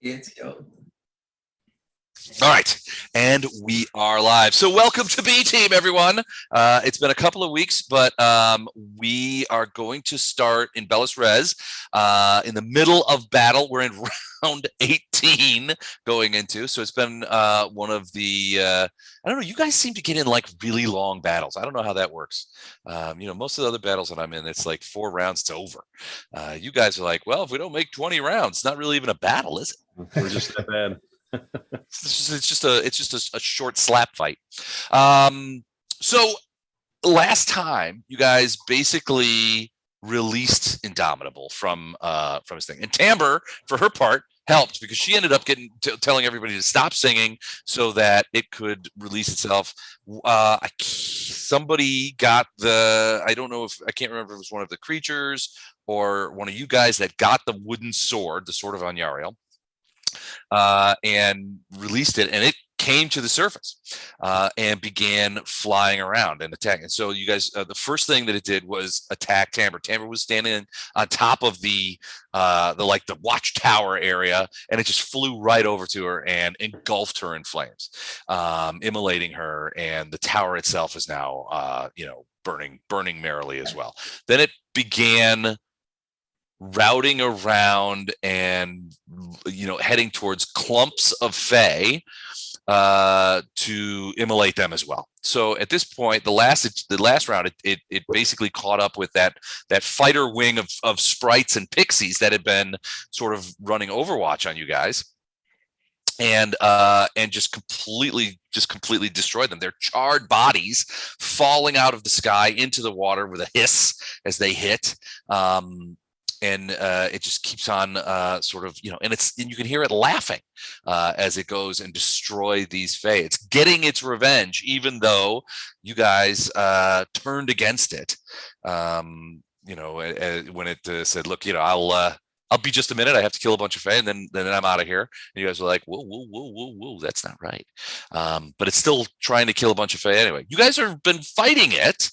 It's go. All right, and we are live. So welcome to B Team, everyone. It's been a couple of weeks, but we are going to start in Bellis Res in the middle of battle. We're in round 18 going into. So it's been one of the, I don't know, you guys seem to get in like really long battles. I don't know how that works. Most of the other battles that I'm in, it's like 4 rounds, it's over. You guys are like, well, if we don't make 20 rounds, it's not really even a battle, is it? We're just that bad. It's just a short slap fight. So last time you guys basically released Indomitable from his thing, and Tamber, for her part, helped because she ended up telling everybody to stop singing so that it could release itself. Somebody got I can't remember if it was one of the creatures or one of you guys that got the wooden sword, the Sword of Anyariel. And released it, and it came to the surface and began flying around and attacking. And so you guys, the first thing that it did was attack Tamber. Tamber was standing on top of the watchtower area, and it just flew right over to her and engulfed her in flames, immolating her. And the tower itself is now, burning merrily as well. Then it began routing around and heading towards clumps of Fae to immolate them as well. So at this point, the last round, it basically caught up with that fighter wing of sprites and pixies that had been sort of running Overwatch on you guys, and just completely destroyed them. Their charred bodies falling out of the sky into the water with a hiss as they hit. And it just keeps on and you can hear it laughing as it goes and destroy these Fae. It's getting its revenge, even though you guys turned against it. When it said, "Look, I'll be just a minute. I have to kill a bunch of Fae, and then I'm out of here." And you guys were like, "Whoa, that's not right." But it's still trying to kill a bunch of Fae anyway. You guys have been fighting it,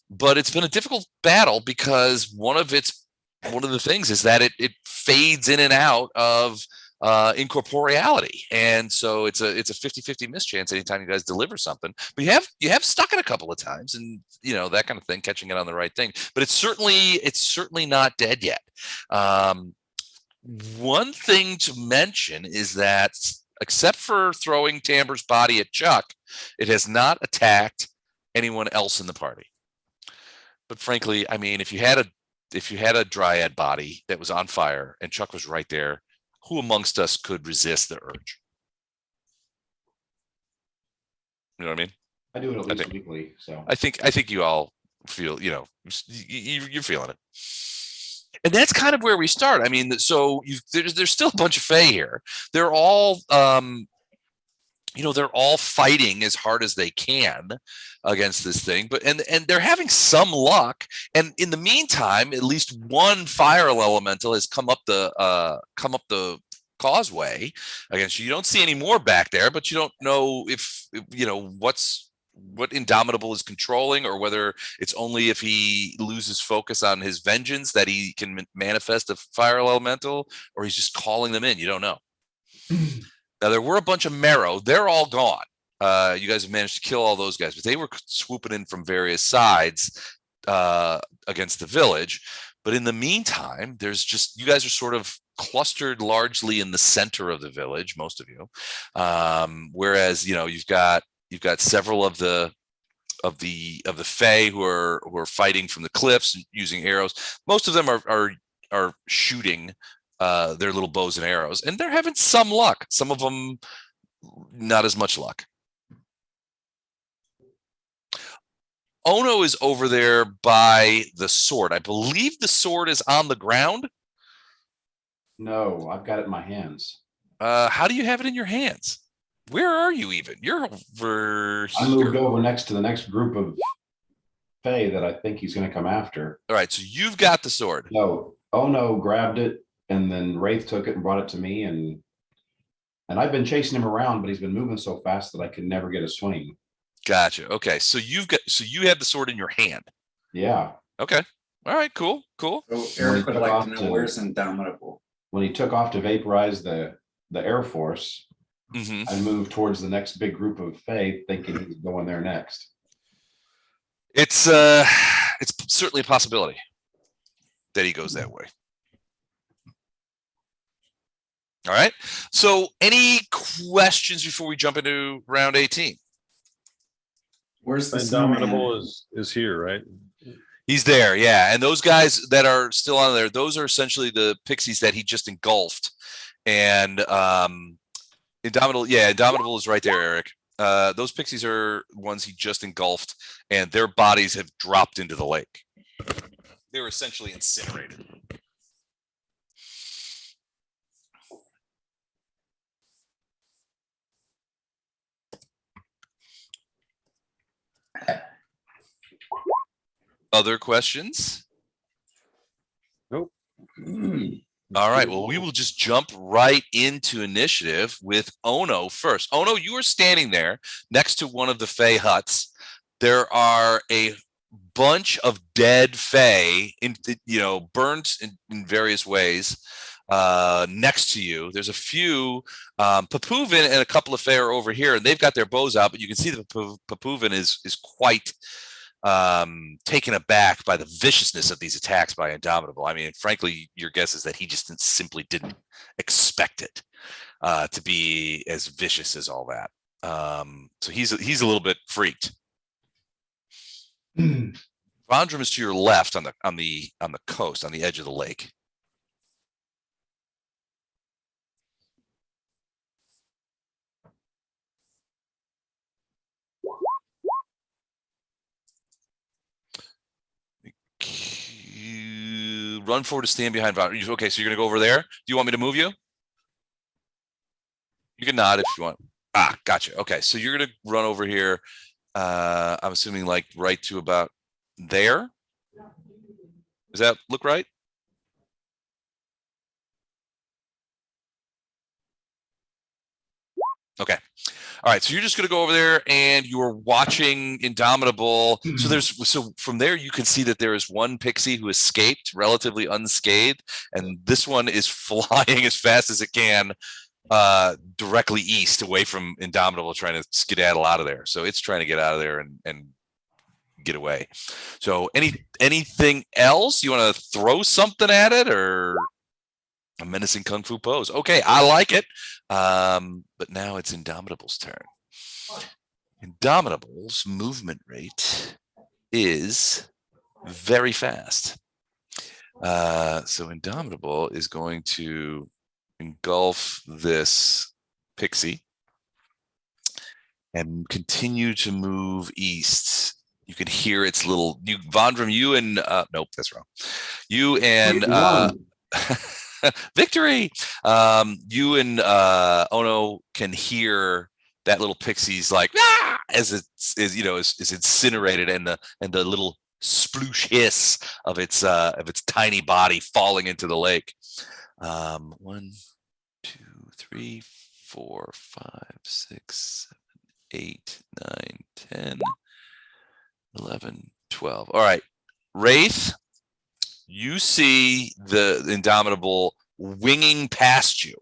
but it's been a difficult battle because one of the things is that it fades in and out of incorporeality, and so it's a 50-50 mischance anytime you guys deliver something. But you have stuck it a couple of times, and that kind of thing, catching it on the right thing. But it's certainly not dead yet. One thing to mention is that except for throwing Tamber's body at Chuck, it has not attacked anyone else in the party. But frankly, I mean, if you had a dryad body that was on fire and Chuck was right there, who amongst us could resist the urge? You know what I mean? I do it at least weekly. So I think you all feel, you're feeling it. And that's kind of where we start. I mean, so there's still a bunch of Fae here. They're all they're all fighting as hard as they can against this thing, but and they're having some luck. And in the meantime, at least one fire elemental has come up the causeway against you. You don't see any more back there, but you don't know if what Indomitable is controlling, or whether it's only if he loses focus on his vengeance that he can manifest a fire elemental, or he's just calling them in. You don't know. Now, there were a bunch of marrow. They're all gone. You guys have managed to kill all those guys, but they were swooping in from various sides against the village. But in the meantime, you guys are sort of clustered largely in the center of the village, most of you. Whereas, you've got several of the Fae who are fighting from the cliffs using arrows. Most of them are shooting their little bows and arrows, and they're having some luck. Some of them not as much luck. Ono is over there by the sword. I believe the sword is on the ground. No, I've got it in my hands. How do you have it in your hands? Where are you even? You're over here. I moved over next to the next group of Fae that I think he's going to come after. All right, so you've got the sword. No, Ono grabbed it, and then Wraith took it and brought it to me, and I've been chasing him around, but he's been moving so fast that I could never get a swing. Gotcha. Okay, so you have the sword in your hand. Yeah. Okay. All right. Cool. So Eric would like to know where's Indomitable. When he took off to vaporize the the Air Force Mm-hmm. and move towards the next big group of Fae, thinking he's going there next. It's certainly a possibility that he goes that way. All right. So any questions before we jump into round 18? Where's the Indomitable is here, right? He's there, yeah. And those guys that are still on there, those are essentially the pixies that he just engulfed. And Indomitable is right there, Eric. Those pixies are ones he just engulfed, and their bodies have dropped into the lake. They were essentially incinerated. Other questions? Nope. All right. Well, we will just jump right into initiative with Ono first. Ono, you are standing there next to one of the Fae huts. There are a bunch of dead Fae, burnt in various ways, next to you. There's a few. Papuvin and a couple of Fae are over here, and they've got their bows out, but you can see that Papuvin is quite taken aback by the viciousness of these attacks by Indomitable. I mean, frankly, your guess is that he just simply didn't expect it to be as vicious as all that. So he's a little bit freaked. Vondrum is to your left on the coast, on the edge of the lake. Run forward to stand behind Vondrum. Okay, so you're gonna go over there. Do you want me to move you? You can nod if you want. Ah, gotcha. Okay, so you're gonna run over here. I'm assuming like right to about there. Does that look right? Okay. All right. So you're just going to go over there and you're watching Indomitable. So from there, you can see that there is one pixie who escaped relatively unscathed. And this one is flying as fast as it can directly east away from Indomitable, trying to skedaddle out of there. So it's trying to get out of there and get away. So anything else? You want to throw something at it, or a menacing kung fu pose? Okay, I like it. But now it's Indomitable's turn. Indomitable's movement rate is very fast. So Indomitable is going to engulf this pixie and continue to move east. You can hear its little Vondrum, you and nope, that's wrong. You and victory. You and Ono can hear that little pixie's like as it's is incinerated, and the little sploosh hiss of its tiny body falling into the lake. 1, 2, 3, 4, 5, 6, 7, 8, 9, 10, 11, 12. All right, Wraith, you see the Indomitable winging past you.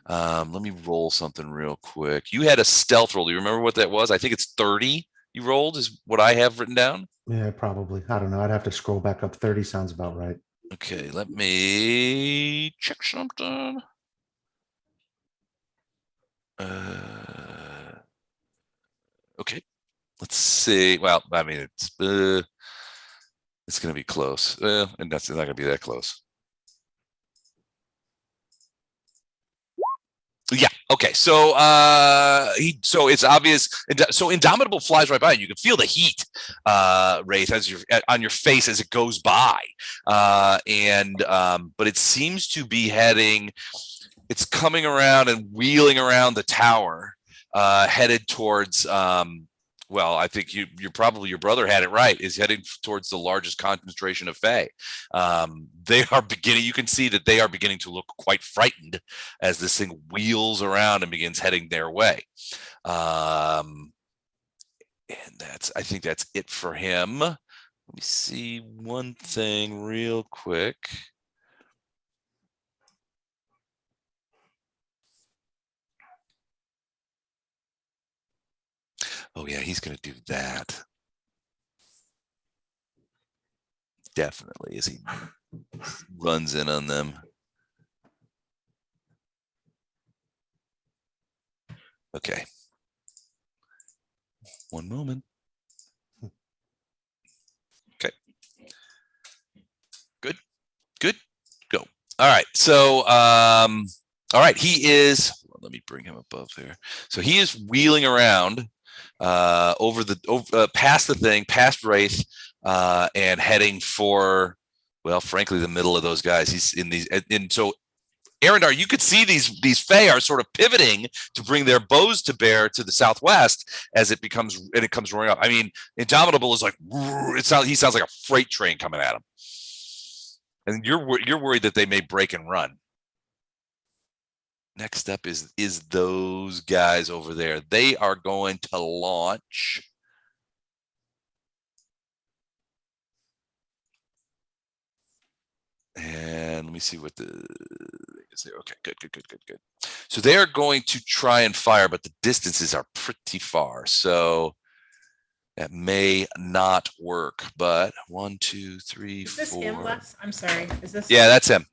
Let me roll something real quick. You had a stealth roll. Do you remember what that was? I think it's 30 you rolled is what I have written down. Yeah, probably. I don't know. I'd have to scroll back up. 30 sounds about right. Okay, let me check something. Okay, let's see. Well, I mean, it's going to be close. And that's not going to be that close. Yeah. Okay. So so it's obvious. So Indomitable flies right by, and you can feel the heat, Wraith, as on your face as it goes by. But it seems to be heading. It's coming around and wheeling around the tower, headed towards. Well, I think you're probably, your brother had it right, is heading towards the largest concentration of Fae. They are beginning, you can see that they are beginning to look quite frightened as this thing wheels around and begins heading their way. And I think that's it for him. Let me see one thing real quick. yeah, he's gonna do that. Definitely, as he runs in on them. Okay. One moment. Okay. Good. Good. Go. All right. So, all right. He is, let me bring him above there. So he is wheeling around past the thing, past Wraith, and heading for, well, frankly, the middle of those guys. He's in these, and so Arendar, you could see these Fae are sort of pivoting to bring their bows to bear to the southwest as it comes roaring up. I mean, Indomitable is like, he sounds like a freight train coming at him, and you're worried that they may break and run. Next up is those guys over there. They are going to launch. And let me see what the is there. Okay, good. So they are going to try and fire, but the distances are pretty far. So that may not work. But 1, 2, 3, Is this 4. him, Les? I'm sorry. Is this? Yeah, that's him.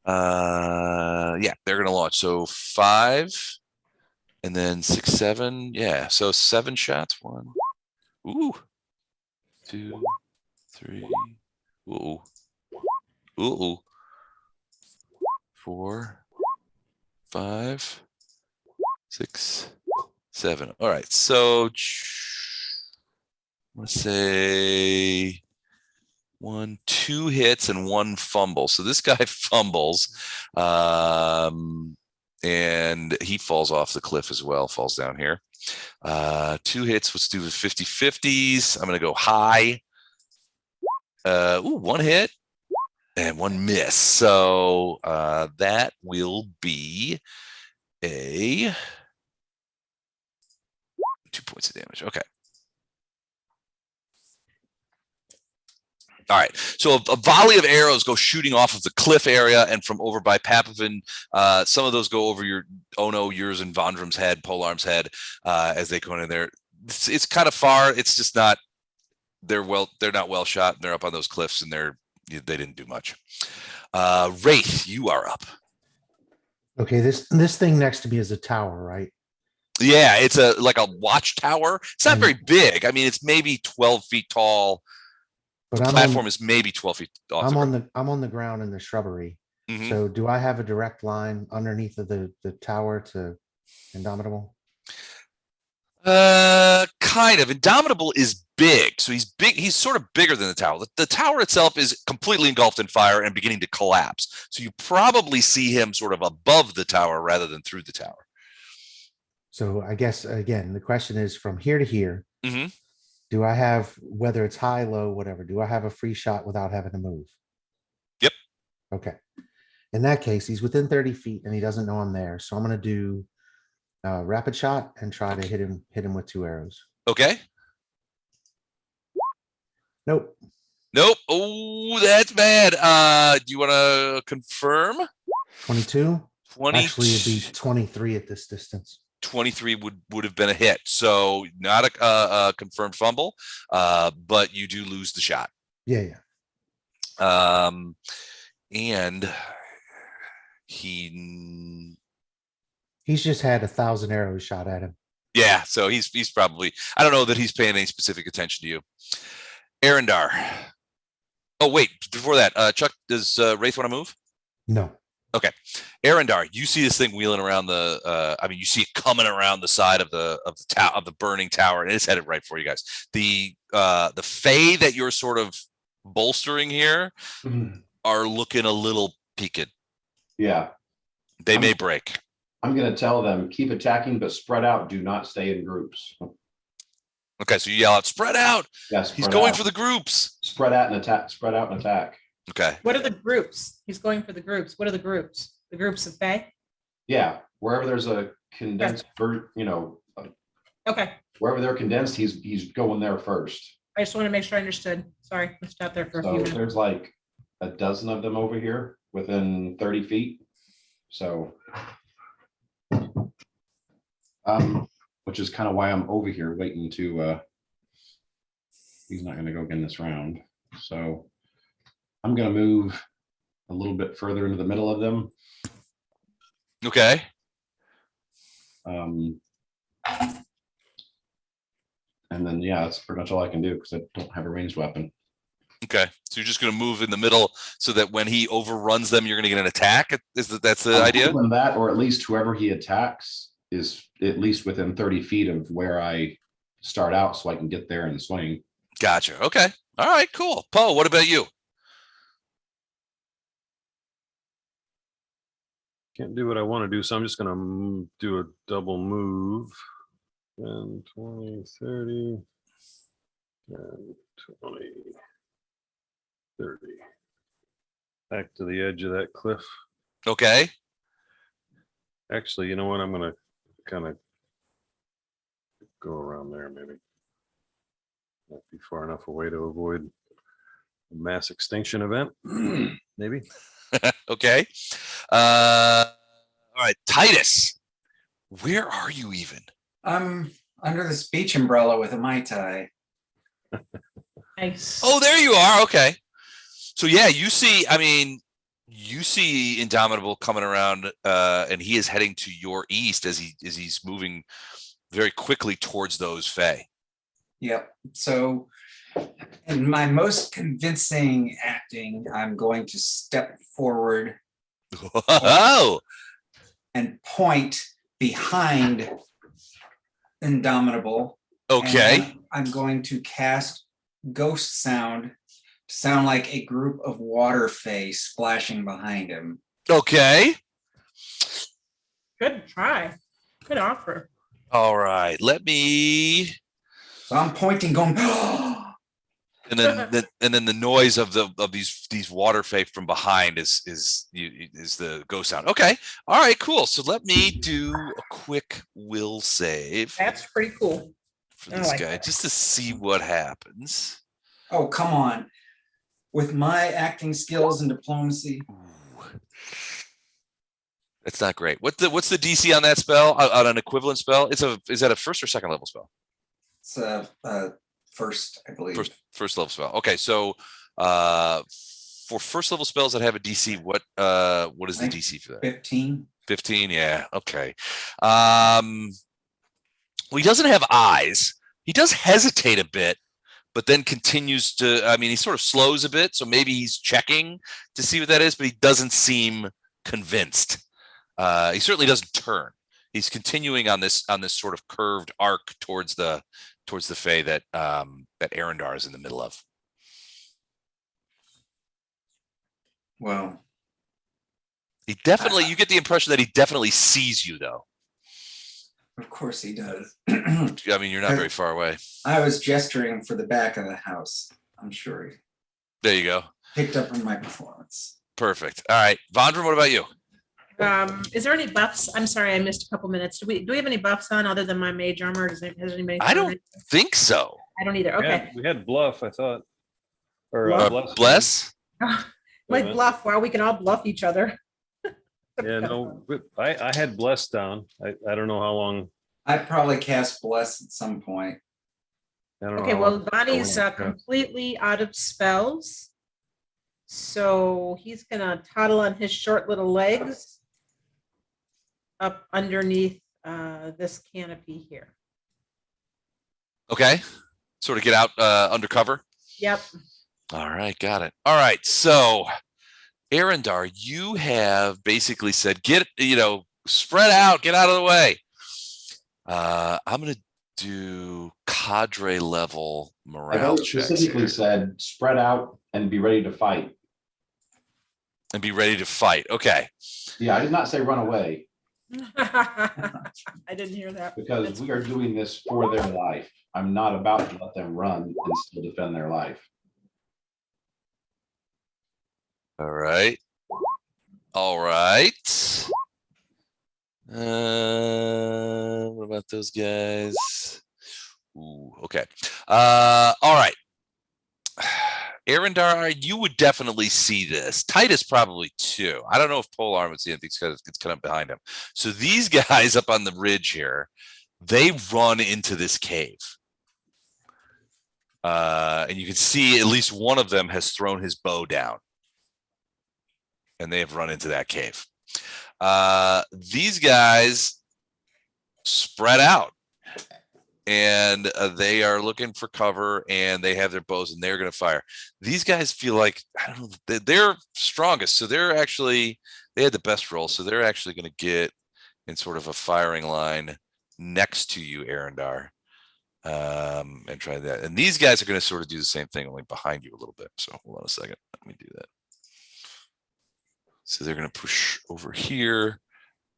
Yeah, they're gonna launch. So 5 and then 6, 7. Yeah, so 7 shots. 1, 2, 3. Ooh. 4, 5, 6, 7. All right. So let's say 1, 2 hits and 1 fumble. So this guy fumbles, and he falls off the cliff as well, falls down here. 2 hits, let's do 50-50s. I'm going to go high. 1 hit and 1 miss. So that will be a 2 points of damage. Okay. All right. So a volley of arrows go shooting off of the cliff area and from over by Papavin. Some of those go over yours and Vondrum's head, Polarm's head, as they go in there. It's kind of far. It's just not. They're not well shot. And they're up on those cliffs, and they didn't do much. Wraith, you are up. Okay, this thing next to me is a tower, right? Yeah, it's like a watchtower. It's not very big. I mean, it's maybe 12 feet tall. But The platform is maybe 12 feet off. I'm on the ground in the shrubbery. Mhm. So do I have a direct line underneath of the tower to Indomitable? Kind of. Indomitable is big, so he's big. He's sort of bigger than the tower. The tower itself is completely engulfed in fire and beginning to collapse. So you probably see him sort of above the tower rather than through the tower. So I guess again, the question is from here to here. Mhm. Do I have, whether it's high, low, whatever, do I have a free shot without having to move? Yep. Okay. In that case, he's within 30 feet and he doesn't know I'm there. So I'm going to do rapid shot and try to hit him with 2 arrows. Okay. Nope. Oh, that's bad. Do you want to confirm? 22. 20. Actually, it'd be 23 at this distance. 23 would have been a hit. So not a confirmed fumble, but you do lose the shot. Yeah. And he's just had 1,000 arrows shot at him. Yeah, so he's probably, I don't know that he's paying any specific attention to you. Arendar. Oh, wait, before that, Chuck, does Wraith want to move? No. Okay. Arendar, you see this thing wheeling around you see it coming around the side of the burning tower, and it's headed right for you guys. The Fae that you're sort of bolstering here are looking a little peaked. Yeah. They may break. I'm going to tell them, keep attacking, but spread out. Do not stay in groups. Okay, so you yell out, spread out. Yes. He's going for the groups. Spread out and attack. Spread out and attack. Okay. What are the groups? He's going for the groups. What are the groups? The groups of Fae? Yeah. Wherever there's a condensed, Okay. wherever they're condensed, he's going there first. I just want to make sure I understood. Sorry, let's stop there for a few So minutes. there's like a dozen of them over here within 30 feet. So which is kind of why I'm over here waiting to, he's not going to go again this round. So I'm going to move a little bit further into the middle of them. Okay. And then, yeah, that's pretty much all I can do because I don't have a ranged weapon. Okay. So you're just going to move in the middle so that when he overruns them, you're going to get an attack. That's the idea? Hoping that, or at least whoever he attacks is at least within 30 feet of where I start out so I can get there and swing. Gotcha. Okay. All right, cool. Poe, what about you? Can't do what I want to do, so I'm just gonna do a double move. 10, 20, 30, 10, 20, 30. Back to the edge of that cliff. Okay. Actually, you know what? I'm gonna kind of go around there, maybe. Might be far enough away to avoid a mass extinction event. Maybe. Okay. All right, Titus, where are you even? I'm under this beach umbrella with a Mai Tai. Nice. Oh, there you are. Okay. So yeah, you see Indomitable coming around, and he is heading to your east as he's moving very quickly towards those Fae. Yep. So in my most convincing acting, I'm going to step forward Oh, and point behind Indomitable. okay. And I'm going to cast Ghost Sound to sound like a group of water fae splashing behind him. Okay. Good try. Good offer. All right. Let me. So I'm pointing, going, And then the noise of these water fae from behind is the ghost sound. Okay. All right. Cool. So let me do a quick will save That's pretty cool. for I this like guy that. just to see what happens. oh, come on. With my acting skills and diplomacy, Ooh. That's not great. What's the DC on that spell? On an equivalent spell? Is that a first or second level spell? it's first, I believe. First level spell. Okay, so for first level spells that have a DC, what is the Right. DC for that? 15. 15. Yeah. Okay. Well, he doesn't have eyes. He does hesitate a bit, but then continues to. I mean, he sort of slows a bit, so maybe he's checking to see what that is, but he doesn't seem convinced. He certainly doesn't turn. He's continuing on this sort of curved arc towards the Fae that Arendar is in the middle of. Well, He definitely, you get the impression that he definitely sees you, though. of course he does. I mean, you're not very far away. I was gesturing for the back of the house. I'm sure he There you go. picked up on my performance. Perfect. All right, Vondra, what about you? Is there any buffs? I'm sorry, I missed a couple minutes. Do we have any buffs on other than my mage armor? Has anybody? I don't think so. I don't either. Okay. We had bluff, I thought. Or Bless. Like bluff. Wow, we can all bluff each other. Yeah, no, but I had bless down. I don't know how long. I probably cast Bless at some point. I don't know. Okay, how well, long- Bonnie's Yeah. completely out of spells. So he's gonna toddle on his short little legs up underneath this canopy here. Okay. Sort of get out undercover. Yep. All right, got it. All right, so Arendar, you have basically said, spread out, get out of the way. I'm gonna do cadre level I morale very checks specifically here said, spread out and be ready to fight. and be ready to fight. Okay. Yeah, I did not say run away I didn't hear that. because we are doing this for their life. I'm not about to let them run and still defend their life. All right. All right. What about those guys? Ooh, okay. All right. Arendar, you would definitely see this. Titus probably too. I don't know if Polearm would see anything because it's kind of behind him. So these guys up on the ridge here, they run into this cave. And you can see at least one of them has thrown his bow down. And they have run into that cave. These guys spread out. And they are looking for cover, and they have their bows, and they're going to fire. These guys feel like, I don't know, they're strongest. So they had the best roll. So they're actually going to get in sort of a firing line next to you, Arendar, and try that. And these guys are going to sort of do the same thing, only behind you a little bit. So hold on a second. Let me do that. So they're going to push over here.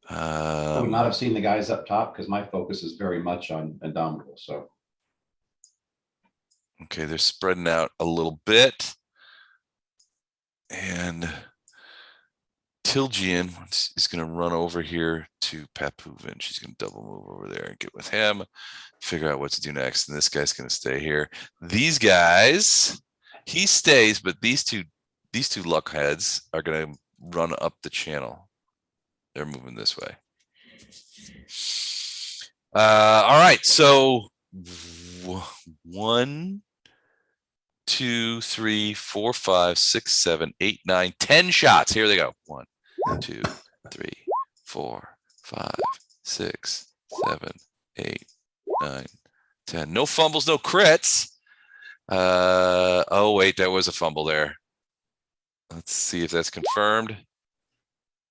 I would not have seen the guys up top because my focus is very much on Indomitable. So okay, they're spreading out a little bit. And Tilgian is going to run over here to Papuvan. She's going to double move over there and get with him, figure out what to do next. And this guy's going to stay here. These guys, he stays, but these two luckheads are going to run up the channel. They're moving this way. All right. So 1, 2, 3, 4, 5, 6, 7, 8, 9, 10 shots. Here they go. 1, 2, 3, 4, 5, 6, 7, 8, 9, 10. No fumbles, no crits. Oh, wait, there was a fumble there. Let's see if that's confirmed.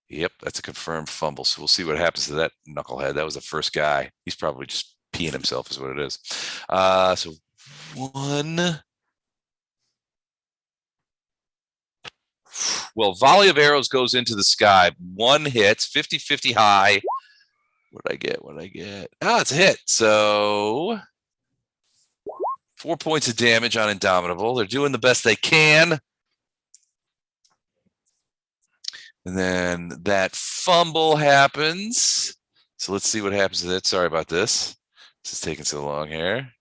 Yep, that's a confirmed fumble. So we'll see what happens to that knucklehead. That was the first guy. He's probably just peeing himself is what it is. So 1. Well, volley of arrows goes into the sky. 1 hits, 50-50 high. What'd I get? Ah, it's a hit. So 4 points of damage on Indomitable. They're doing the best they can. And then that fumble happens. So let's see what happens to that. Sorry about this. This is taking so long here.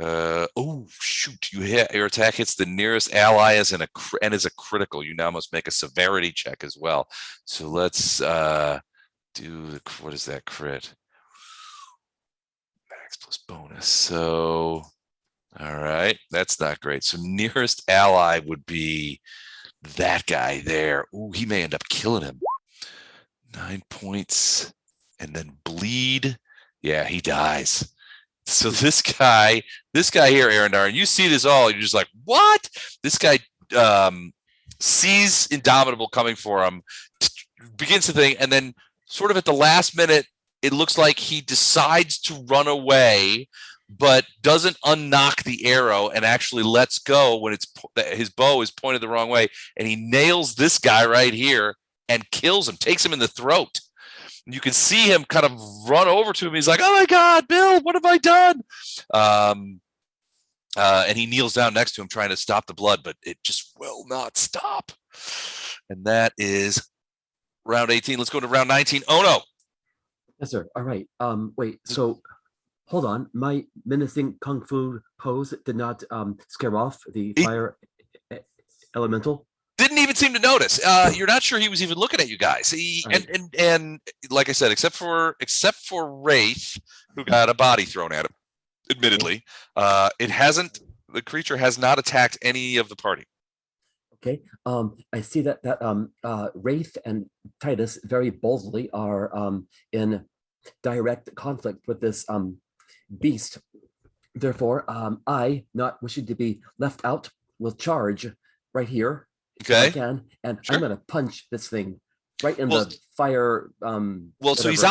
Oh, shoot. Your attack hits the nearest ally as and is a critical. You now must make a severity check as well. So let's do, what is that crit? Max plus bonus. So, all right. That's not great. So nearest ally would be that guy there. Ooh, he may end up killing him. 9 points and then bleed. Yeah, he dies. So this guy here, Arendar, and you see this all, you're just like, what? This guy sees Indomitable coming for him, begins to think, and then sort of at the last minute, it looks like he decides to run away, but doesn't unknock the arrow and actually lets go when his bow is pointed the wrong way, and he nails this guy right here and kills him, takes him in the throat. You can see him kind of run over to him. He's like, "Oh my God, Bill, what have I done?" And he kneels down next to him, trying to stop the blood, but it just will not stop. And that is round 18. Let's go to round 19. Oh no. Yes, sir. All right. Wait. So, hold on. My menacing kung fu pose did not scare off the fire elemental. Didn't even seem to notice. You're not sure he was even looking at you guys. And like I said, except for Wraith, who got a body thrown at him, admittedly, the creature has not attacked any of the party. Okay. I see that Wraith and Titus very boldly are in direct conflict with this beast. Therefore, I, not wishing to be left out, will charge right here. Okay. If I can, and Sure. I'm gonna punch this thing right in the fire. Well, so he's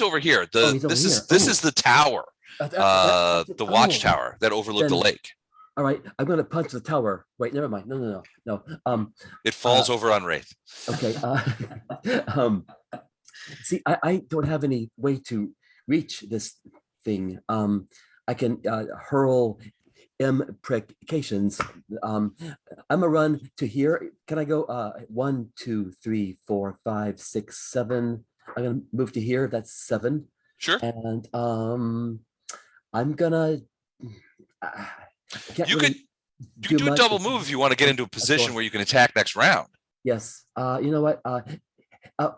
over here. This is the tower, the watchtower that overlooked the lake. All right, I'm gonna punch the tower. Wait, never mind. No. It falls over on Wraith. Okay. See, I don't have any way to reach this thing. I can hurl imprecations. I'm gonna run to here. Can I go 1, 2, 3, 4, 5, 6, 7? I'm gonna move to here. That's 7. Sure. And I'm gonna. You could do a double move if you want to get into a position where you can attack next round. Yes. You know what?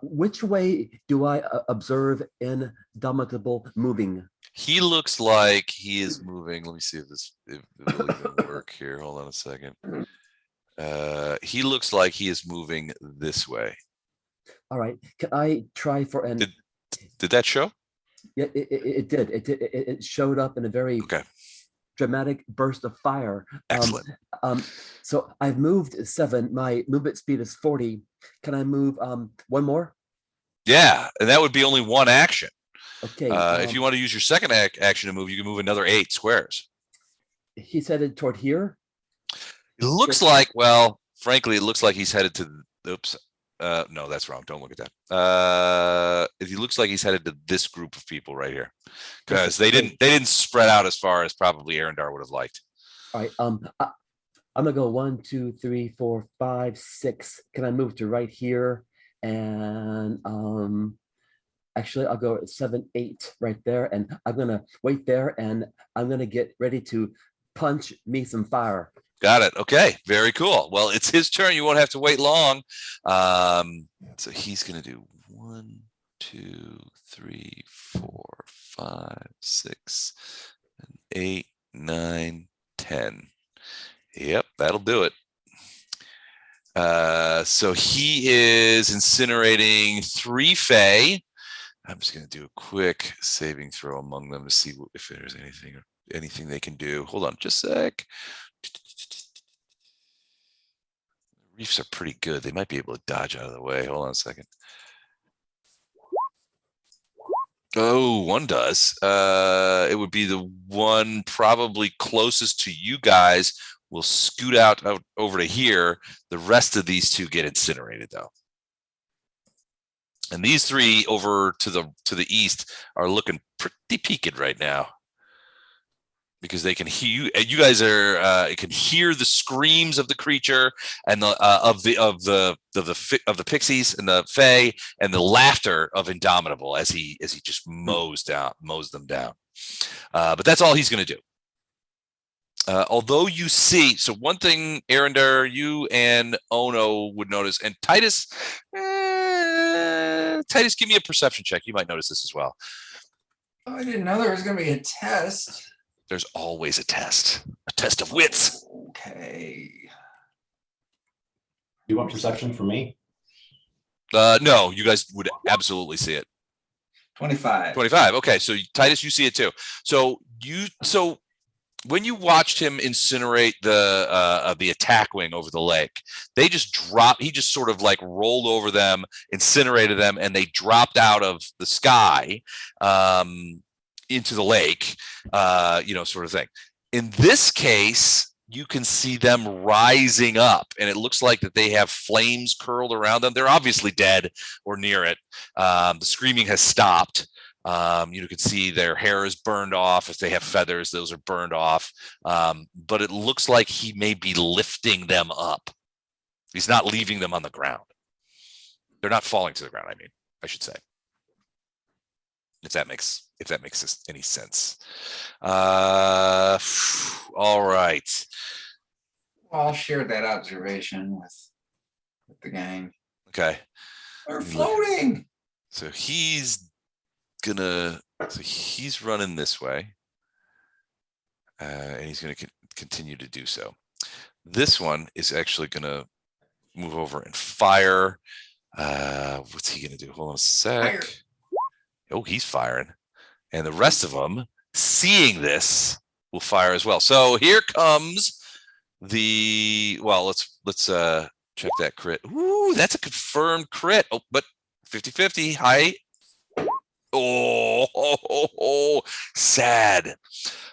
Which way do I observe Indomitable moving? He looks like he is moving. Let me see if it'll even work here. Hold on a second. He looks like he is moving this way. All right. Can I try for an? Did that show? Yeah, it did. It showed up in a very Okay. dramatic burst of fire. Excellent. So I've moved 7. My movement speed is 40. Can I move one more? Yeah, and that would be only one action. Okay. If you want to use your second action to move, you can move another 8 squares. He's headed toward here. It looks like, well, frankly, it looks like he's headed to. Oops. No, that's wrong. Don't look at that. He looks like he's headed to this group of people right here, because they didn't spread out as far as probably Arendar would have liked. All right. I'm gonna go 1, 2, 3, 4, 5, 6. Can I move to right here? And actually, I'll go 7, 8 right there, and I'm gonna wait there, and I'm gonna get ready to punch me some fire. Got it. Okay. Very cool. Well, it's his turn. You won't have to wait long. So he's going to do 1, 2, 3, 4, 5, 6, 8, 9, 10. Yep, that'll do it. So he is incinerating 3 Fae. I'm just going to do a quick saving throw among them to see if there's anything they can do. Hold on just a sec. Reefs are pretty good. They might be able to dodge out of the way. Hold on a second. Oh, one does. It would be the one probably closest to you guys will scoot out over to here. The rest of these 2 get incinerated though. And these 3 over to the east are looking pretty peaked right now, because they can hear you guys are can hear the screams of the creature and the of the pixies and the fae, and the laughter of Indomitable as he just mows them down. But that's all he's going to do. Although you see, so one thing, Arendar, you and Ono would notice, and Titus, give me a perception check. You might notice this as well. Oh, I didn't know there was going to be a test. There's always a test of wits. Okay. Do you want perception for me? No, you guys would absolutely see it. 25. 25. Okay, so Titus, you see it too. So when you watched him incinerate the attack wing over the lake, they just dropped. He just sort of like rolled over them, incinerated them, and they dropped out of the sky into the lake, sort of thing. In this case, you can see them rising up, and it looks like that they have flames curled around them. They're obviously dead or near it. The screaming has stopped. You can see their hair is burned off. If they have feathers, those are burned off. But it looks like he may be lifting them up. He's not leaving them on the ground. They're not falling to the ground, I should say. If that makes any sense. All right. Well, I'll share that observation with the gang. Okay. They're floating. So he's running this way, and he's gonna continue to do so. This one is actually gonna move over and fire. What's he gonna do? Hold on a sec. Fire. Oh, he's firing, and the rest of them, seeing this, will fire as well. So here comes the. Well, let's check that crit. Ooh, that's a confirmed crit. Oh, but 50-50 high. Oh, sad.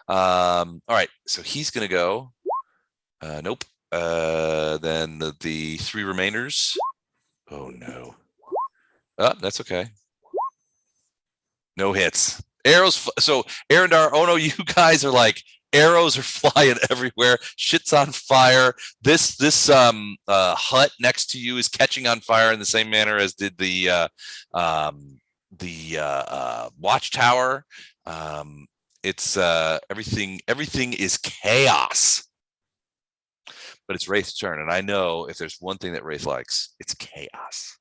All right, so he's gonna go. Nope. Then the 3 remainers. Oh no. Oh, that's okay. No hits. Arrows. So Arendar, Ono, you guys are like, arrows are flying everywhere. Shit's on fire. This hut next to you is catching on fire in the same manner as did the watchtower. It's everything is chaos. But it's Wraith's turn, and I know if there's one thing that Wraith likes, it's chaos.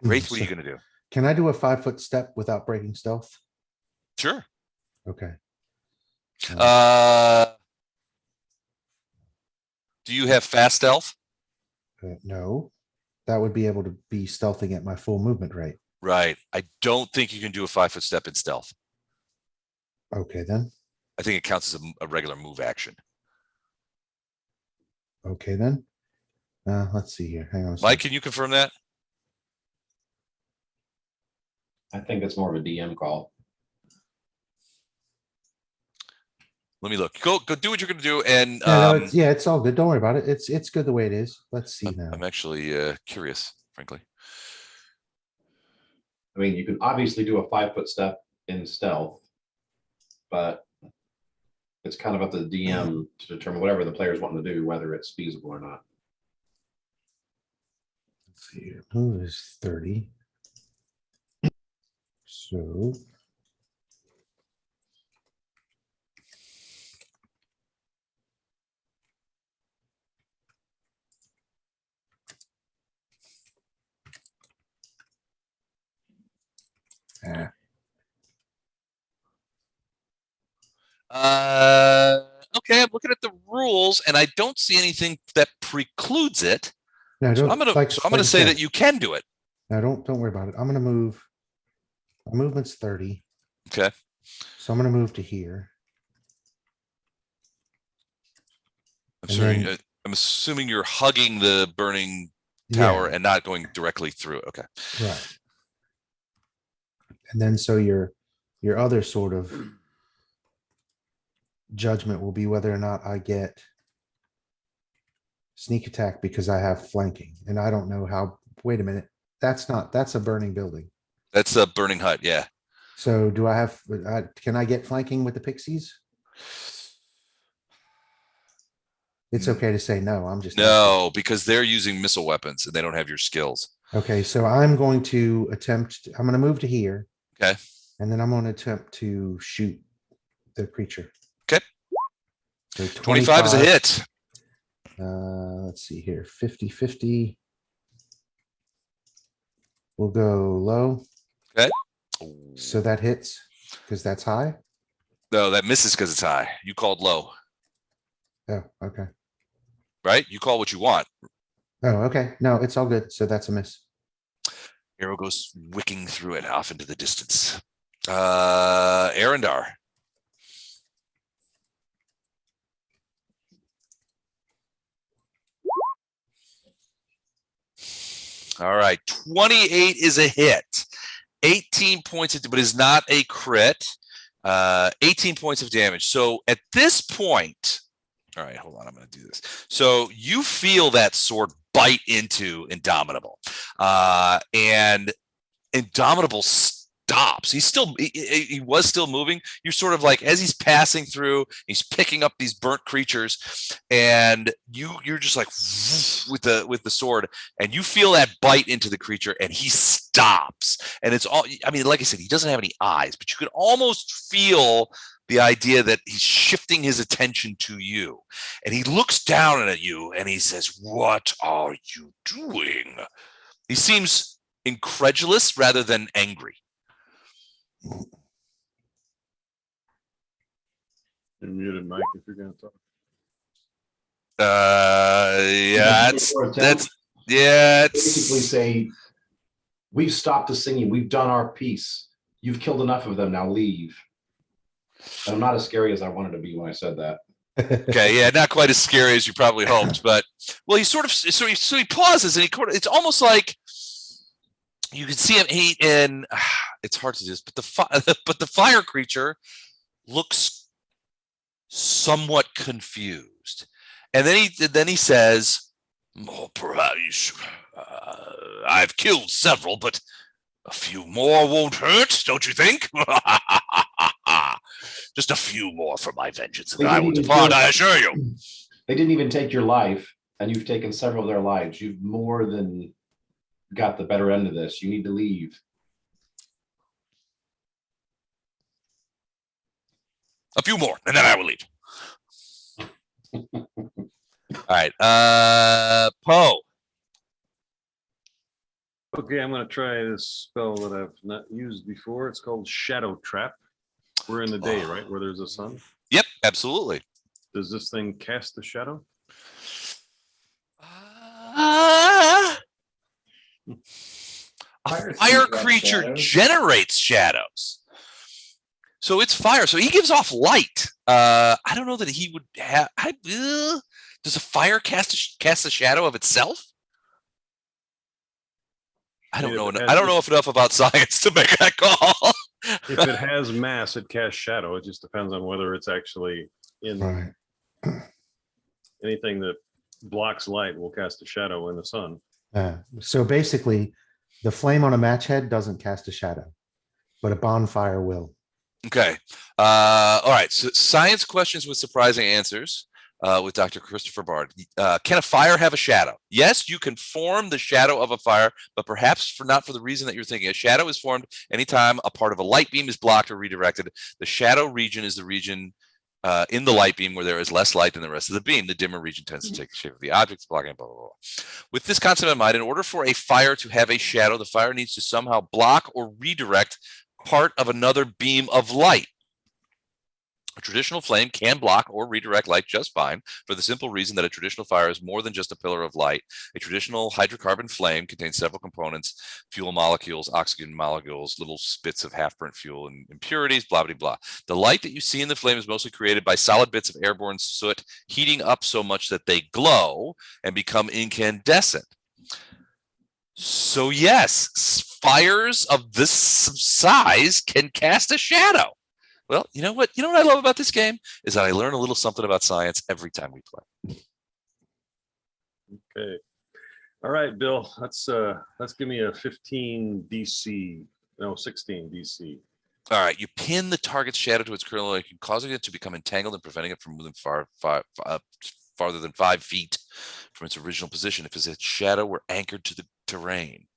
Wraith, what are you So gonna do? Can I do a 5-foot step without breaking stealth? Sure. Okay. Uh, do you have fast stealth? No, that would be able to be stealthing at my full movement rate. Right. I don't think you can do a 5-foot step in stealth. Okay, then. I think it counts as a regular move action. Okay, then. Let's see here. Hang on. a Mike, second. can you confirm that? I think it's more of a DM call. Let me look. Go do what you're gonna do. And Yeah, it's all good. Don't worry about it. It's good the way it is. Let's see now. I'm actually curious, frankly. I mean, you can obviously do a 5-foot step in stealth, but it's kind of up to the DM to determine whatever the player's wanting to do, whether it's feasible or not. Let's see here. Move is 30. So. Okay, I'm looking at the rules and I don't see anything that precludes it. No, So don't, I'm gonna like so I'm gonna I say said, that you can do it. No, don't worry about it. I'm gonna move. My movement's 30. Okay. So I'm gonna move to here. I'm And assuming, then- I'm assuming you're hugging the burning tower Yeah, and not going directly through it. Okay. right. And then so your other sort of judgment will be whether or not I get sneak attack because I have flanking and I don't know how, wait a minute, that's a burning building. That's a burning hut. Yeah. So do I have, can I get flanking with the pixies? It's okay to say no, I'm just. asking. No, because they're using missile weapons and they don't have your skills. Okay, so I'm going to attempt, I'm gonna move to here. Okay. And then I'm gonna attempt to shoot the creature. Okay. So 25 is a hit. Let's see here, 50-50. We'll go low, Okay. so that hits, because that's high. No, that misses because it's high. You called low, Oh, okay. right? You call what you want. Oh, okay. No, it's all good. So that's a miss. Arrow goes wicking through it off into the distance. Arendar. All right, 28 is a hit. 18 points, but is not a crit. 18 points of damage. So at this point, all right, hold on, I'm going to do this. So you feel that sword bite into Indomitable, and Indomitable stops. He's still, he was still moving. You're sort of like, as he's passing through, he's picking up these burnt creatures, and you're just like with the sword, and you feel that bite into the creature, and he stops. And it's all, I mean, like I said, he doesn't have any eyes, but you could almost feel the idea that he's shifting his attention to you, and he looks down at you and he says, "What are you doing?" He seems incredulous rather than angry. You're muted, Mike, if you're gonna talk. Yeah, that's yeah. Basically say, we've stopped the singing. We've done our piece. You've killed enough of them. Now leave. And I'm not as scary as I wanted to be when I said that. Okay, yeah, not quite as scary as you probably hoped, but well, he sort of so he pauses and it's almost like you can see him. And it's hard to do this, but the fire creature looks somewhat confused, and then he says, "More perhaps. I've killed several, but a few more won't hurt, don't you think?" Just a few more for my vengeance, and I will depart, I assure you. They didn't even take your life, and you've taken several of their lives. You've more than got the better end of this. You need to leave. A few more, and then I will leave. All right, Poe. Okay, I'm gonna try this spell that I've not used before. It's called Shadow Trap. We're in the day, right, where there's a sun. Yep, absolutely. Does this thing cast the shadow? A Fire fire things got creature shadows. generates shadows. So it's fire. So he gives off light. I don't know that he would have. Does a fire cast a shadow of itself? I don't know. I don't know enough about science to make that call. If it has mass, it casts shadow. It just depends on whether it's actually in Right. anything that blocks light will cast a shadow in the sun. So basically, the flame on a match head doesn't cast a shadow, but a bonfire will. Okay. All right. So science questions with surprising answers with Dr. Christopher Bard. Can a fire have a shadow? Yes, you can form the shadow of a fire, but perhaps not for the reason that you're thinking. A shadow is formed anytime a part of a light beam is blocked or redirected. The shadow region is the region in the light beam where there is less light than the rest of the beam. The dimmer region tends to take the shape of the object, blocking, blah, blah, blah. With this concept in mind, in order for a fire to have a shadow, the fire needs to somehow block or redirect part of another beam of light. A traditional flame can block or redirect light just fine for the simple reason that a traditional fire is more than just a pillar of light. A traditional hydrocarbon flame contains several components: fuel molecules, oxygen molecules, little spits of half-burnt fuel, and impurities, blah, blah, blah. The light that you see in the flame is mostly created by solid bits of airborne soot heating up so much that they glow and become incandescent. So yes, fires of this size can cast a shadow. Well, you know what? You know what I love about this game is that I learn a little something about science every time we play. Okay. All right, Bill. Let's give me a 15 DC. No, 16 DC. All right, you pin the target's shadow to its curling leg, causing it to become entangled and preventing it from moving farther than 5 feet from its original position if its shadow were anchored to the terrain.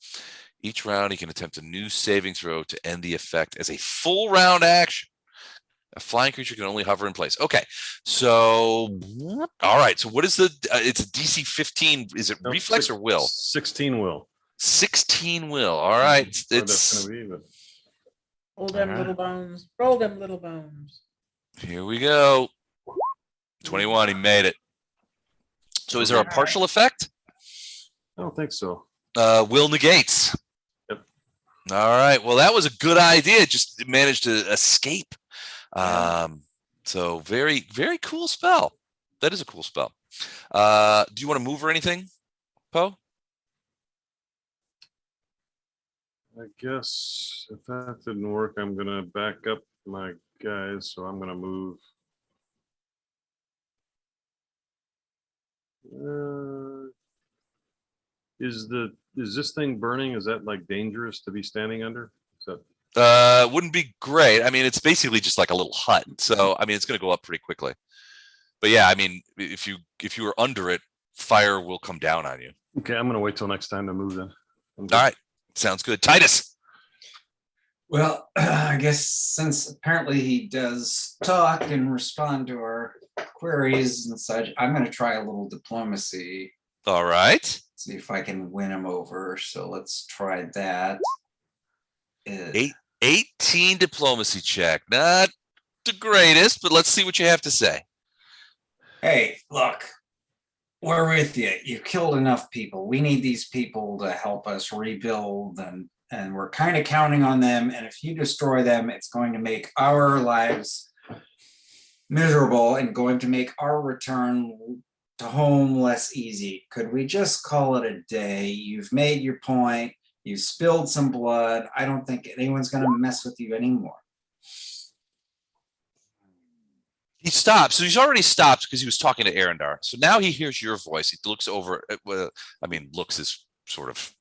Each round, he can attempt a new saving throw to end the effect as a full round action. A flying creature can only hover in place. Okay, so all right. So what is the? It's a DC 15. Is it reflex or will? 16 will. 16 will. All right. That's gonna be, but Roll them little bones. Roll them little bones. Here we go. 21. He made it. So is there a partial effect? I don't think so. Will negates. Yep. All right. Well, that was a good idea. It just managed to escape. So very, very cool spell. That is a cool spell. Do you want to move or anything, Poe? I guess if that didn't work, I'm gonna back up my guys. So I'm gonna move. Is this thing burning? Is that like dangerous to be standing under? Is that Wouldn't be great. I mean, it's basically just like a little hut. So, I mean, it's going to go up pretty quickly. But yeah, I mean, if you are under it, fire will come down on you. okay? I'm gonna wait till next time to move then. All right. Sounds good. Titus. Well, I guess since apparently he does talk and respond to our queries and such, I'm going to try a little diplomacy, All right. see if I can win him over. So let's try that. 18 diplomacy check. Not the greatest, but let's see what you have to say. Hey, look, we're with you. You've killed enough people. We need these people to help us rebuild, and we're kind of counting on them. And if you destroy them, it's going to make our lives miserable and going to make our return to home less easy. Could we just call it a day? You've made your point. You spilled some blood. I don't think anyone's going to mess with you anymore. He stops. So he's already stopped because he was talking to Arendar. So now he hears your voice. He looks over. I mean, looks is sort of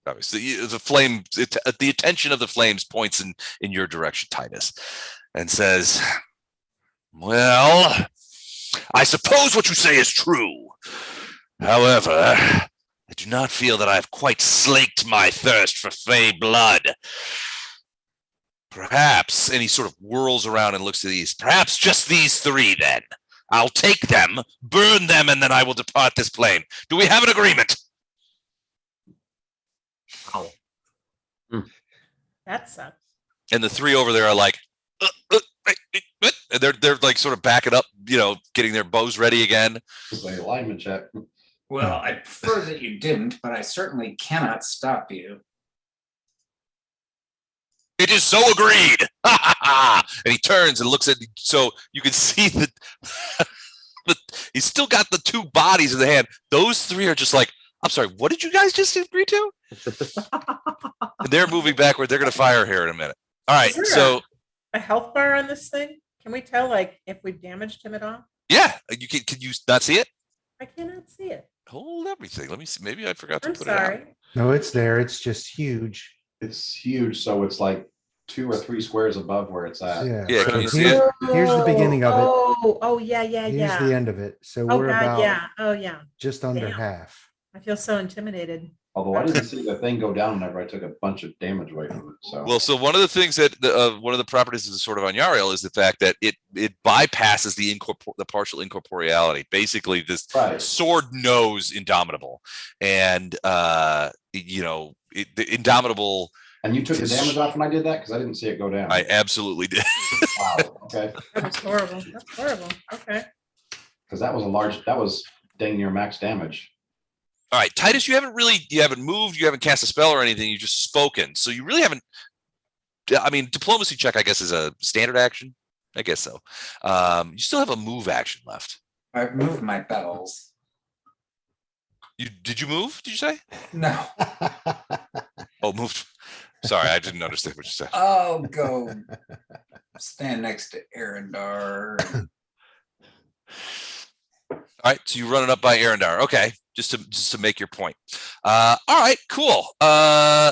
obviously the flame. The attention of the flames points in your direction, Titus, and says, "Well, I suppose what you say is true. However, I do not feel that I have quite slaked my thirst for fey blood. Perhaps," and he sort of whirls around and looks to the east, "perhaps just these 3 then. I'll take them, burn them, and then I will depart this plane. Do we have an agreement?" That sucks. And the three over there are like, and they're like sort of backing up, getting their bows ready again. It's like alignment check. Well, I prefer that you didn't, but I certainly cannot stop you. It is so agreed. And he turns and looks at, so you can see that he's still got the two bodies in the hand. Those three are just like, I'm sorry, what did you guys just agree to? And they're moving backward. They're going to fire here in a minute. All right. Is there So a health bar on this thing? Can we tell like if we've damaged him at all? yeah, can you not see it? I cannot see it. Hold everything. Let me see. Maybe I forgot to I'm put it out. sorry. No, it's there. It's just huge. It's huge, so it's like 2 or 3 squares above where it's at. Yeah. Yeah, so can you see here- it? Here's the beginning of it. Oh, yeah, Here's yeah. the end of it. So Oh we're God, about yeah. Oh yeah. just under Damn. half. I feel so intimidated. Although I didn't see the thing go down whenever I took a bunch of damage away from it. So Well, so one of the things that one of the properties is sort of on Yariel is the fact that it bypasses the partial incorporeality. Basically, this right. sword knows Indomitable, and the Indomitable. And you took the damage off when I did that because I didn't see it go down. I absolutely did. Wow. Okay. That was horrible. That's horrible. Okay. Because that was dang near max damage. All right, Titus, you haven't moved, you haven't cast a spell or anything. You've just spoken, so you really haven't. I mean, diplomacy check, I guess, is a standard action. I guess so. You still have a move action left. I moved my bells. Did you move? Did you say? No, Oh, moved. Sorry, I didn't understand what you said. I'll go stand next to Arendar. All right, so you run it up by Arendar. Okay, just to make your point. All right, cool.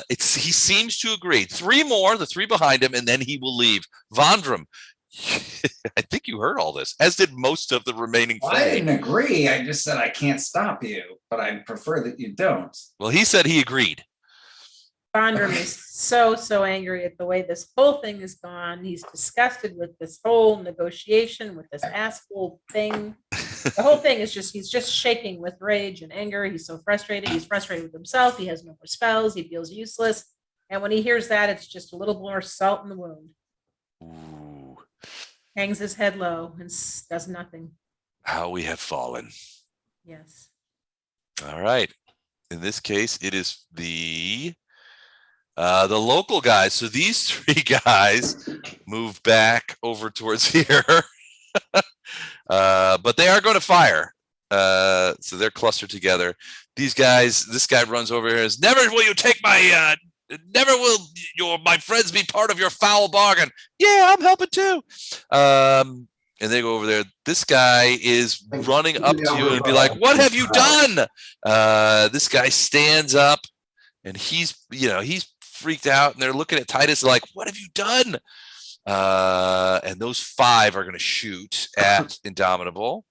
He seems to agree. 3 more, the 3 behind him, and then he will leave. Vondram, I think you heard all this, as did most of the remaining. Well, I didn't agree. I just said I can't stop you, but I prefer that you don't. Well, he said he agreed. Bondrum is so angry at the way this whole thing has gone. He's disgusted with this whole negotiation, with this asshole thing. The whole thing is he's just shaking with rage and anger. He's so frustrated. He's frustrated with himself. He has no more spells. He feels useless. And when he hears that, it's just a little more salt in the wound. Ooh, Hangs his head low and does nothing. how we have fallen. Yes. All right. In this case, it is the local guys. So these 3 guys move back over towards here. But they are going to fire. So they're clustered together. These guys, this guy runs over here and says, never will you take my my friends be part of your foul bargain. Yeah, I'm helping too. And they go over there. This guy is running up to you and be like, what have you done? This guy stands up and he's freaked out, and they're looking at Titus like, what have you done? And those 5 are going to shoot at Indomitable.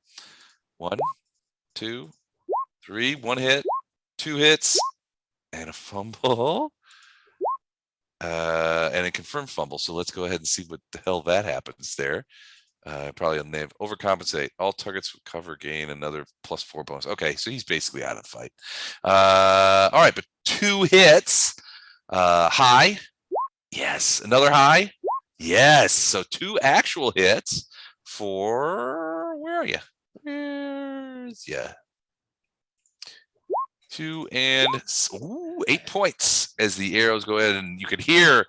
1, 2, 3, 1 hit, 2 hits, and a fumble. And a confirmed fumble. So let's go ahead and see what the hell that happens there. Probably on name overcompensate. All targets cover gain another +4 bonus. Okay, so he's basically out of the fight. All right, but 2 hits. High. Yes. Another high. Yes. So 2 actual hits for, where are you? Where's you? 2 and 8 points as the arrows go in, and you could hear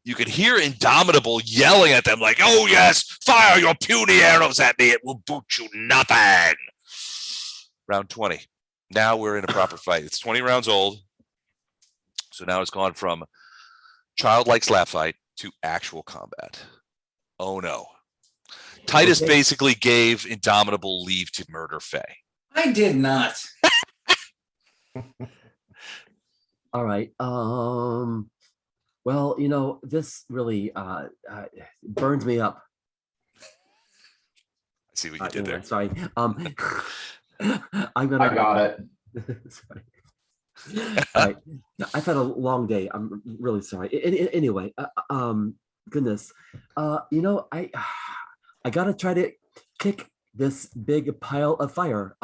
Indomitable yelling at them like, oh yes, fire your puny arrows at me. It will boot you nothing. Round 20. Now we're in a proper fight. It's 20 rounds old. So now it's gone from childlike slap fight to actual combat. Oh no. Titus basically gave Indomitable leave to murder Faye. I did not. All right. Well, this really burns me up. I see what you did there. Sorry. I'm I gonna. got it. Sorry. All right. I've had a long day. I'm really sorry. Anyway, goodness. I gotta try to kick this big pile of fire.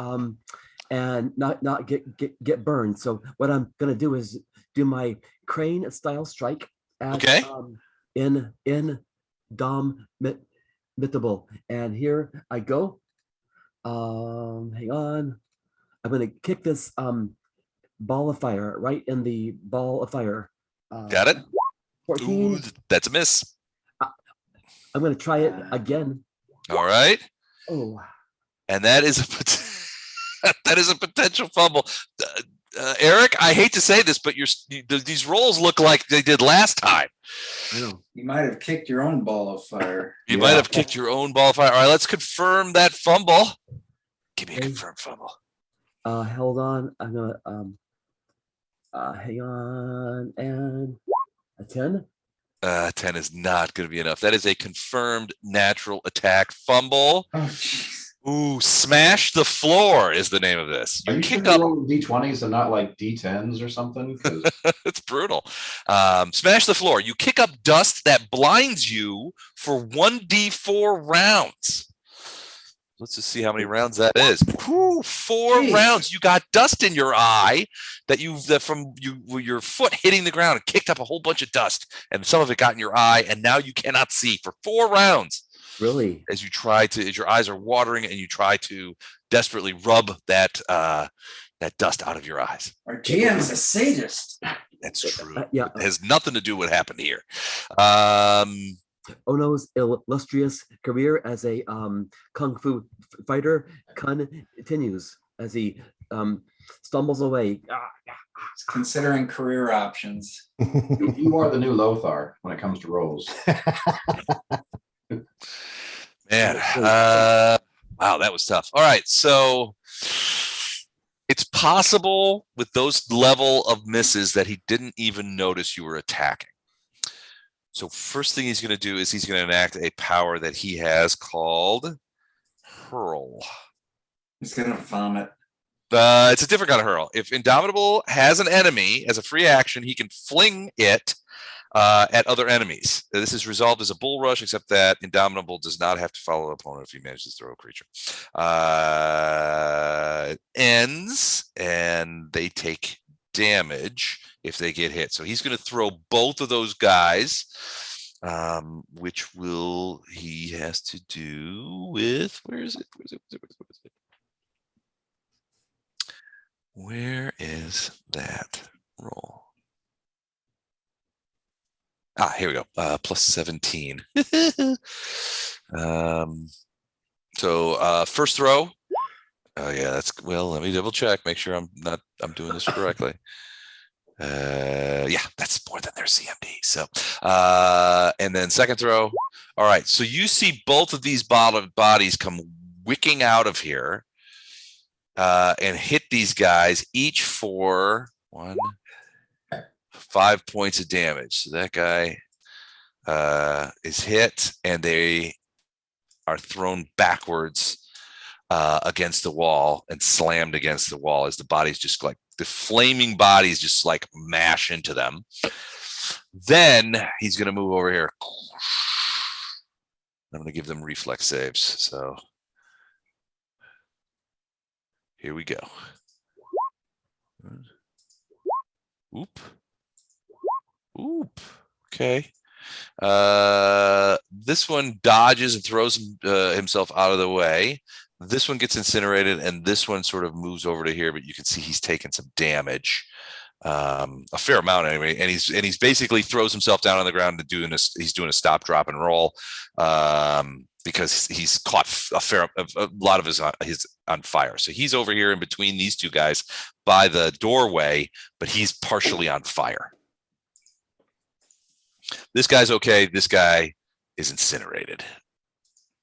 And not get burned. So what I'm gonna do is do my crane style strike at Okay. Indomitable. And here I go. Hang on. I'm gonna kick this ball of fire right in the ball of fire. Got it. 14. Ooh, that's a miss. I'm gonna try it again. All right. Oh, And that is that is a potential fumble. Eric, I hate to say this, but these rolls look like they did last time. I know. You might have kicked your own ball of fire. You might have kicked your own ball of fire. All right, let's confirm that fumble. Give me a Okay. confirmed fumble. Hold on. I'm gonna hang on, and a 10. 10 is not going to be enough. That is a confirmed natural attack fumble. Oh, jeez. Ooh, smash the floor is the name of this. Are You you kick sure up. you're rolling D20s and not like D10s or something? 'Cause It's brutal. Smash the floor. You kick up dust that blinds you for 1d4 rounds. Let's just see how many rounds that is. Whew, 4 Jeez. rounds. You got dust in your eye from your foot hitting the ground and kicked up a whole bunch of dust, and some of it got in your eye, and now you cannot see for 4 rounds. Really? As your eyes are watering and you try to desperately rub that dust out of your eyes. Our GM's a sadist. That's true. Yeah. It has nothing to do with what happened here. Ono's illustrious career as a kung fu fighter continues as he stumbles away. Considering career options. you are the new Lothar when it comes to rolls. Man, wow, that was tough. All right, so it's possible with those level of misses that he didn't even notice you were attacking. So first thing he's going to do is he's going to enact a power that he has called Hurl. He's gonna vomit. It's a different kind of hurl. If Indomitable has an enemy as a free action, he can fling it at other enemies. This is resolved as a bull rush, except that Indomitable does not have to follow the opponent if he manages to throw a creature. It ends, and they take damage if they get hit. So he's going to throw both of those guys, which he has to do with, where is it? Where is that roll? Here we go. Plus 17. So first throw. Oh yeah, let me double check, make sure I'm doing this correctly. Yeah, that's more than their CMD. So and then second throw. All right, so you see both of these bodies come wicking out of here and hit these guys each for 5 points of damage. So that guy is hit, and they are thrown backwards against the wall and slammed against the wall as the flaming bodies just like mash into them. Then he's going to move over here. I'm going to give them reflex saves. So here we go. Oop. Okay. This one dodges and throws himself out of the way. This one gets incinerated, and this one sort of moves over to here, but you can see he's taken some damage, a fair amount anyway. And he's basically throws himself down on the ground and he's doing a stop, drop, and roll because he's caught a lot of his on fire. So he's over here in between these two guys by the doorway, but he's partially on fire. This guy's okay. This guy is incinerated.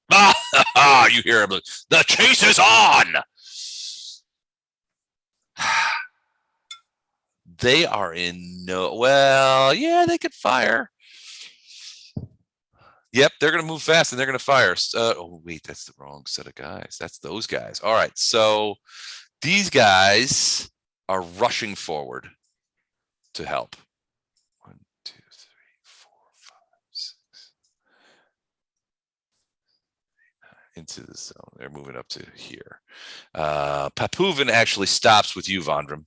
You hear him. The chase is on. They are in they could fire. Yep, they're going to move fast and they're going to fire. Oh, wait, that's the wrong set of guys. That's those guys. All right, so these guys are rushing forward to help. 1, 2, 3, 4, 5, 6. Into the zone. They're moving up to here. Papuvin actually stops with you, Vondram.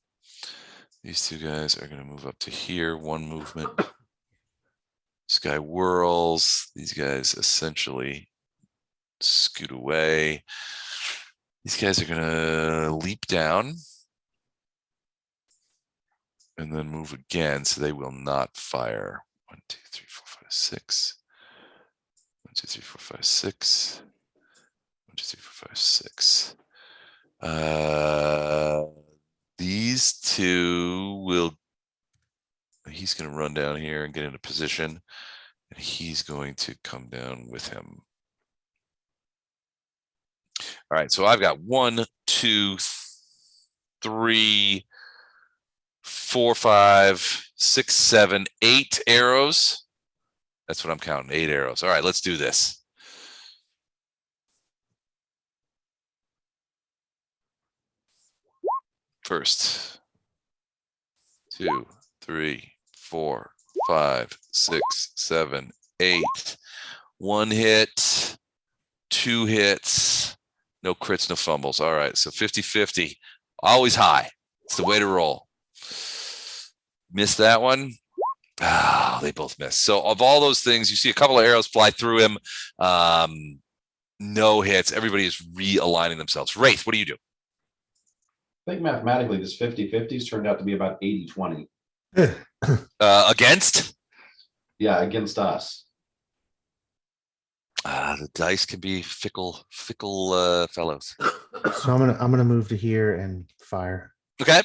These two guys are going to move up to here. One movement. This guy whirls. These guys essentially scoot away. These guys are going to leap down and then move again, so they will not fire. 1, 2, 3, 4, 5, 6. 1, 2, 3, 4, 5, 6. 1, 2, 3, 4, 5, 6. These two will. He's going to run down here and get into position, and he's going to come down with him. All right, so I've got 1, 2, 3, 4, 5, 6, 7, 8 arrows. That's what I'm counting, 8 arrows. All right, let's do this. First, 2, 3, 4, 5, 6, 7, 8. 1 hit, 2 hits, no crits, no fumbles. All right, so 50-50, always high. It's the way to roll. Missed that one. Oh, they both missed. So of all those things, you see a couple of arrows fly through him. No hits. Everybody is realigning themselves. Wraith, what do you do? I think mathematically this 50-50s turned out to be about 80-20. Against? Yeah, against us. The dice can be fickle fellows. So I'm gonna move to here and fire. Okay.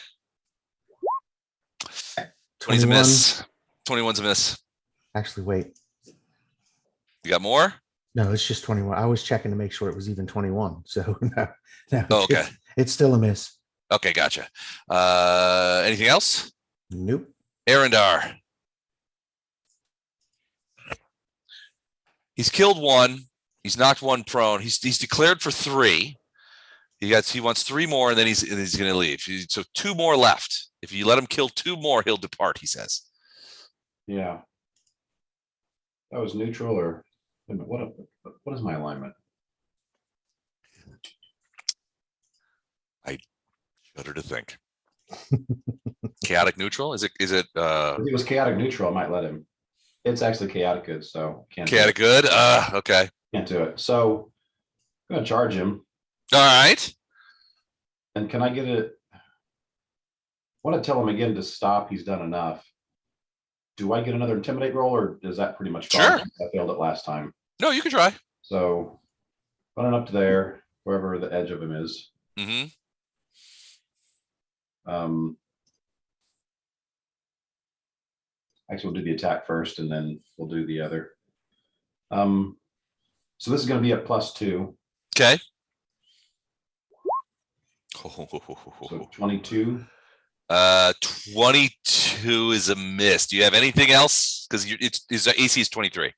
20's a 21. miss. 21's a miss. Actually, wait. You got more? No, it's just 21. I was checking to make sure it was even 21. So no, Oh, okay. It's still a miss. Okay, gotcha. Anything else? Nope. Arendar. He's killed 1. He's knocked 1 prone. He's declared for 3. He wants 3 more, and then he's going to leave. So 2 more left. If you let him kill 2 more, he'll depart, he says. Yeah. That was neutral, or what is my alignment? I shudder to think. Chaotic neutral? Is it If it was chaotic neutral, I might let him. It's actually chaotic good, so can't do chaotic it. good? Okay. Can't do it. So I'm gonna charge him. All right. And can I get it? I want to tell him again to stop. He's done enough. Do I get another intimidate roll, or does that pretty much? Sure. I failed it last time. No, you can try. So running up to there, wherever the edge of him is. Mm-hmm. Actually, we'll do the attack first, and then we'll do the other. So this is going to be a +2. Okay. So 22. 22 is a miss. Do you have anything else? Because his AC is 23.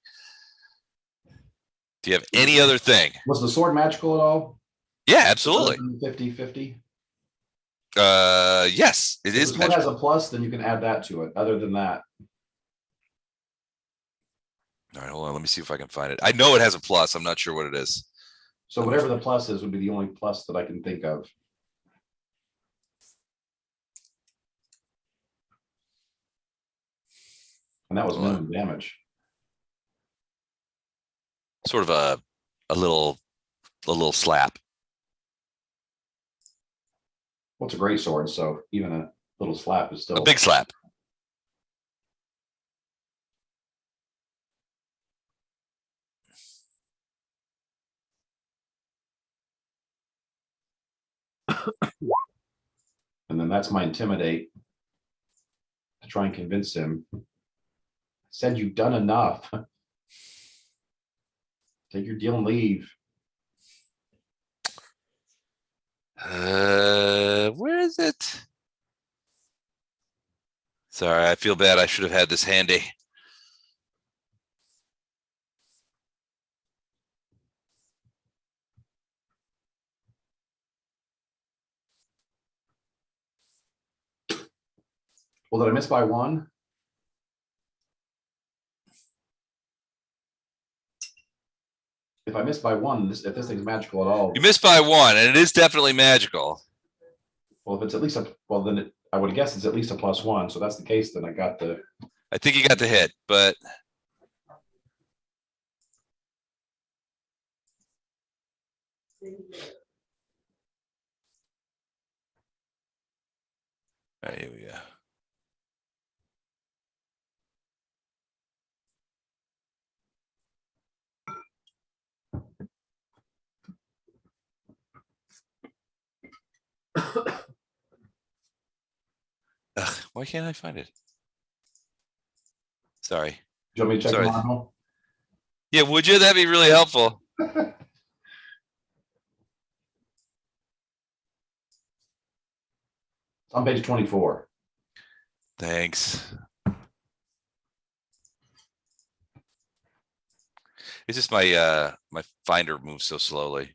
Do you have any other thing? Was the sword magical at all? Yeah, absolutely. 50-50. Yes, it If is the sword has magical. a plus, then you can add that to it. Other than that, All right, hold on. Let me see if I can find it. I know it has a plus. I'm not sure what it is. so whatever the plus is would be the only plus that I can think of. And that was Hold on. minimum damage. Sort of a little slap. Well, it's a great sword, so even a little slap is still A big slap. And then that's my intimidate to try and convince him. I said you've done enough. Take your deal and leave. Where is it? Sorry, I feel bad. I should have had this handy. Well, did I miss by 1? If I miss by 1, if this thing's magical at all, You missed by 1, and it is definitely magical. well, if it's at least well, then I would guess it's at least a +1. So that's the case. Then I got the. I think he got the hit, but here we go. Ugh, why can't I find it? Sorry. Do you want me to check Sorry. the manual? Yeah, would you? That'd be really helpful. It's on page 24. Thanks. It's just my my finder moves so slowly.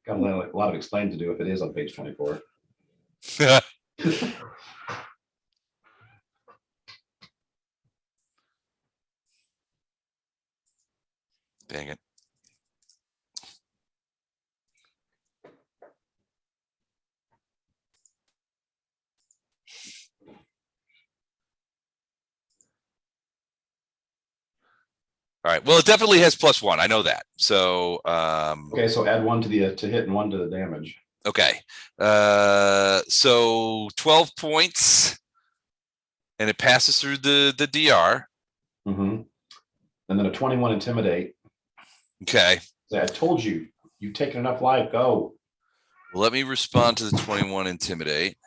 Got a lot of explain to do if it is on page 24. Dang it. All right. Well, it definitely has +1. I know that. So Okay, so add 1 to the to hit and 1 to the damage. okay. So 12 points, and it passes through the DR. And then a 21 intimidate. Okay. Say, I told you, you've taken enough life. Go. Well, let me respond to the 21 intimidate.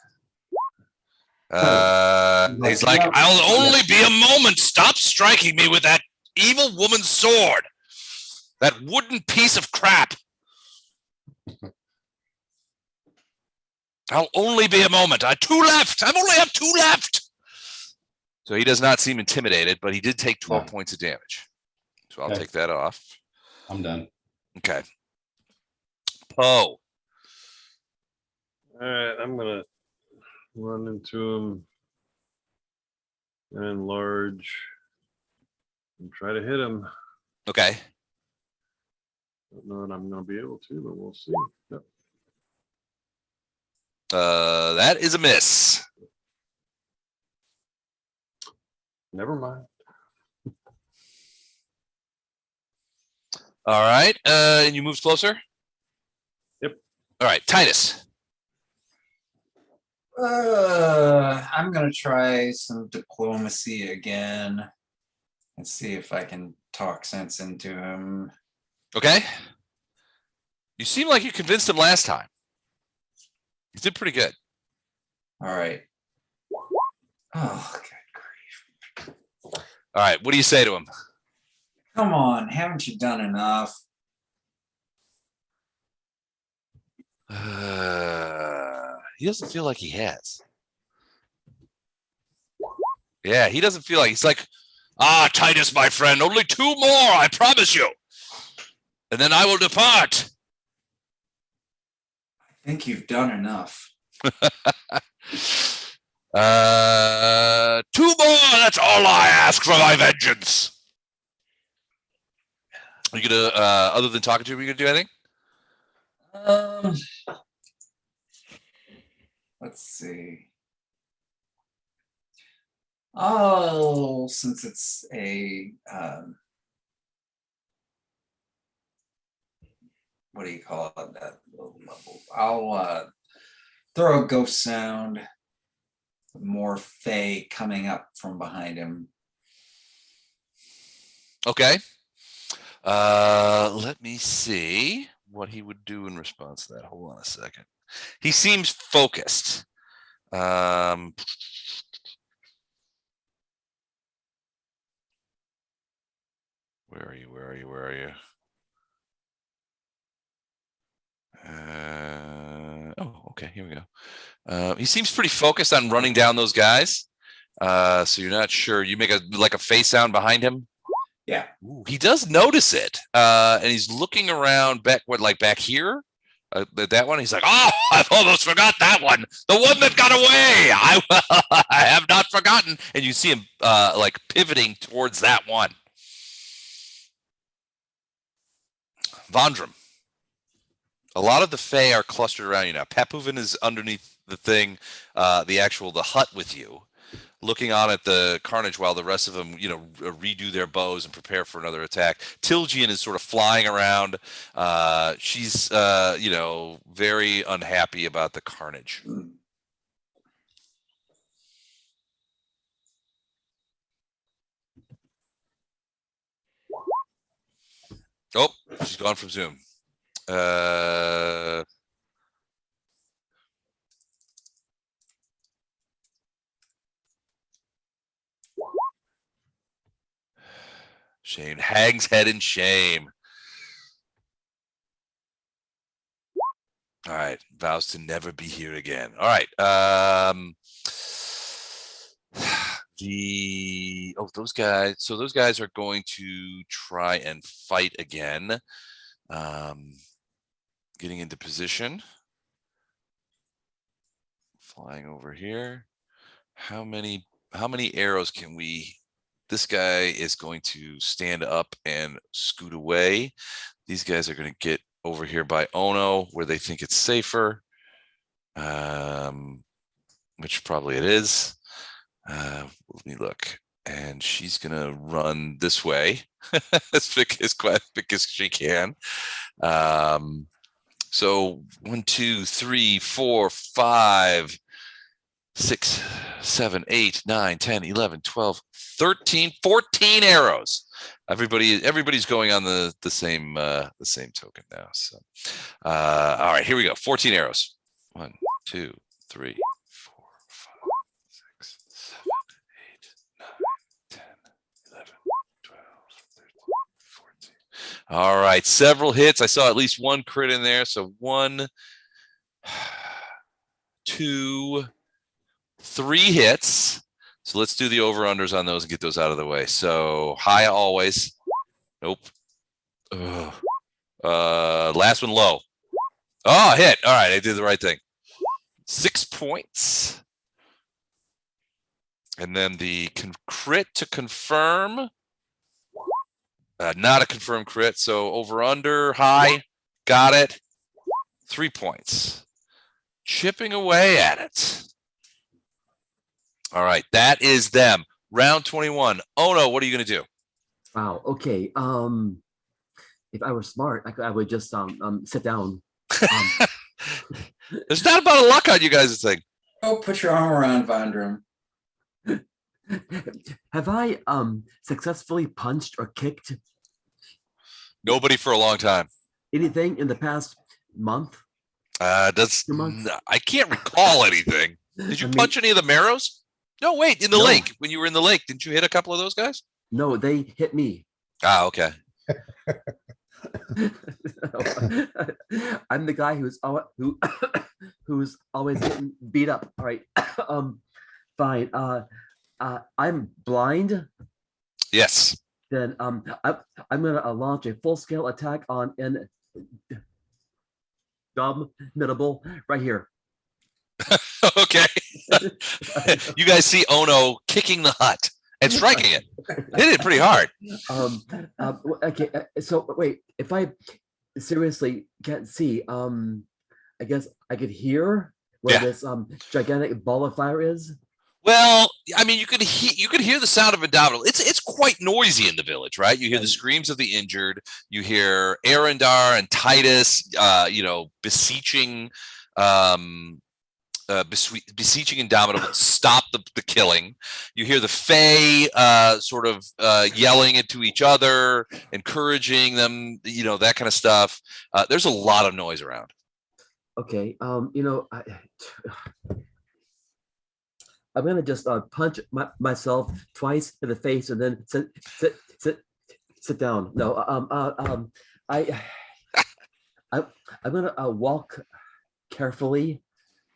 He's like, I'll only be a moment. Stop striking me with that evil woman's sword. That wooden piece of crap. I'll only be a moment. I 2 left. I've only have 2 left. So he does not seem intimidated, but he did take 12 points of damage. So I'll Okay. take that off. I'm done. Okay. Poe. All right, I'm gonna run into him and enlarge and try to hit him. Okay. Don't know that I'm gonna be able to, but we'll see. Yep. That is a miss. Never mind. All right. And you move closer? Yep. All right, Titus. I'm gonna try some diplomacy again and see if I can talk sense into him. Okay. You seem like you convinced him last time. You did pretty good. All right. Oh, good grief. All right. What do you say to him? Come on, haven't you done enough? He doesn't feel like he has. Yeah, he doesn't feel like he's like, Titus, my friend, only 2 more, I promise you. And then I will depart. I think you've done enough. 2 more, that's all I ask for my vengeance. Are you gonna, other than talking to him, are you gonna do anything? Let's see. Oh, since it's a what do you call it? That low level. I'll throw a ghost sound. More Fae coming up from behind him. Okay. Let me see what he would do in response to that. Hold on a second. He seems focused. Where are you? Where are you? Where are you? Oh, okay. Here we go. He seems pretty focused on running down those guys. So you're not sure. You make a face sound behind him. Yeah. Ooh, he does notice it, and he's looking around back here. That one, he's like, oh, I've almost forgot that one. The one that got away. I have not forgotten. And you see him like pivoting towards that one. Vondram. A lot of the Fae are clustered around you now. Papuvan is underneath the thing, the hut with you, looking on at the carnage while the rest of them, redo their bows and prepare for another attack. Tilgian is sort of flying around. She's, very unhappy about the carnage. Oh, she's gone from Zoom. Shame. Hag's head in shame. All right. Vows to never be here again. All right. Those guys. So those guys are going to try and fight again. Getting into position. Flying over here. How many arrows can we? This guy is going to stand up and scoot away. These guys are going to get over here by Ono where they think it's safer, which probably it is. Let me look. And she's going to run this way as quick as she can. So 1, 2, 3, 4, 5, 6, 7, 8, 9, 10, 11, 12, 13, 14 arrows. Everybody's going on the same token now. So, all right, here we go. 14 arrows. 1, 2, 3, 4, 5, 6, 7, 8, 9, 10, 11, 12, 13, 14. All right, several hits. I saw at least one crit in there. So 1, 2, 3 hits. So let's do the over-unders on those and get those out of the way. So high always. Nope. Last one low. Oh, hit. All right, I did the right thing. 6 points. And then the crit to confirm. Not a confirmed crit. So over-under, high. Got it. 3 points. Chipping away at it. All right, that is them. Round 21. Ono, what are you going to do? Wow. Okay. If I were smart, I would just sit down. There's not about a luck on you guys' thing. Oh, put your arm around Vandrum. Have I successfully punched or kicked Nobody for a long time. anything in the past month? 2 months? I can't recall anything. Did you punch any of the marrows? No, wait, in the lake. When you were in the lake, didn't you hit a couple of those guys? No, they hit me. Ah, okay. I'm the guy who's always getting beat up. All right. Fine. I'm blind. Yes. Then I'm gonna launch a full-scale attack on Indomitable right here. Okay. You guys see Ono kicking the hut and striking it. Hit it pretty hard. Okay. So wait, if I seriously can't see, I guess I could hear where this gigantic ball of fire is. Well, I mean, you could hear the sound of Indomitable. It's quite noisy in the village, right? You hear the screams of the injured. You hear Arendar and Titus, beseeching Indomitable to stop the killing. You hear the Fae sort of yelling into each other, encouraging them, that kind of stuff. There's a lot of noise around. Okay. I'm gonna just punch myself twice in the face and then sit down. No, I'm gonna walk carefully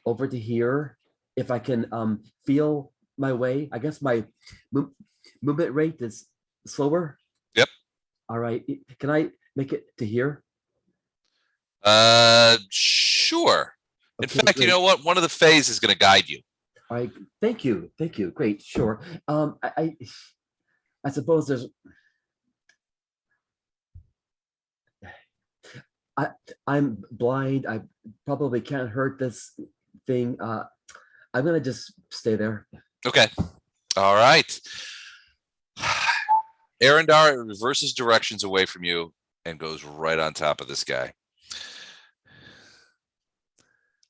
over to here. If I can feel my way, I guess my movement rate is slower. Yep. All right. Can I make it to here? Sure. In Okay, fact, great. you know what? One of the Faes is going to guide you. All right. Thank you. Great. Sure. I suppose there's. I'm blind. I probably can't hurt this thing. I'm gonna just stay there. Okay. All right. Arendar reverses directions away from you and goes right on top of this guy,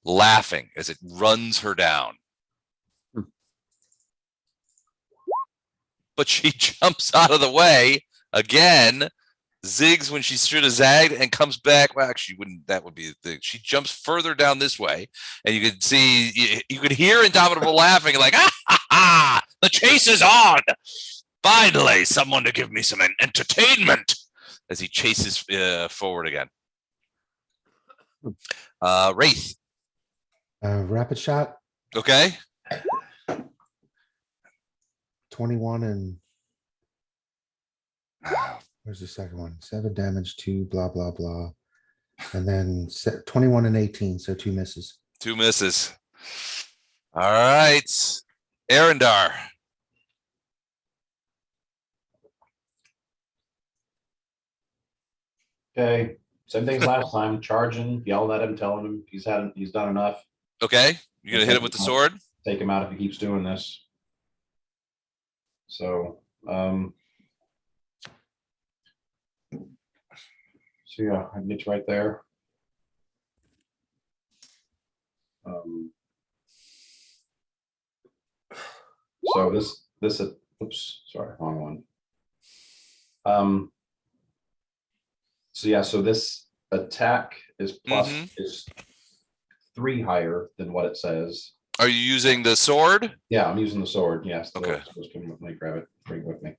laughing as it runs her down. But she jumps out of the way again, zigs when she should have zagged, and comes back. Well, actually, wouldn't that would be the thing. She jumps further down this way, and you could see, you could hear Indomitable laughing, like, ah, ha, ha, the chase is on. Finally, someone to give me some entertainment, as he chases forward again. Wraith. Rapid shot, Okay. 21 and where's the second one? 7 damage, 2, blah, blah, blah. And then 21 and 18, so 2 misses. 2 misses. All right. Arendar. Okay, same thing as last time, charging, yelling at him, telling him he's done enough. Okay. You're going to hit him with the sword? Take him out if he keeps doing this. So, yeah, I can get you right there. So this, oops, sorry, wrong one. So yeah, so this attack is plus is 3 higher than what it says. Are you using the sword? Yeah, I'm using the sword. Yes. Okay. Let me grab it. Bring it with me.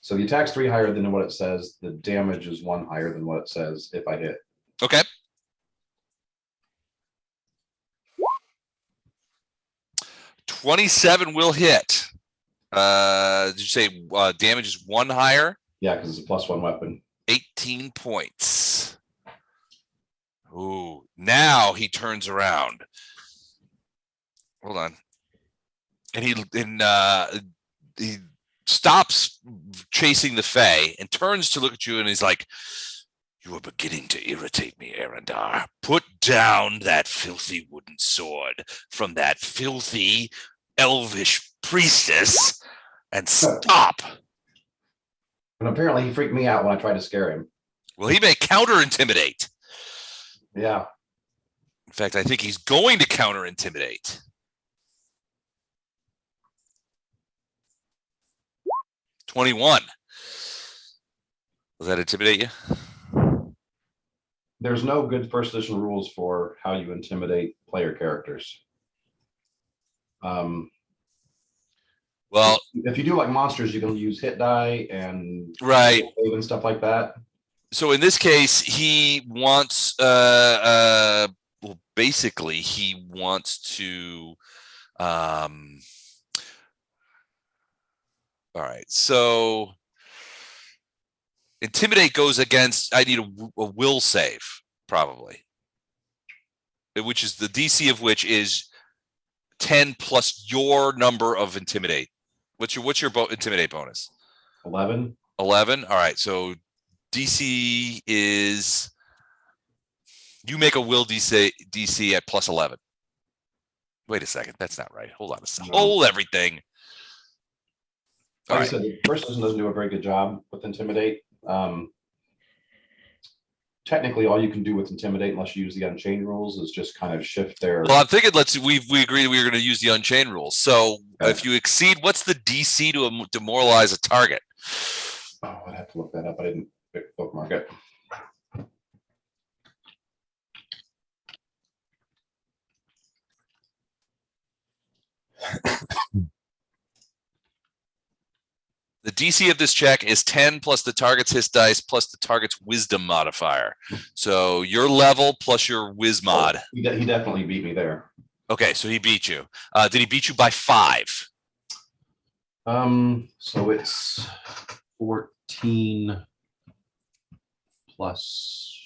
So the attack's 3 higher than what it says. The damage is 1 higher than what it says if I hit. Okay. $27 will hit. Did you say damage is 1 higher? Yeah, because it's a +1 weapon. 18 points. Ooh, now he turns around. Hold on. And he stops chasing the Fae and turns to look at you, and he's like, "You are beginning to irritate me, Arendar. Put down that filthy wooden sword from that filthy elvish priestess and stop." And apparently he freaked me out when I tried to scare him. Well, he may counter intimidate. Yeah. In fact, I think he's going to counter intimidate. 21. Does that intimidate you? There's no good first edition rules for how you intimidate player characters. Well, if you do like monsters, you can use hit die and right and stuff like that. So in this case, he wants well, basically he wants to all right, so intimidate goes against, I need a will save, probably, which is the DC of which is 10 plus your number of intimidate. What's your intimidate bonus? 11. 11. All right. So DC is, you make a will DC at plus 11. Wait a second. That's not right. Hold on a second. No. Hold everything. All Like right. I said, the first edition doesn't do a very good job with intimidate. Technically, all you can do with intimidate, unless you use the Unchained rules, is just kind of shift their. Well, I'm thinking we agreed we were going to use the Unchained rules. So Okay. if you exceed, what's the DC to demoralize a target? Oh, I'd have to look that up. I didn't bookmark it. The DC of this check is 10 plus the target's hit dice plus the target's wisdom modifier. So your level plus your whiz mod. He definitely beat me there. Okay, so he beat you. Did he beat you by 5? So it's 14 plus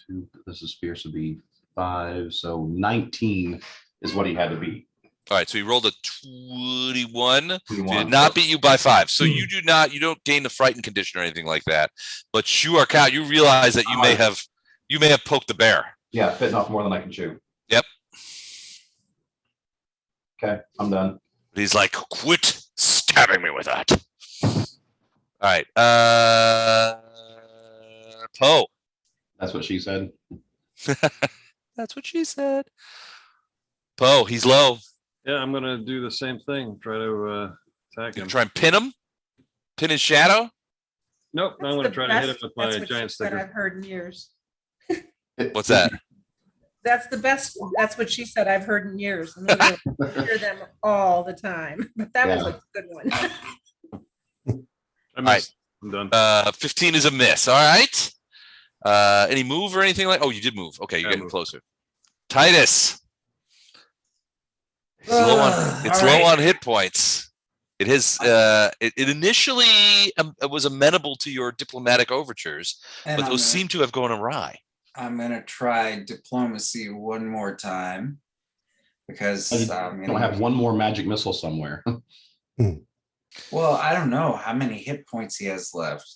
2. This is fierce to be 5. So 19 is what he had to beat. All right, so he rolled a 21. So he 21. did not beat you by 5. So you don't gain the frightened condition or anything like that. But you are you realize that you may have poked the bear. Yeah, bitten off more than I can chew. Yep. Okay, I'm done. He's like, quit stabbing me with that. All right. Poe. That's what she said. That's what she said. Poe, he's low. Yeah, I'm gonna do the same thing. Try to attack You him. try and pin him? Pin his shadow? Nope, I'm That's gonna the try to hit him best- with that's my what giant she said sticker. I've heard in years. What's that? That's the best. That's what she said I've heard in years. And I hear them all the time. But that was a good one. I missed. I'm done. 15 is a miss. All right. Any move or anything like? Oh, you did move. Okay, you're Yeah, getting move. closer. Titus. It's low on. It's All low right. on hit points. It has. It initially was amenable to your diplomatic overtures, And but I'm those gonna- seem to have gone awry. I'm gonna try diplomacy one more time because You don't have one more magic missile somewhere. well, I don't know how many hit points he has left.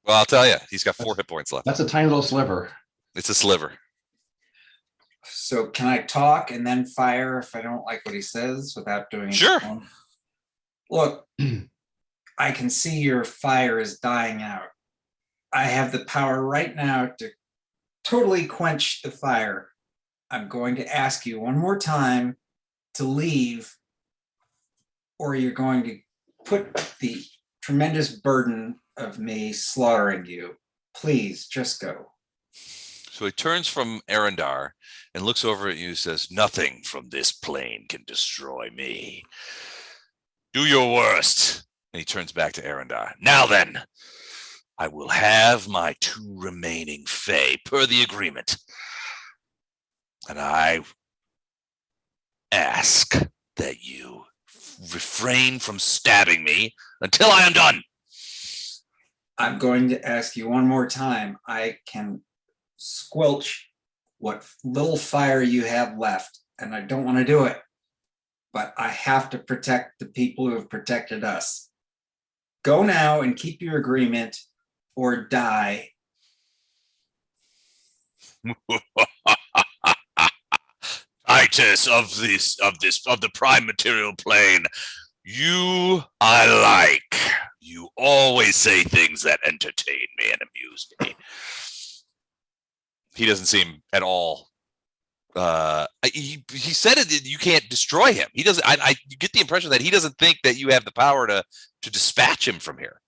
Well, I'll tell you, he's got 4 hit points left. That's a tiny little sliver. It's a sliver. So can I talk and then fire if I don't like what he says without doing it? Sure. Look, I can see your fire is dying out. I have the power right now to totally quench the fire. I'm going to ask you one more time to leave, or you're going to put the tremendous burden of me slaughtering you. Please just go. So he turns from Arendar and looks over at you and says, nothing from this plane can destroy me. Do your worst. And he turns back to Arendar. Now then, I will have my 2 remaining Fae per the agreement. And I ask that you refrain from stabbing me until I am done. I'm going to ask you one more time. I can squelch what little fire you have left, and I don't want to do it, but I have to protect the people who have protected us. Go now and keep your agreement or die. Titus of the prime material plane, you I like. You always say things that entertain me and amuse me. He doesn't seem at all. He said it. You can't destroy him. He doesn't. I get the impression that he doesn't think that you have the power to dispatch him from here.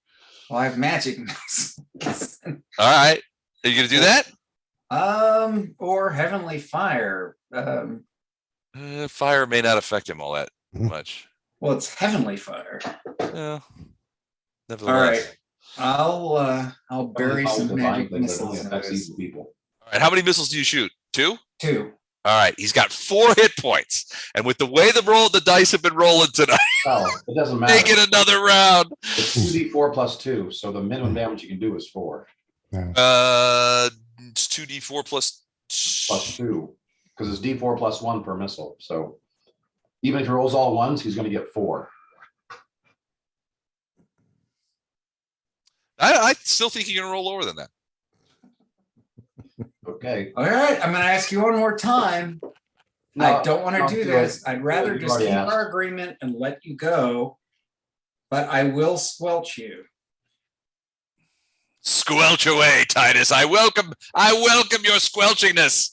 Well, I have magic. All right, are you gonna do that? Or heavenly fire. Fire may not affect him all that much. Well, it's heavenly fire. Yeah. All Nevertheless. right. I'll bury Always some divine magic things that only missiles in affects this. evil people. All right. How many missiles do you shoot? 2? 2. All right. He's got 4 hit points, and with the way the dice have been rolling tonight, Oh, it doesn't matter. make it another round. It's 2d4 plus 2, so the minimum damage you can do is 4 It's 2d4 plus. plus 2, because it's d4 plus 1 per missile. So even if he rolls all ones, he's going to get 4. I still think you're gonna roll lower than that. Okay. All right, I'm going to ask you one more time. I don't want to do this. I'd rather You've just already keep asked. our agreement and let you go, but I will squelch you. Squelch away, Titus. I welcome your squelchingness.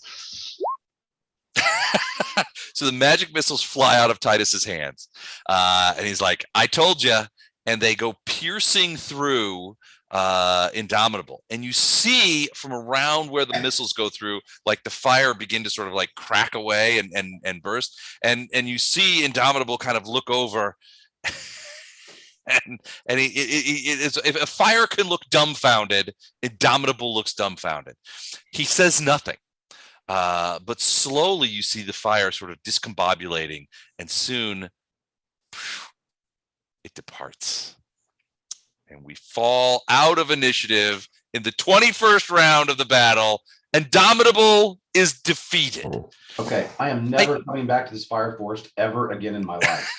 So the magic missiles fly out of Titus's hands, and he's like, "I told you." And they go piercing through Indomitable, and you see from around where the missiles go through, like the fire begin to sort of like crack away and burst, and you see Indomitable kind of look over, and if a fire can look dumbfounded, Indomitable looks dumbfounded. He says nothing, but slowly you see the fire sort of discombobulating, and soon it departs. And we fall out of initiative in the 21st round of the battle. Indomitable is defeated. Okay, I am never coming back to this fire forest ever again in my life.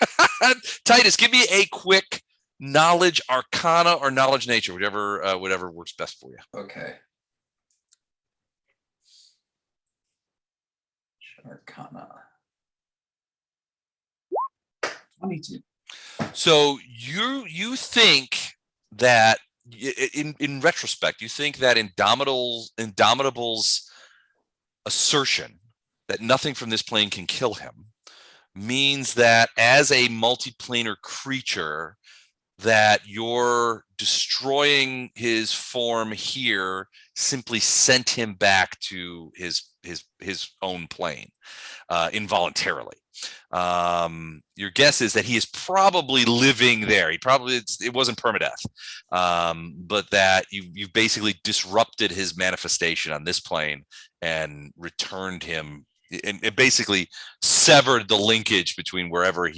Titus, give me a quick knowledge arcana or knowledge nature, whatever works best for you. Okay. Arcana. 22. So you think that in retrospect, you think that Indomitable's assertion that nothing from this plane can kill him means that as a multiplanar creature, that you're destroying his form here simply sent him back to his own plane involuntarily. Your guess is that he is probably living there. It wasn't permadeath, but that you've basically disrupted his manifestation on this plane and returned him, and it basically severed the linkage between wherever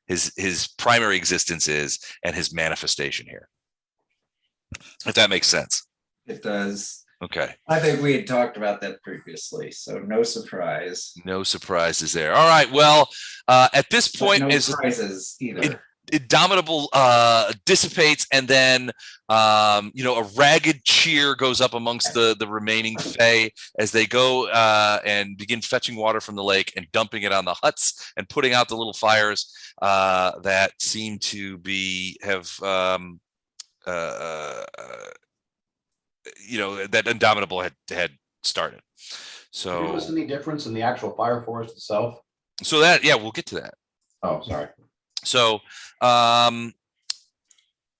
his primary existence is and his manifestation here. If that makes sense. It does. Okay. I think we had talked about that previously, so no surprise. No surprises there. All right. Well, at this But point, no is surprises either. Indomitable dissipates, and then a ragged cheer goes up amongst the remaining Fae as they go and begin fetching water from the lake and dumping it on the huts and putting out the little fires that seem to have that Indomitable had started. Did you notice any difference in the actual fire forest itself? So that, yeah, we'll get to that. Oh, sorry. So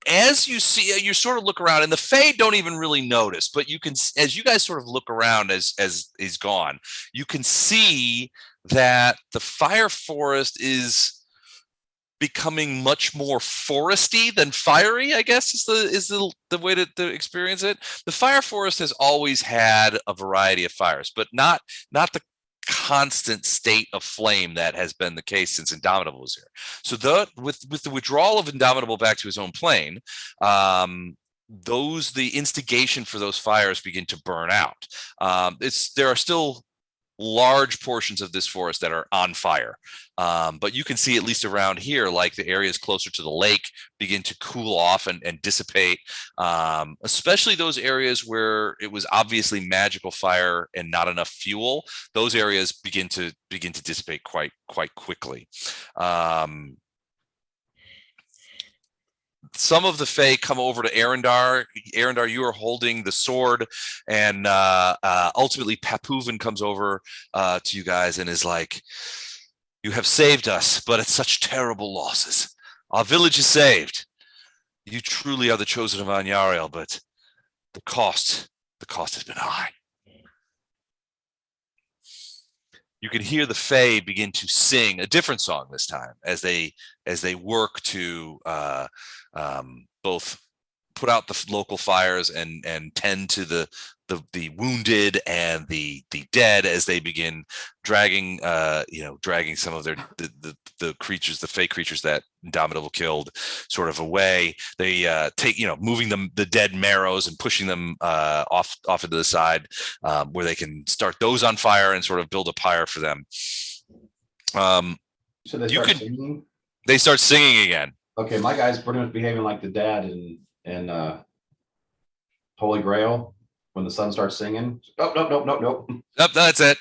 as you see, you sort of look around, and the Fae don't even really notice, but you can, as you guys sort of look around as he's gone, you can see that the fire forest is becoming much more foresty than fiery, I guess is the way to experience it. The fire forest has always had a variety of fires, but not the constant state of flame that has been the case since Indomitable was here. So with the withdrawal of Indomitable back to his own plane, the instigation for those fires begin to burn out. There are still large portions of this forest that are on fire, but you can see, at least around here, like the areas closer to the lake begin to cool off and dissipate, especially those areas where it was obviously magical fire and not enough fuel. Those areas begin to dissipate quite quickly. Some of the Fae come over to Arendar. Arendar, you are holding the sword, and ultimately Papuvan comes over to you guys and is like, "You have saved us, but at such terrible losses. Our village is saved. You truly are the chosen of Anyariel, but the cost has been high." You can hear the Fae begin to sing a different song this time as they work to both put out the local fires and tend to the wounded and the dead as they begin dragging some of the creatures, the Fae creatures that Indomitable killed, sort of away. They take, moving the dead marrows and pushing them off into the side where they can start those on fire and sort of build a pyre for them. So they start singing? They start singing again. Okay, my guy's pretty much behaving like the dad in Holy Grail when the son starts singing. Oh, nope. Nope, that's it.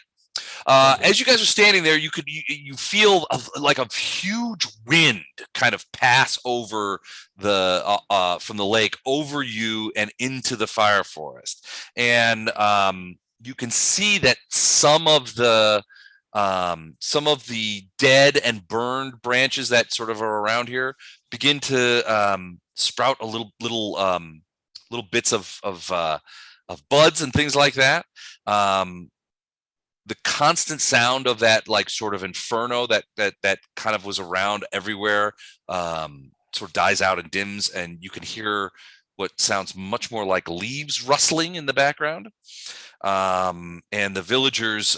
As you guys are standing there, you feel like a huge wind kind of pass over from the lake over you and into the fire forest, and you can see that some of the dead and burned branches that sort of are around here begin to sprout a little bits of buds and things like that. The constant sound of that, like, sort of inferno that kind of was around everywhere, sort of dies out and dims, and you can hear what sounds much more like leaves rustling in the background. And the villagers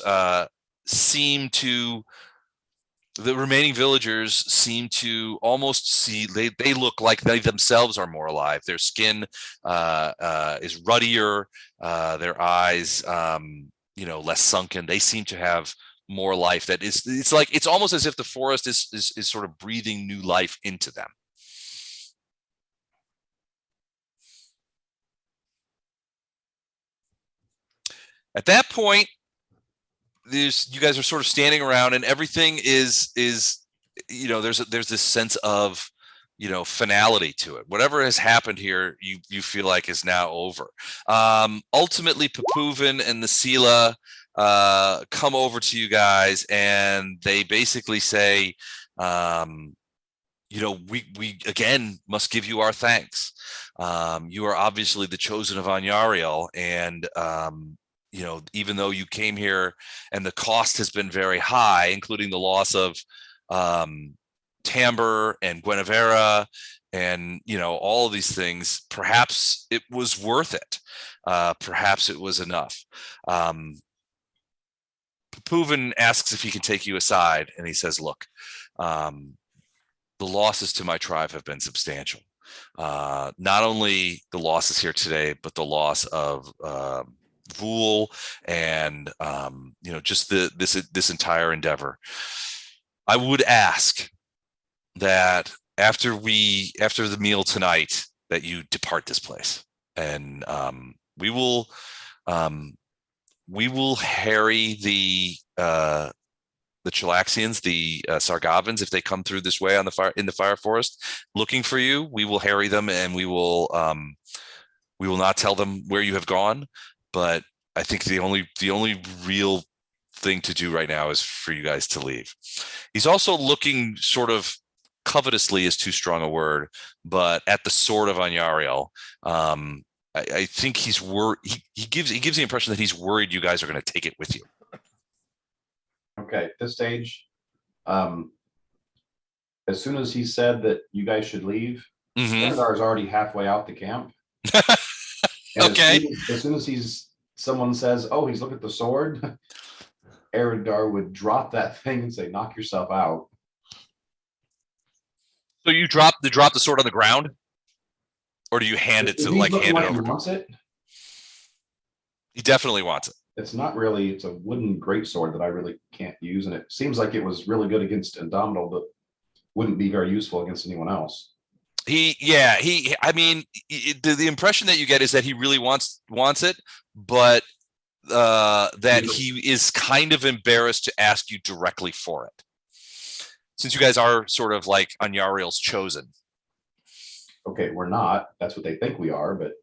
the remaining villagers seem to almost see, they look like they themselves are more alive. Their skin is ruddier, their eyes less sunken. They seem to have more life. That is, it's almost as if the forest is sort of breathing new life into them. At that point, you guys are sort of standing around, and everything is there's this sense of finality to it. Whatever has happened here, you feel like is now over. Ultimately, Papuvin and the Sela come over to you guys, and they basically say, we again must give you our thanks. You are obviously the chosen of Anyariel, and even though you came here and the cost has been very high, including the loss of Tamber and Guinevere and all of these things, perhaps it was worth it. Perhaps it was enough. Papuvin asks if he can take you aside, and he says, look, the losses to my tribe have been substantial. Not only the losses here today, but the loss of Vul and just this entire endeavor. I would ask that after the meal tonight, that you depart this place, and we will harry the Chilaxians, the Sargavans, if they come through this way in the fire forest looking for you. We will harry them, and we will not tell them where you have gone. But I think the only real thing to do right now is for you guys to leave. He's also looking sort of covetously, is too strong a word, but at the sword of Anyariel. I think he's worried. He gives the impression that he's worried you guys are going to take it with you. Okay, at this stage, as soon as he said that you guys should leave, Eridar is already halfway out the camp. Okay. As soon as someone says, "Oh, he's looking at the sword," Eridar would drop that thing and say, "Knock yourself out." So you drop the sword on the ground, or do you hand it to hand it over? He wants it. He definitely wants it. It's not really. It's a wooden greatsword that I really can't use, and it seems like it was really good against Indomitable, but wouldn't be very useful against anyone else. The impression that you get is that he really wants it, but that he is kind of embarrassed to ask you directly for it, since you guys are sort of like Anyariel's chosen. Okay, we're not. That's what they think we are, but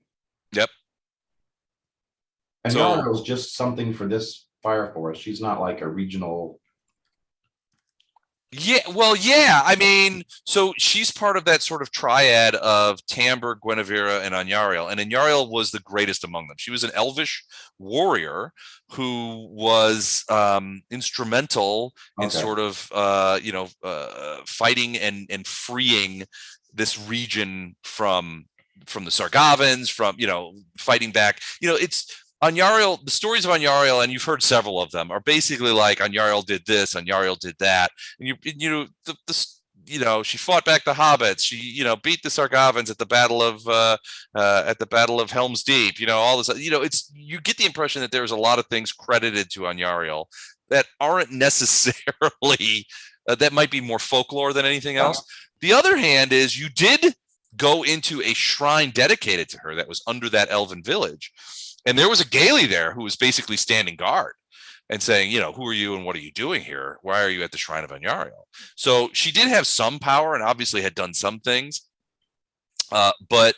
yep. And Anyariel's just something for this fire forest. She's not like a regional. Yeah, well, yeah. I mean, so she's part of that sort of triad of Tamber, Guinevere, and Anyariel. And Anyariel was the greatest among them. She was an elvish warrior who was instrumental in sort of, fighting and freeing this region from the Sargavans, from, fighting back. It's Anyariel, the stories of Anyariel, and you've heard several of them, are basically like Anyariel did this, Anyariel did that, and she fought back the hobbits, she beat the Sargavans at the battle of Helm's Deep, all this, it's, you get the impression that there's a lot of things credited to Anyariel that aren't necessarily that might be more folklore than anything else. The other hand is you did go into a shrine dedicated to her that was under that elven village. And there was a Gailey there who was basically standing guard and saying, who are you and what are you doing here? Why are you at the shrine of Anyariel? So she did have some power and obviously had done some things, but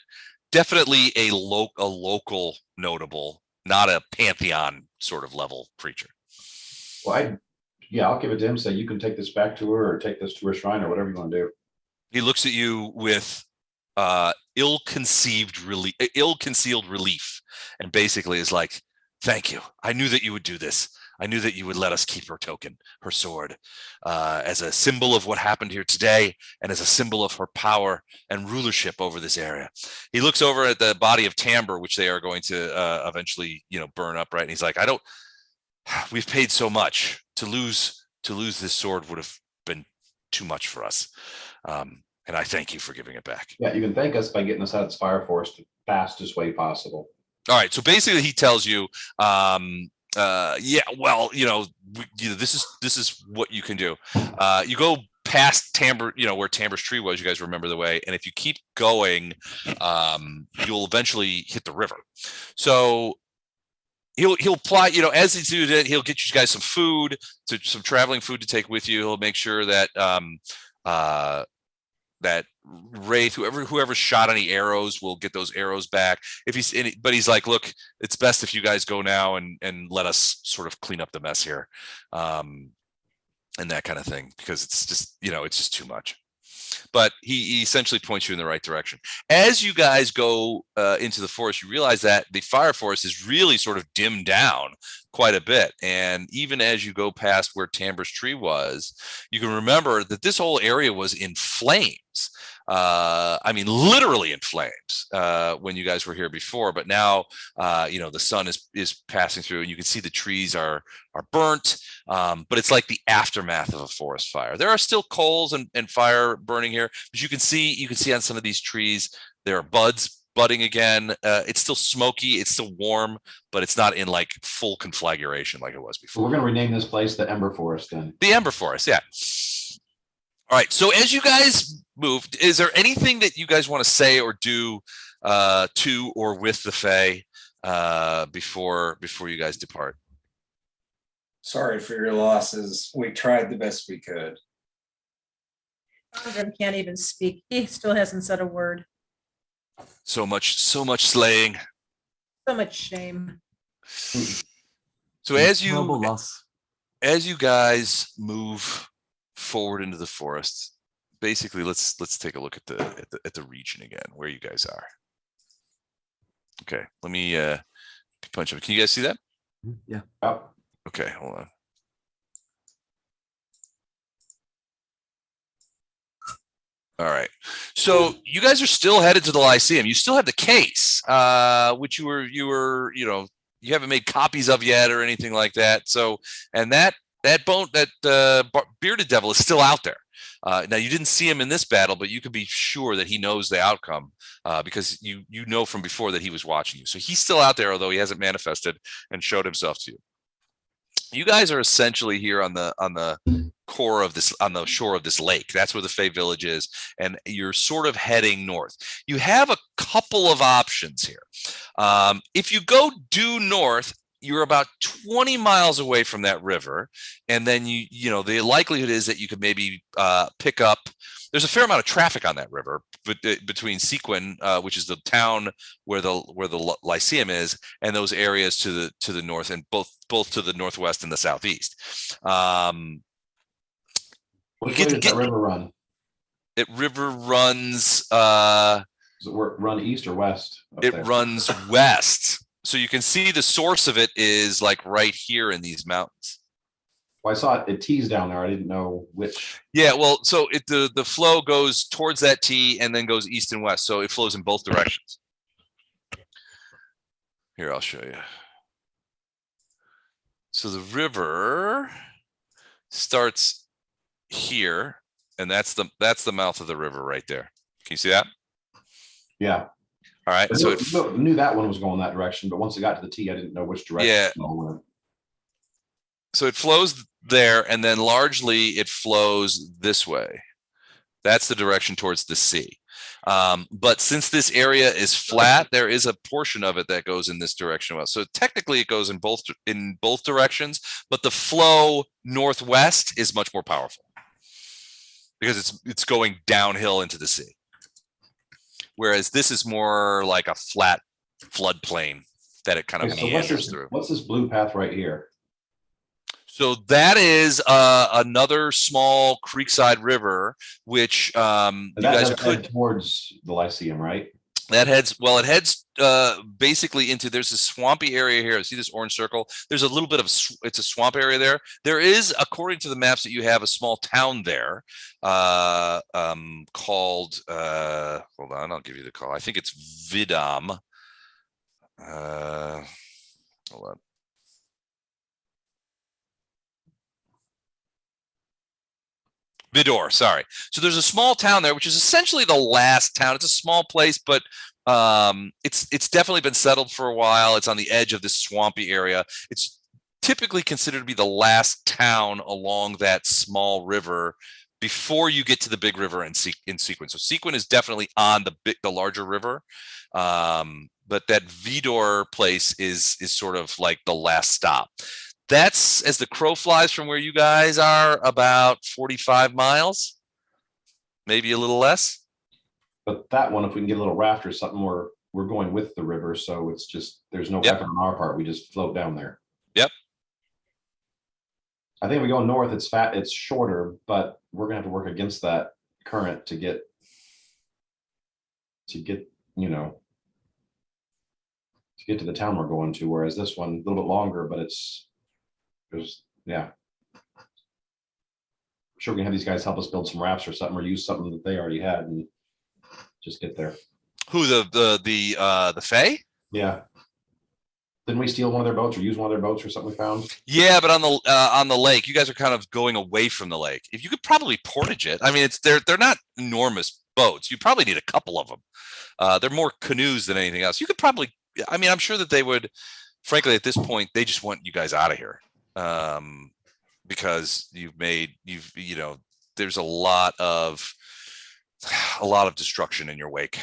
definitely a local notable, not a pantheon sort of level creature. Well, I'll give it to him. Say, you can take this back to her or take this to her shrine or whatever you want to do. He looks at you with ill-concealed relief, and basically is like, thank you. I knew that you would do this. I knew that you would let us keep her token, her sword, as a symbol of what happened here today and as a symbol of her power and rulership over this area. He looks over at the body of Tamber, which they are going to eventually, burn up, right? And he's like, we've paid so much. To lose this sword would have been too much for us. And I thank you for giving it back. Yeah, you can thank us by getting us out of this fire forest the fastest way possible. All right. So basically he tells you, Yeah, well, this is what you can do. You go past Tamber, where Tamber's tree was. You guys remember the way, and if you keep going, you'll eventually hit the river. So he'll plot, as he's doing it, he'll get you guys some food, some traveling food to take with you. He'll make sure that that Wraith, whoever shot any arrows, will get those arrows back. But he's like, look, it's best if you guys go now and let us sort of clean up the mess here, and that kind of thing, because it's just it's just too much. But he essentially points you in the right direction. As you guys go into the forest, you realize that the fire forest is really sort of dimmed down quite a bit. And even as you go past where Tamber's tree was, you can remember that this whole area was in flames. I mean, literally in flames when you guys were here before. But now, the sun is passing through, and you can see the trees are burnt. But it's like the aftermath of a forest fire. There are still coals and fire burning here, but you can see on some of these trees there are buds budding again. It's still smoky, it's still warm, but it's not in like full conflagration like it was So before. we're going to rename this place the Ember Forest then. The Ember Forest, yeah. All right. So as you guys move, is there anything that you guys want to say or do to or with the Fae before you guys depart? Sorry for your losses. We tried the best we could. Condren can't even speak. He still hasn't said a word. So much slaying. So much shame. So as Terrible you loss. guys move forward into the forest, basically let's take a look at the region again, where you guys are. Okay, let me punch up. Can you guys see that? Yeah. Oh, Okay, hold on. All right. So you guys are still headed to the Lyceum. You still have the case, which you haven't made copies of yet or anything like that. So, and that bearded devil is still out there. Now you didn't see him in this battle, but you could be sure that he knows the outcome because you know from before that he was watching you. So he's still out there, although he hasn't manifested and showed himself to you. You guys are essentially here on the core of this, on the shore of this lake. That's where the Fey village is, and you're sort of heading north. You have a couple of options here. If you go due north, you're about 20 miles away from that river, and then the likelihood is that you could maybe pick up. There's a fair amount of traffic on that river, but between Sequin, which is the town where the Lyceum is, and those areas to the north, and both to the northwest and the southeast. which way does that river run? It river runs. Does it run east or west? It runs west. So you can see the source of it is like right here in these mountains. Well, I saw it tees down there. I didn't know which. Yeah, well, so the flow goes towards that T and then goes east and west. So it flows in both directions. Here, I'll show you. So the river starts here, and that's the mouth of the river right there. Can you see that? Yeah. All right. I So knew that one was going that direction, but once it got to the T, I didn't know which direction. Yeah. it all went. So it flows there, and then largely it flows this way. That's the direction towards the sea. But since this area is flat, there is a portion of it that goes in this direction. So technically it goes in both directions, but the flow northwest is much more powerful because it's going downhill into the sea. Whereas this is more like a flat floodplain that it kind of Okay, so meanders through. what's this blue path right here? So that is another small creekside river, which you And that guys does could head towards the Lyceum, right? That heads basically into, there's a swampy area here. See this orange circle? There's a little bit of it's a swamp area there. There is, according to the maps that you have, a small town there called hold on, I'll give you the call. I think it's Vidam. Hold on. Vidor, sorry. So there's a small town there, which is essentially the last town. It's a small place, but it's definitely been settled for a while. It's on the edge of this swampy area. It's typically considered to be the last town along that small river before you get to the big river in sequence. So Sequin is definitely on the larger river. But that Vidor place is sort of like the last stop. That's, as the crow flies from where you guys are, about 45 miles, maybe a little less. But that one, if we can get a little raft or something, we're going with the river, so it's just, there's no Yep. effort on our part. We just float down there. Yep. I think if we go north, it's shorter, but we're gonna have to work against that current to get, you know, to get to the town we're going to, whereas this one, a little bit longer, but yeah. I'm sure we can have these guys help us build some rafts or something, or use something that they already had and just get there. Who, the Fae? Yeah. Didn't we steal one of their boats or use one of their boats or something we found? Yeah, but on the lake, you guys are kind of going away from the lake. If you could probably portage it. I mean, they're not enormous boats. You probably need a couple of them. They're more canoes than anything else. You could probably, I mean, I'm sure that they would, frankly, at this point, they just want you guys out of here. Because there's a lot of destruction in your wake.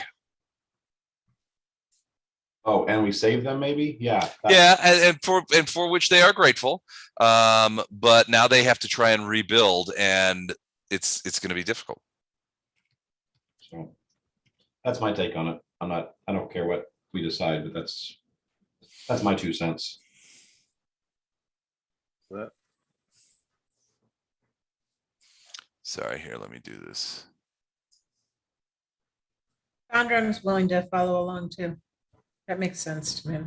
Oh, and we saved them maybe? Yeah. Yeah, and for which they are grateful. But now they have to try and rebuild, and it's going to be difficult. So that's my take on it. I don't care what we decide, but that's my 2 cents. Sorry, here, let me do this. Chandram's willing to follow along too. That makes sense to me.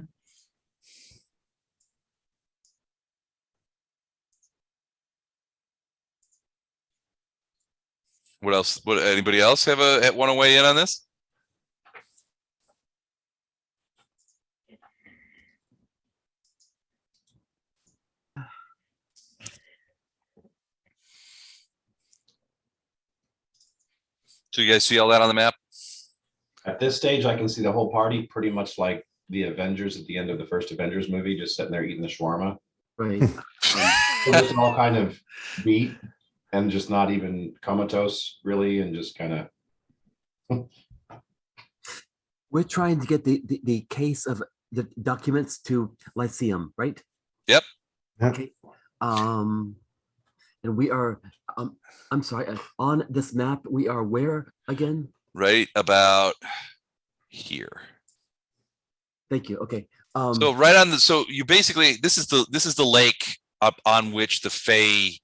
What else? Anybody else want to weigh in on this? So you guys see all that on the map? At this stage, I can see the whole party pretty much like the Avengers at the end of the first Avengers movie, just sitting there eating the shawarma. Right. We're just all kind of beat and just not even comatose really, and just kind of. We're trying to get the case of the documents to Lyceum, right? Yep. Okay. And we are, I'm sorry, on this map, we are where again? Right about here. Thank you. Okay. So right on so you basically, this is the lake up on which the Fae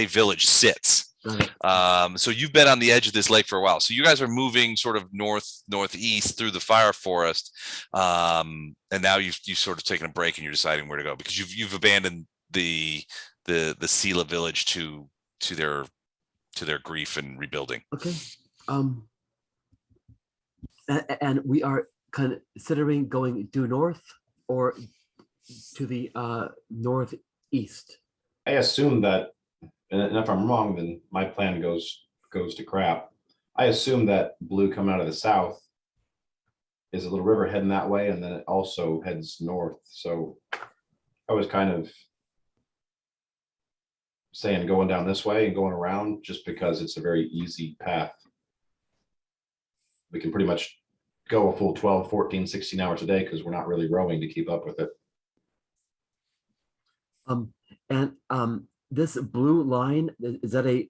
village sits. So you've been on the edge of this lake for a while. So you guys are moving sort of northeast through the fire forest. And now you've sort of taken a break and you're deciding where to go, because you've abandoned the Sela village to their grief and rebuilding. Okay. And we are considering going due north or to the northeast. I assume that, and if I'm wrong, then my plan goes to crap. I assume that blue coming out of the south is a little river heading that way, and then it also heads north. So I was kind of saying going down this way and going around, just because it's a very easy path. We can pretty much go a full 12, 14, 16 hours a day because we're not really rowing to keep up with it. This blue line, is that a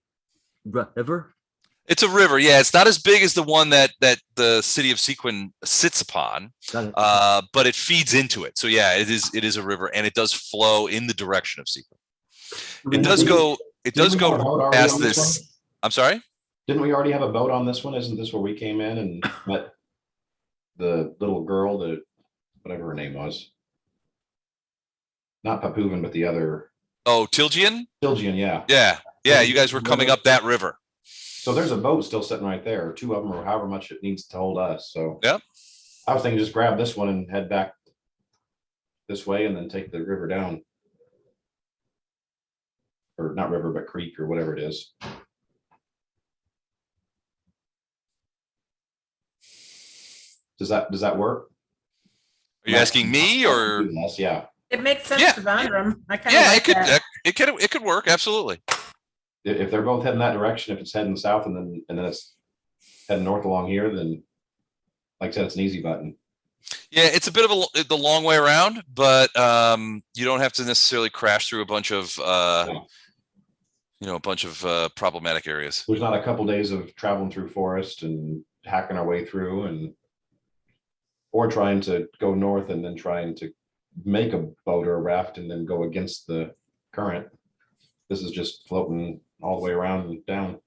river? It's a river. Yeah, it's not as big as the one that the city of Sequin sits upon, Got it. but it feeds into it. So yeah, it is a river, and it does flow in the direction of Sequin. It does go past this. I'm sorry? Didn't we already have a boat on this one? Isn't this where we came in and met the little girl, whatever her name was? Not Papuvan, but the other. Oh, Tilgian? Tilgian, yeah. Yeah, you guys were coming up that river. So there's a boat still sitting right there, or two of them, or however much it needs to hold us. So Yep. I was thinking just grab this one and head back this way and then take the river down. Or not river, but creek or whatever it is. Does that work? Are you asking me or? Yes, yeah. It makes sense Yeah. to Vandrum. I kind of Yeah, like that. it could work, absolutely. If they're both heading that direction, if it's heading south and then it's heading north along here, then like I said, it's an easy button. Yeah, it's a bit of the long way around, but you don't have to necessarily crash through a bunch of problematic areas. There's not a couple days of traveling through forest and hacking our way through or trying to go north and then trying to make a boat or a raft and then go against the current. This is just floating all the way around and down.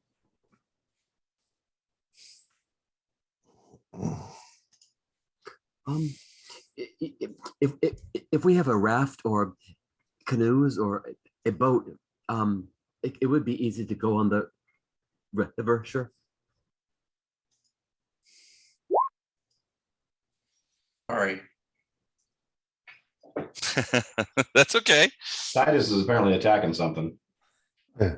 If we have a raft or canoes or a boat, it would be easy to go on the river, sure. All right. That's okay. Titus is apparently attacking something. Yeah.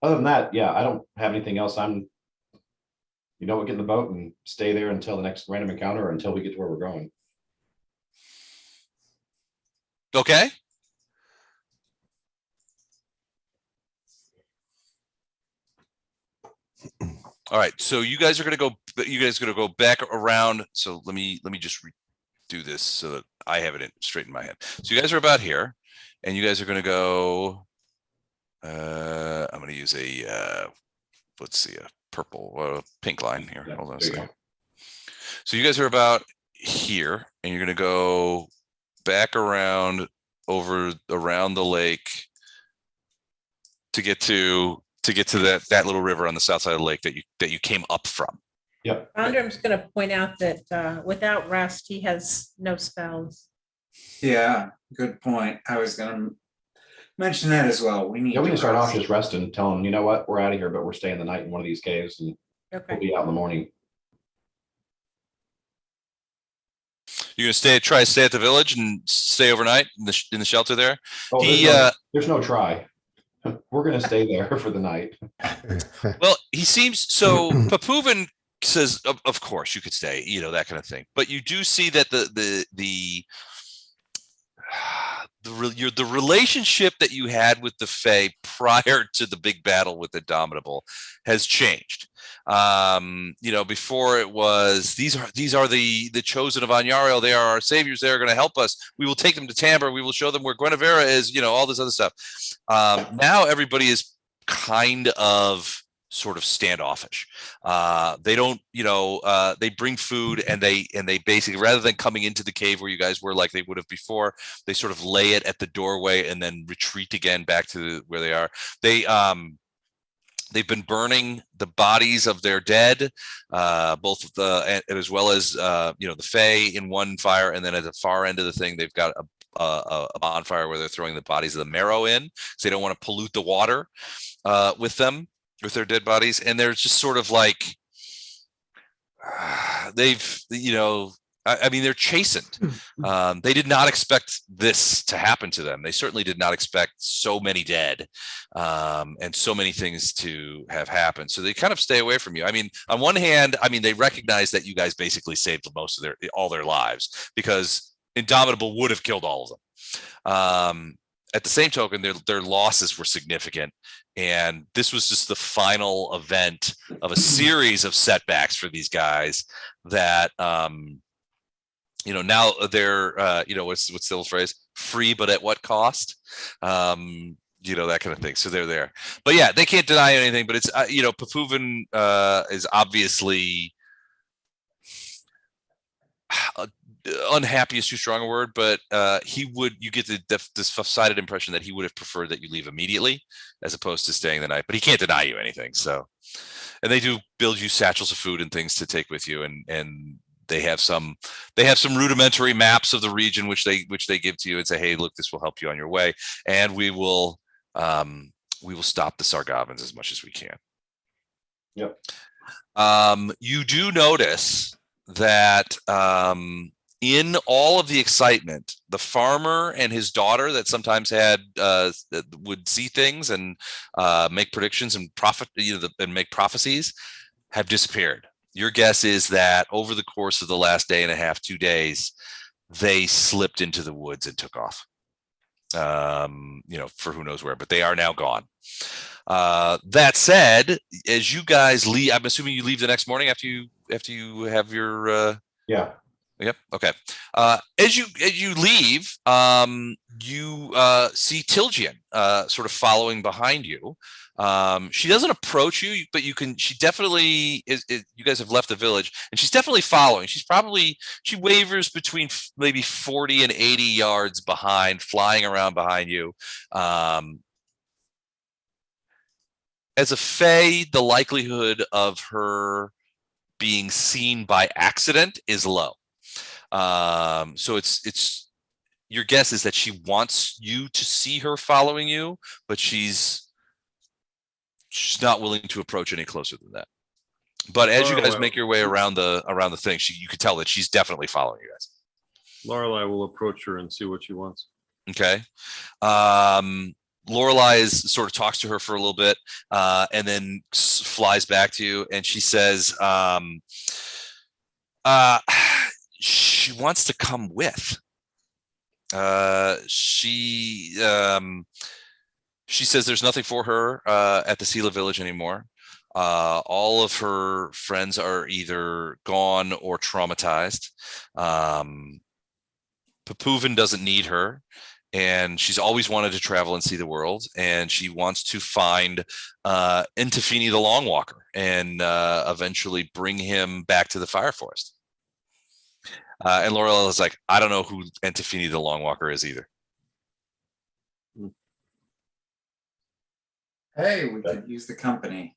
Other than that, yeah, I don't have anything else. We get in the boat and stay there until the next random encounter or until we get to where we're going. Okay. All right, so you guys are gonna go back around. So let me just do this so that I have it straight in my head. So you guys are about here, and you guys are gonna go. I'm gonna use a let's see, a pink line here. Yeah, Hold on a there you second. go. So you guys are about here, and you're gonna go back around around the lake to get to that little river on the south side of the lake that you came up from. Yep. Vandrum's going to point out that without rest, he has no spells. Yeah, good point. I was gonna mention that as well. We need. Yeah, we can to start off rest. just resting, tell them, you know what, we're out of here, but we're staying the night in one of these caves and we'll Okay. be out in the morning. You're gonna try to stay at the village and stay overnight in the shelter there. Oh, He there's no try. We're gonna stay there for the night. well, he seems so. Papuvan says, of course you could stay, that kind of thing. But you do see that the relationship that you had with the Fae prior to the big battle with Indomitable has changed. Before it was these are the chosen of Anyariel. They are our saviors. They are going to help us. We will take them to Tamber. We will show them where Guinevere is. All this other stuff. Now everybody is kind of sort of standoffish. They don't, they bring food and they basically, rather than coming into the cave where you guys were like they would have before, they sort of lay it at the doorway and then retreat again back to where they are. They've been burning the bodies of their dead, both as well as the Fae in one fire, and then at the far end of the thing, they've got a bonfire where they're throwing the bodies of the marrow in, because they don't want to pollute the water with their dead bodies, and they're just sort of like they're chastened. They did not expect this to happen to them. They certainly did not expect so many dead and so many things to have happened. So they kind of stay away from you. On one hand, they recognize that you guys basically saved most of all their lives, because Indomitable would have killed all of them. At the same token, their losses were significant, and this was just the final event of a series of setbacks for these guys that now they're what's the old phrase, free but at what cost, that kind of thing. So they're there, but yeah, they can't deny anything. But it's Papuvan is obviously unhappy is too strong a word, but you get this decided impression that he would have preferred that you leave immediately as opposed to staying the night, but he can't deny you anything. So, and they do build you satchels of food and things to take with you, and they have some rudimentary maps of the region which they give to you and say, hey, look, this will help you on your way, and we will stop the Sargavans as much as we can. Yep. You do notice that in all of the excitement, the farmer and his daughter that sometimes would see things and make predictions and and make prophecies have disappeared. Your guess is that over the course of the last day and a half, 2 days, they slipped into the woods and took off. For who knows where, but they are now gone. That said, as you guys leave, I'm assuming you leave the next morning after you have your Yeah. Yep. Okay. As you leave, you see Tilgian sort of following behind you. She doesn't approach you, but she definitely is. You guys have left the village, and she's definitely following. She wavers between maybe 40 and 80 yards behind, flying around behind you. As a fae, the likelihood of her being seen by accident is low. So it's your guess is that she wants you to see her following you, but she's not willing to approach any closer than that. But as you guys make your way around the thing, you could tell that she's definitely following you guys. Lorelei will approach her and see what she wants. Okay. Lorelei sort of talks to her for a little bit, and then flies back to you, and she says, she wants to come with. She says there's nothing for her at the Sela village anymore. All of her friends are either gone or traumatized. Papuvin doesn't need her, and she's always wanted to travel and see the world, and she wants to find Intafini the Long Walker and eventually bring him back to the Fire Forest. And Lorelei is like, I don't know who Intafini the Long Walker is either. Hey, we could use the company.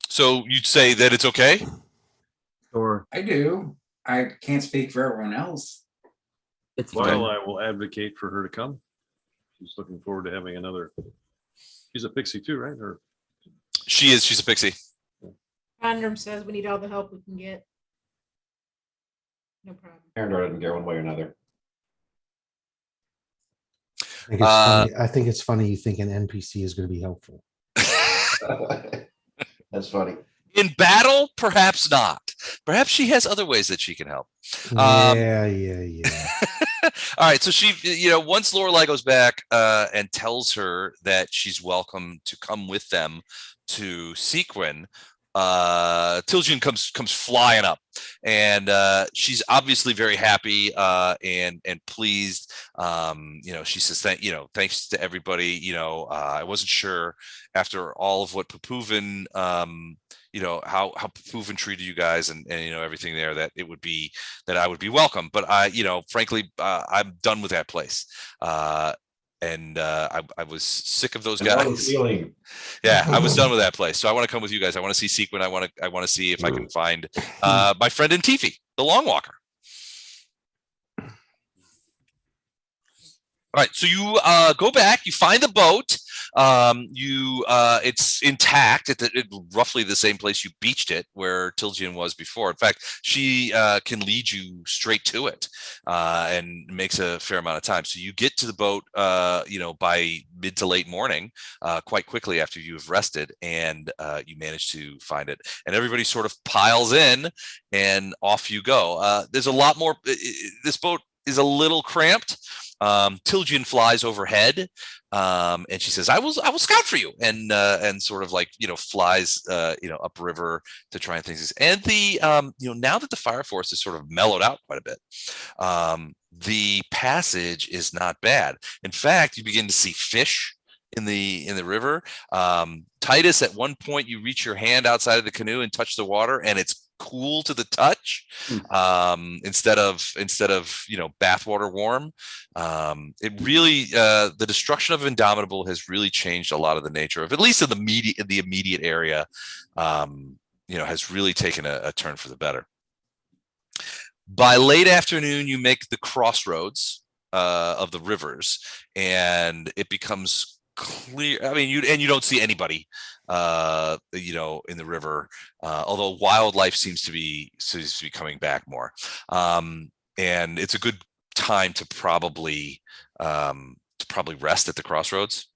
So you'd say that it's okay? Or I do. I can't speak for everyone else. it's fine. Lorelei will advocate for her to come. She's looking forward to having another. She's a pixie too, right? Or She's a pixie. Condrum says we need all the help we can get. No problem. Aaron doesn't care one way or another. I think it's funny you think an NPC is going to be helpful. That's funny. In battle, perhaps not. Perhaps she has other ways that she can help. Yeah. All right. So she, once Lorelei goes back and tells her that she's welcome to come with them to Sequin, Tilgian comes flying up, and she's obviously very happy and pleased. She says thanks to everybody. I wasn't sure after all of what Papuvin how Papuvin treated you guys and everything there that I would be welcome, but frankly I'm done with that place. And I was sick of those guys. Yeah, I was done with that place. So I want to come with you guys. I want to see Sequin. I want to see if I can find my friend in Tifi, the Long Walker. All right, so you go back, you find the boat. It's intact at roughly the same place you beached it, where Tilgian was before. In fact, she can lead you straight to it, and makes a fair amount of time. So you get to the boat, by mid to late morning, quite quickly after you've rested, and you manage to find it. And everybody sort of piles in, and off you go. There's a lot more. This boat is a little cramped. Tilgian flies overhead, and she says, I will scout for you, and sort of flies upriver to try and things. And now that the Fire Force has sort of mellowed out quite a bit, the passage is not bad. In fact, you begin to see fish in the river. Titus, at one point you reach your hand outside of the canoe and touch the water, and it's cool to the touch, instead of bathwater warm. It really the destruction of Indomitable has really changed a lot of the nature of, at least in the immediate area, has really taken a turn for the better. By late afternoon, you make the crossroads of the rivers, and it becomes clear. I mean, you don't see anybody in the river, although wildlife seems to be coming back more, and it's a good time to probably rest at the crossroads.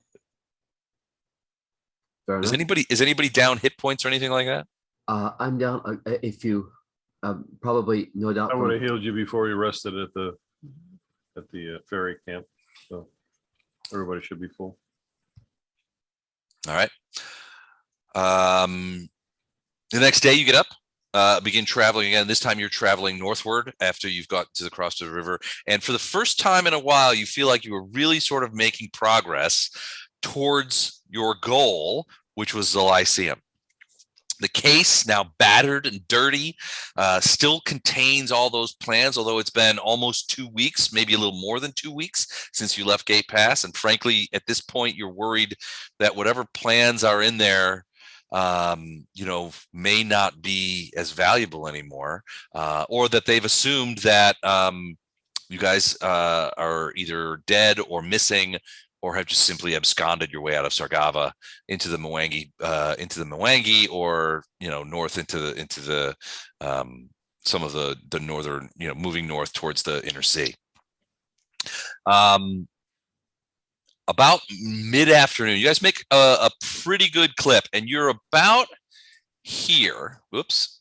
Fair Is enough. anybody down hit points or anything like that? I'm down a few probably no doubt. I from- would have healed you before you rested at the ferry camp. So everybody should be full. All right. The next day you get up, begin traveling again. This time you're traveling northward after you've got to the cross of the river. And for the first time in a while, you feel like you were really sort of making progress towards your goal, which was the Lyceum. The case, now battered and dirty, still contains all those plans, although it's been almost 2 weeks, maybe a little more than 2 weeks since you left Gate Pass. And frankly, at this point, you're worried that whatever plans are in there, may not be as valuable anymore, or that they've assumed that you guys are either dead or missing, or have just simply absconded your way out of Sargava into the Mwangi, or north into the some of the northern, moving north towards the inner sea. About mid-afternoon, you guys make a pretty good clip, and you're about here. Whoops.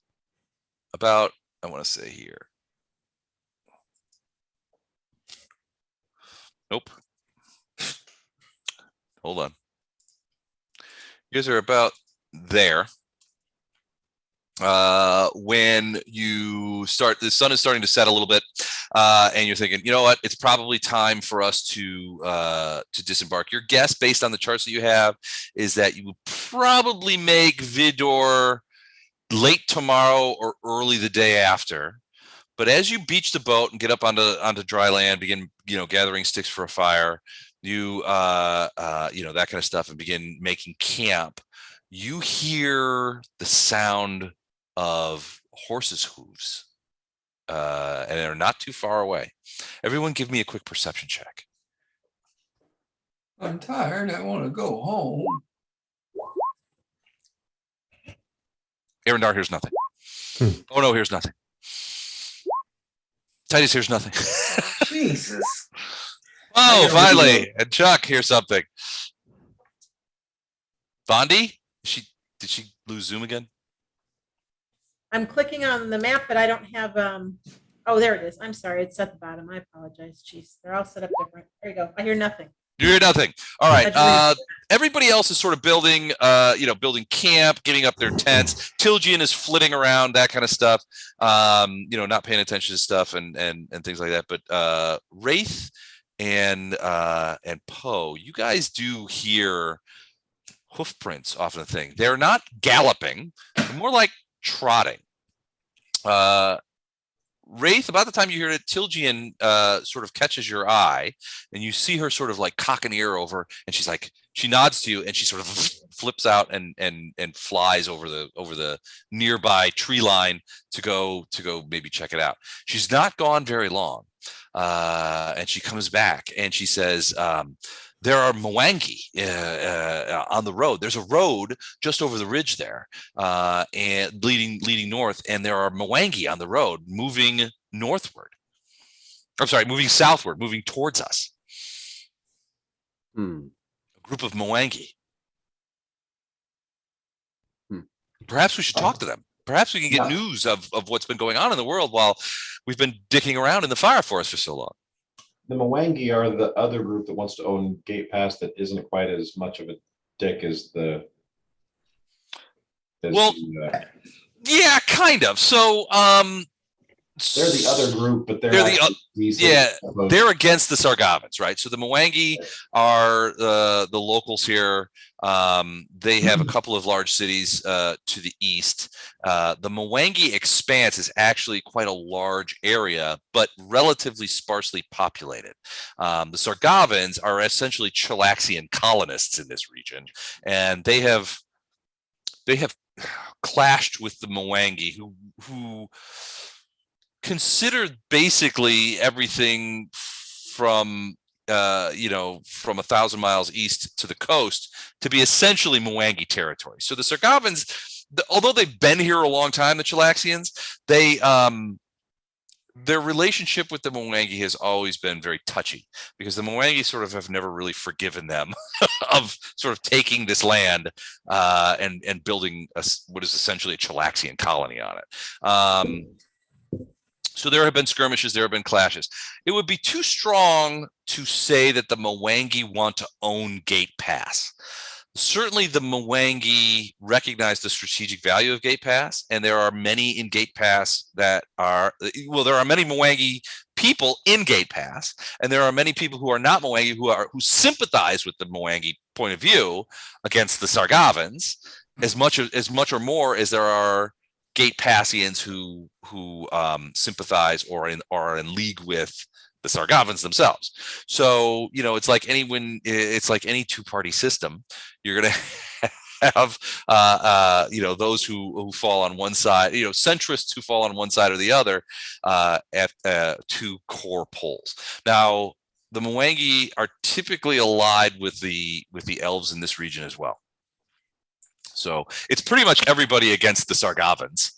I want to say here. Nope. Hold on. You guys are about there. When you start, the sun is starting to set a little bit, and you're thinking, you know what, it's probably time for us to disembark. Your guess, based on the charts that you have, is that you will probably make Vidor late tomorrow or early the day after. But as you beach the boat and get up onto dry land, begin gathering sticks for a fire, that kind of stuff, and begin making camp, you hear the sound of horses' hooves, and they're not too far away. Everyone give me a quick perception check. I'm tired. I want to go home. Arendar hears nothing. Oh no, hears nothing. Titus hears nothing. Jesus. Oh, finally. And Chuck hears something. Bondi? Did she lose Zoom again? I'm clicking on the map, but I don't have, oh, there it is. I'm sorry. It's at the bottom. I apologize. Jeez, they're all set up different. There you go. I hear nothing. You hear nothing. All right. That's Everybody else is sort of building camp, getting up their tents. Tilgian is flitting around, that kind of stuff. Not paying attention to stuff and things like that. But Wraith and Poe, you guys do hear hoof prints off of the thing. They're not galloping, they're more like trotting. Wraith, about the time you hear it, Tilgian sort of catches your eye, and you see her sort of like cock an ear over, and she nods to you, and she sort of flips out and flies over the nearby tree line to go maybe check it out. She's not gone very long, and she comes back and she says, there are Mwangi on the road. There's a road just over the ridge there, and leading north, and there are Mwangi on the road moving northward. I'm sorry, moving southward, moving towards us. A group of Mwangi. Perhaps we should talk to them. Perhaps we can get news of what's been going on in the world while we've been dicking around in the fire forest for so long. The Mwangi are the other group that wants to own Gate Pass that isn't quite as much of a dick as the. Yeah, kind of. So, they're the other group, but they're they're against the Sargavans, right? So the Mwangi are the locals here. They have a couple of large cities to the east. The Mwangi expanse is actually quite a large area, but relatively sparsely populated. The Sargavans are essentially Chilaxian colonists in this region, and they have clashed with the Mwangi, who considered basically everything from 1,000 miles east to the coast to be essentially Mwangi territory. So the Sargavans, although they've been here a long time, the Chilaxians, their relationship with the Mwangi has always been very touchy, because the Mwangi sort of have never really forgiven them of sort of taking this land and building what is essentially a Chilaxian colony on it. So there have been skirmishes, there have been clashes. It would be too strong to say that the Mwangi want to own Gate Pass. Certainly the Mwangi recognize the strategic value of Gate Pass, and there are many in Gate Pass that are, well, there are many Mwangi people in Gate Pass, and there are many people who are not Mwangi who sympathize with the Mwangi point of view against the Sargavans as much or more as there are Gate Passians who sympathize or are in league with the Sargavans themselves. So, you know, it's like any two-party system. You're going to have, you know, those who fall on one side, you know, centrists who fall on one side or the other at two core poles. Now, the Mwangi are typically allied with the elves in this region as well. So it's pretty much everybody against the Sargavans.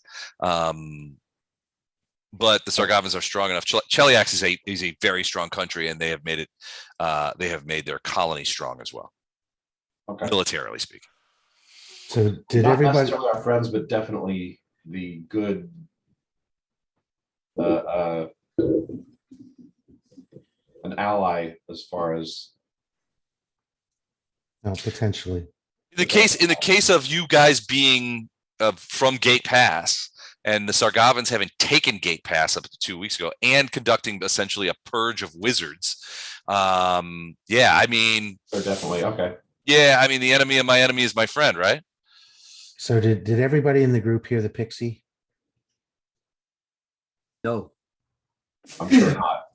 But the Sargavans are strong enough. Cheliax is a very strong country, and they have made it. They have made their colony strong as well, militarily speaking. So did Not everybody? necessarily our friends, but definitely the good. An ally as far as. No, potentially. In the case of you guys being from Gate Pass, and the Sargavans having taken Gate Pass up to 2 weeks ago and conducting essentially a purge of wizards. Yeah, I mean, They're definitely okay. Yeah, I mean, the enemy of my enemy is my friend, right? So did everybody in the group hear the pixie? No. I'm sure not.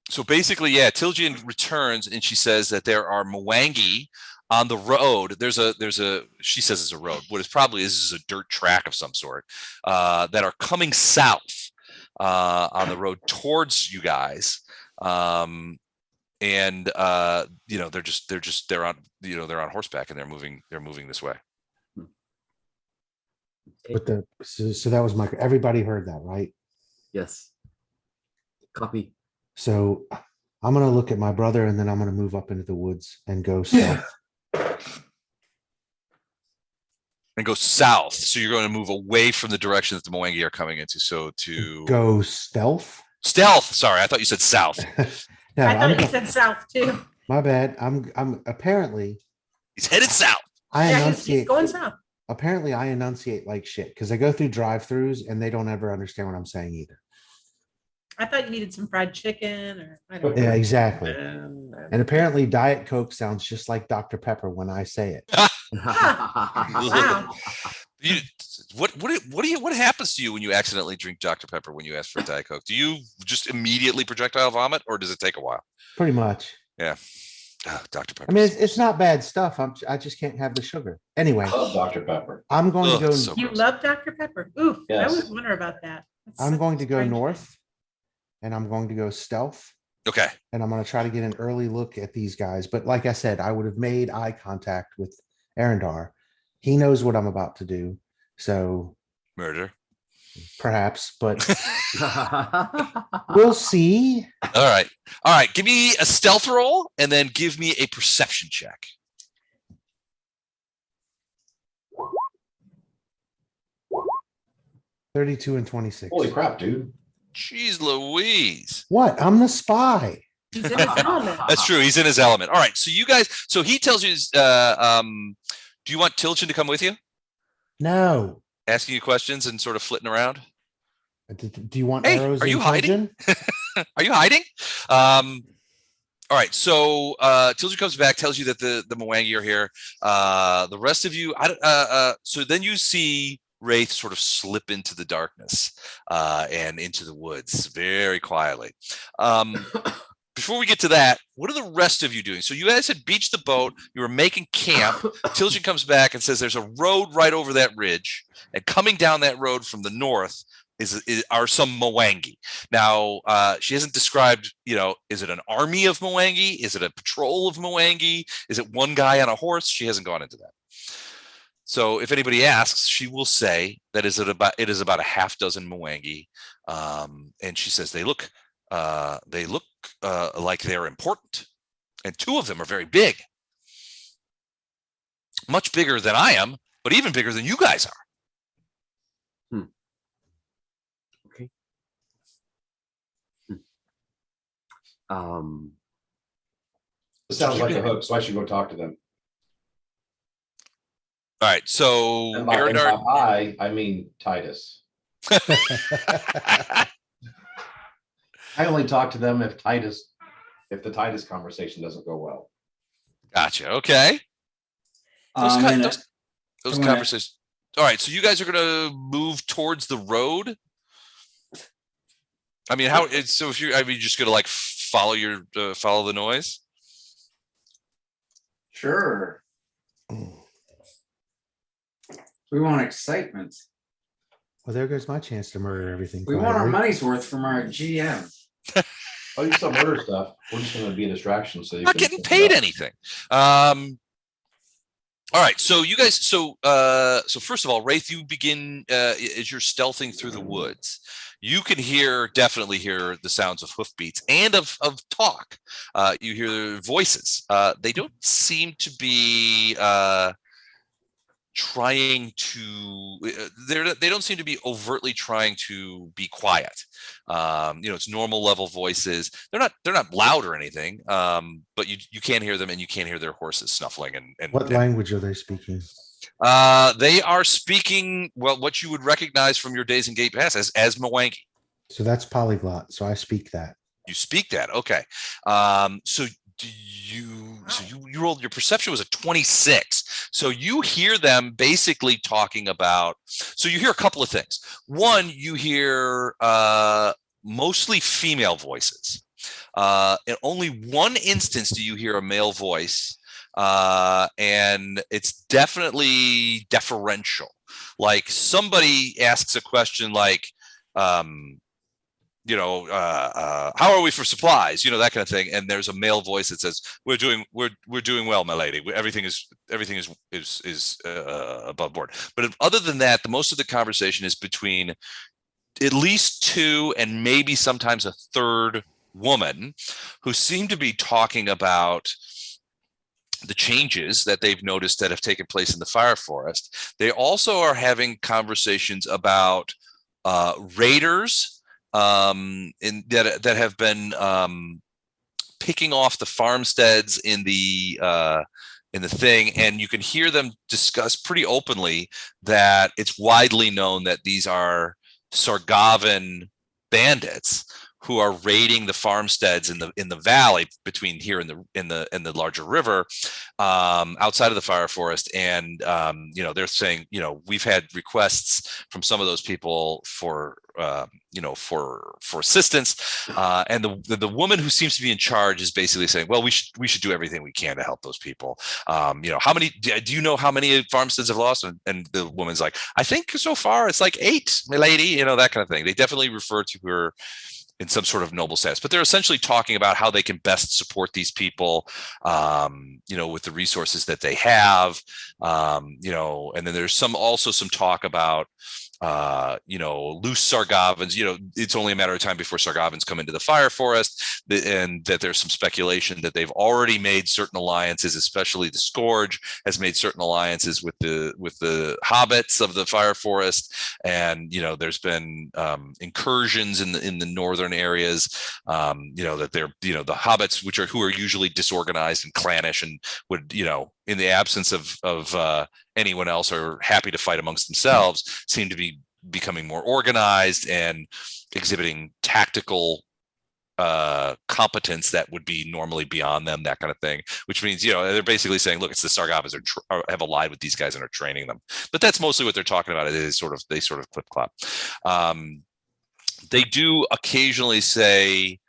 So basically, yeah, Tiljian returns and she says that there are Mwangi on the road. She says it's a road. What it probably is a dirt track of some sort that are coming south on the road towards you guys. You know, they're on horseback and they're moving this way. But so that was everybody heard that, right? Yes. Copy. So I'm gonna look at my brother and then I'm gonna move up into the woods and go south. And go south. So you're going to move away from the direction that the Mwangi are coming into. So to Go stealth. Sorry, I thought you said south. No, I thought you said south too. my bad. I'm apparently He's headed south. I Yeah, he's enunciate. going south. Apparently I enunciate like shit because I go through drive-throughs and they don't ever understand what I'm saying either. I thought you needed some fried chicken or I don't know. Yeah, exactly. And apparently Diet Coke sounds just like Dr. Pepper when I say it. Wow. What happens to you when you accidentally drink Dr. Pepper when you ask for a Diet Coke? Do you just immediately projectile vomit, or does it take a while? Pretty much. Yeah. Dr. Pepper. I mean, it's not bad stuff. I just can't have the sugar. Anyway, I love Dr. Pepper. I'm going to go. So You gross. love Dr. Pepper. Ooh, I Yes. always wonder about that. That's I'm such going a to go strange north, and I'm going to go stealth, Okay. and I'm going to try to get an early look at these guys. But like I said, I would have made eye contact with Arendar. He knows what I'm about to do, so Murder. perhaps, but we'll see. All right. Give me a stealth roll and then give me a perception check. 32 and 26. Holy crap, dude. Jeez Louise. What? I'm the spy. He's in his element. That's true. He's in his element. All right. So you guys, so he tells you, do you want Tilchin to come with you? No. Asking you questions and sort of flitting around? Do you want Hey, arrows? are you in hiding? Trojan? Are you hiding? All right. So Tilchin comes back, tells you that the Mwangi are here. The rest of you, so then you see Wraith sort of slip into the darkness and into the woods very quietly. Before we get to that, what are the rest of you doing? So you guys had beached the boat. You were making camp. Tilchin comes back and says there's a road right over that ridge. And coming down that road from the north are some Mwangi. Now, she hasn't described, is it an army of Mwangi? Is it a patrol of Mwangi? Is it one guy on a horse? She hasn't gone into that. So if anybody asks, she will say that it is about a half dozen Mwangi. And she says they look like they're important. And two of them are very big. Much bigger than I am, but even bigger than you guys are. Okay. It sounds like a hook, so I should go talk to them. All right. So And by I mean Titus. I only talk to them if the Titus conversation doesn't go well. Gotcha. Okay. Those, I'm ki- in those, it. those Go ahead. conversations. All right. So you guys are going to move towards the road. I mean, so if you're just going to like follow the noise. Sure. We want excitement. Well, there goes my chance to murder everything. We want our quietly. money's worth from our GM. Oh, you still murder stuff. We're just going to be a distraction. So you're Not getting paid anything. All right. So you guys, so first of all, Wraith, you begin as you're stealthing through the woods. You can definitely hear the sounds of hoofbeats and of talk. You hear voices. They don't seem to be trying to. They don't seem to be overtly trying to be quiet. It's normal level voices. They're not loud or anything. But you can't hear them, and you can't hear their horses snuffling. And What language are they speaking? They are speaking what you would recognize from your days in Gate Pass as Mwangi. So that's polyglot. So I speak that. You speak that, okay? So you rolled, your perception was a 26. So you hear them basically talking about. So you hear a couple of things. One, you hear mostly female voices. In only one instance do you hear a male voice. And it's definitely deferential. Like somebody asks a question like, how are we for supplies? That kind of thing. And there's a male voice that says, we're doing well, my lady. Everything is above board. But other than that, the most of the conversation is between at least two and maybe sometimes a third woman who seem to be talking about the changes that they've noticed that have taken place in the fire forest. They also are having conversations about raiders that have been picking off the farmsteads in the thing, and you can hear them discuss pretty openly that it's widely known that these are Sargavan bandits who are raiding the farmsteads in the valley between here and the larger river outside of the fire forest. And they're saying, we've had requests from some of those people for assistance, and the woman who seems to be in charge is basically saying, well, we should do everything we can to help those people. How many do you know how many farmsteads have lost? And the woman's like, I think so far it's like 8, my lady, that kind of thing. They definitely refer to her in some sort of noble status, but they're essentially talking about how they can best support these people, with the resources that they have, and then there's also some talk about, loose Sargavans. It's only a matter of time before Sargavans come into the fire forest, and that there's some speculation that they've already made certain alliances, especially the Scourge has made certain alliances with the hobbits of the fire forest, and there's been incursions in the northern areas. That they're the hobbits, who are usually disorganized and clannish, and would in the absence of anyone else are happy to fight amongst themselves, seem to be becoming more organized and exhibiting tactical competence that would be normally beyond them, that kind of thing, which means they're basically saying, look, it's the Sargavans have allied with these guys and are training them. But that's mostly what they're talking about. It is they sort of clip-clop. They do occasionally say,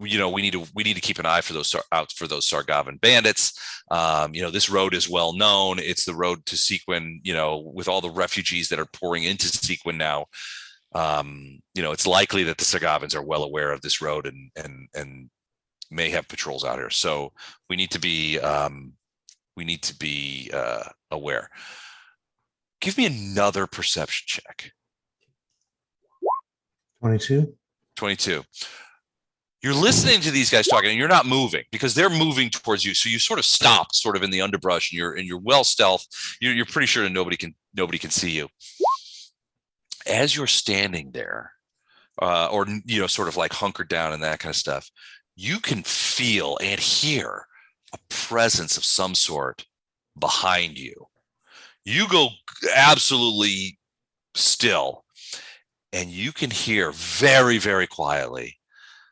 we need to keep an eye for those Sargavan bandits. This road is well known. It's the road to Sequin. With all the refugees that are pouring into Sequin now, it's likely that the Sargavans are well aware of this road and may have patrols out here. So we need to be aware. Give me another perception check. 22. 22. You're listening to these guys talking, and you're not moving because they're moving towards you. So you sort of stopped, sort of in the underbrush, and you're well stealth. You're pretty sure that nobody can see you. As you're standing there, or sort of like hunkered down and that kind of stuff, you can feel and hear a presence of some sort behind you. You go absolutely still, and you can hear very, very quietly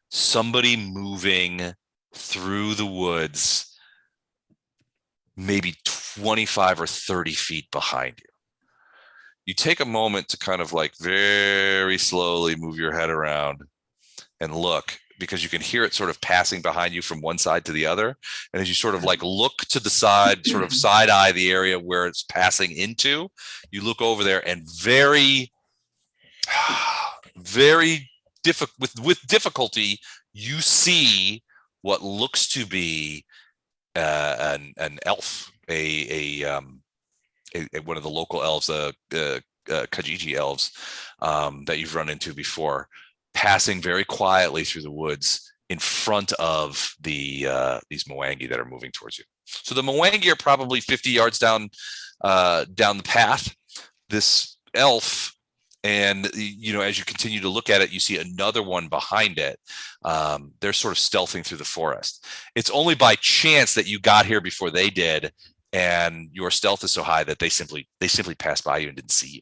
somebody moving through the woods, maybe 25 or 30 feet behind you. You take a moment to kind of like very slowly move your head around and look, because you can hear it sort of passing behind you from one side to the other. And as you sort of like look to the side, sort of side eye the area where it's passing into, you look over there and very with difficulty, you see what looks to be an elf, one of the local elves, Kajiji elves that you've run into before, passing very quietly through the woods in front of these Mwangi that are moving towards you. So the Mwangi are probably 50 yards down the path. This elf, and as you continue to look at it, you see another one behind it. They're sort of stealthing through the forest. It's only by chance that you got here before they did, and your stealth is so high that they simply passed by you and didn't see you.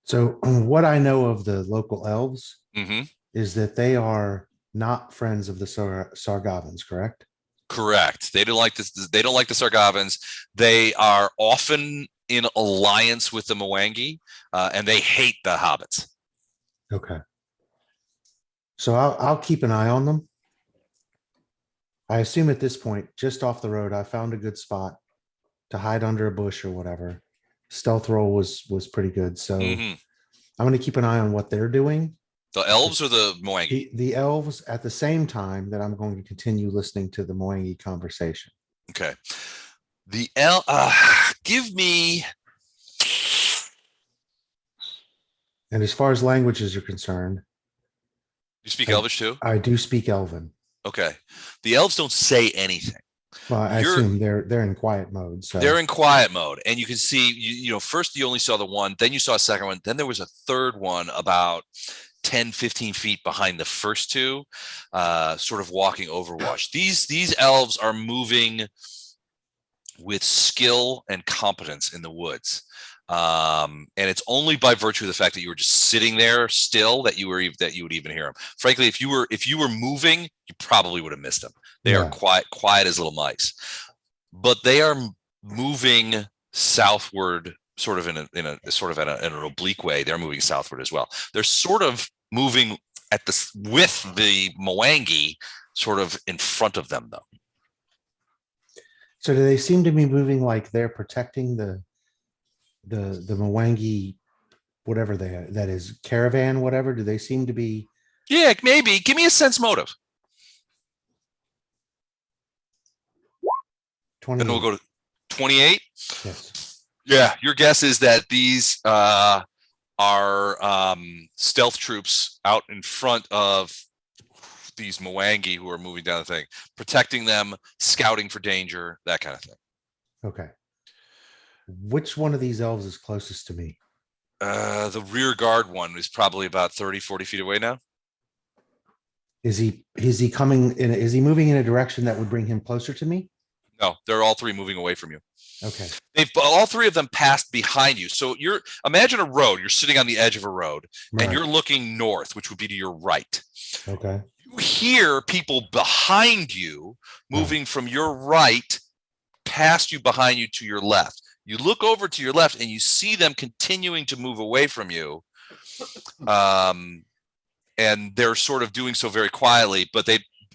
So what I know of the local elves Mm-hmm. is that they are not friends of the Sargavans, correct? Correct. They don't like this. They don't like the Sargavans. They are often in alliance with the Mwangi, and they hate the hobbits. Okay. So I'll keep an eye on them. I assume at this point, just off the road, I found a good spot to hide under a bush or whatever. Stealth roll was pretty good. So Mhm. I'm going to keep an eye on what they're doing. The elves or the Mwangi? The elves at the same time that I'm going to continue listening to the Mwangi conversation. Okay. Give me. And as far as languages are concerned, You speak Elvish too? I do speak Elven. Okay. The elves don't say anything. Well, I assume they're in quiet mode. So They're in quiet mode, and you can see, first you only saw the one, then you saw a second one, then there was a third one about 10, 15 feet behind the first two, sort of walking Overwatch. These elves are moving with skill and competence in the woods. And it's only by virtue of the fact that you were just sitting there still that you would even hear them. Frankly, if you were moving, you probably would have missed them. They are quiet as little mice, but they are moving southward, sort of in an oblique way. They're moving southward as well. They're sort of moving with the Mwangi sort of in front of them, though. So do they seem to be moving like they're protecting the Mwangi, whatever that is, caravan, whatever? Do they seem to be? Yeah, maybe. Give me a sense motive. 20. Then we'll go to 28. Yes. Yeah, your guess is that these are stealth troops out in front of these Mwangi who are moving down the thing, protecting them, scouting for danger, that kind of thing. Okay. Which one of these elves is closest to me? The rear guard one is probably about 30, 40 feet away now. Is he moving in a direction that would bring him closer to me? No, they're all three moving away from you. Okay. All three of them passed behind you. So imagine a road. You're sitting on the edge of a road, Right. and you're looking north, which would be to your right. Okay. You hear people behind you moving from your right past you, behind you, to your left. You look over to your left and you see them continuing to move away from you. And they're sort of doing so very quietly,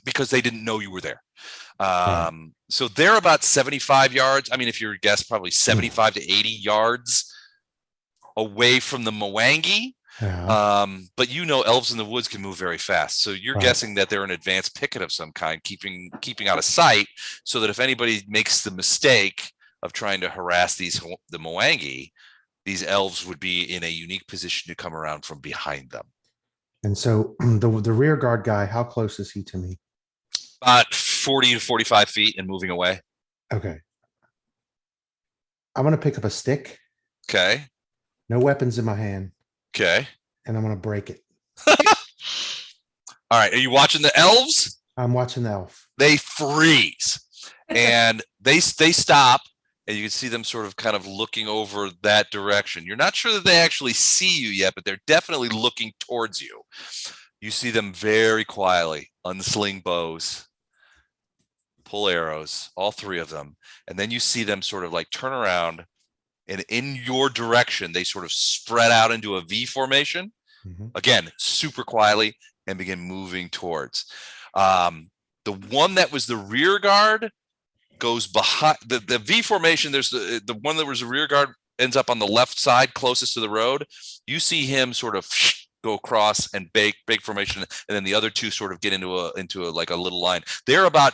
because they didn't know you were there. So they're about 75 yards. I mean, if you're a guess, probably 75 to 80 yards away from the Mwangi. Yeah. But elves in the woods can move very fast. So you're guessing that they're an advanced picket of some kind, keeping out of sight, so that if anybody makes the mistake of trying to harass the Mwangi, these elves would be in a unique position to come around from behind them. And so the rear guard guy, how close is he to me? About 40 to 45 feet and moving away. Okay. I'm going to pick up a stick. Okay. No weapons in my hand. Okay. and I'm gonna break it. All right. Are you watching the elves? I'm watching the elf. They freeze and they stop, and you can see them sort of kind of looking over that direction. You're not sure that they actually see you yet, but they're definitely looking towards you. You see them very quietly unsling bows, pull arrows, all three of them. And then you see them sort of like turn around, and in your direction, they sort of spread out into a V formation. Mhm. Again, super quietly, and begin moving towards. The one that was the rear guard goes behind the V formation. There's the one that was a rear guard ends up on the left side closest to the road. You see him sort of go across and bake formation, and then the other two sort of get into a like a little line. They're about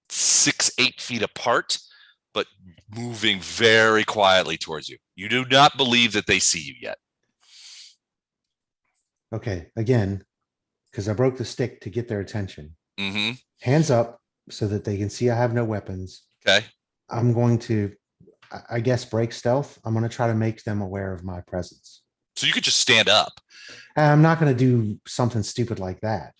6-8 feet apart, but moving very quietly towards you. You do not believe that they see you yet. Okay, again, because I broke the stick to get their attention. Mm-hmm. Hands up so that they can see I have no weapons. Okay. I'm going to, I guess, break stealth. I'm going to try to make them aware of my presence. So you could just stand up, I'm not going to do something stupid like that.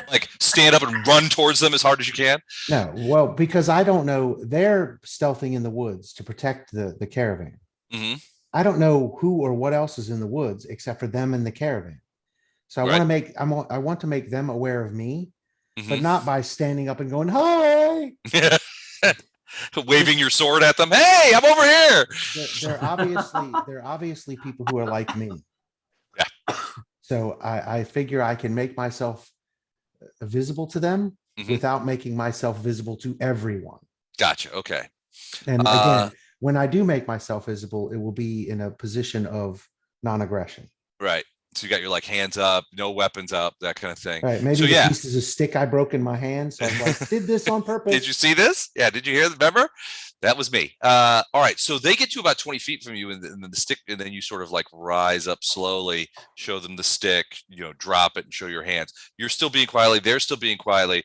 like stand up and run towards them as hard as you can. No, well, because I don't know, they're stealthing in the woods to protect the caravan. Mm-hmm. I don't know who or what else is in the woods except for them and the caravan. So I Right. want to make them aware of me, but Mm-hmm. not by standing up and going, "Hi." Waving your sword at them. Hey, I'm over here. They're obviously people who are like me. Yeah. So I figure I can make myself visible to them Mhm. without making myself visible to everyone. Gotcha. Okay. And again, when I do make myself visible, it will be in a position of non-aggression. Right. So you got your like hands up, no weapons up, that kind of thing. Right. Maybe So, the yeah. pieces of stick I broke in my hand. So I was like, did this on purpose. Did you see this? Yeah. Did you hear? Remember? That was me. All right. So they get to about 20 feet from you, and then the stick, and then you sort of like rise up slowly, show them the stick, drop it and show your hands. You're still being quietly. They're still being quiet.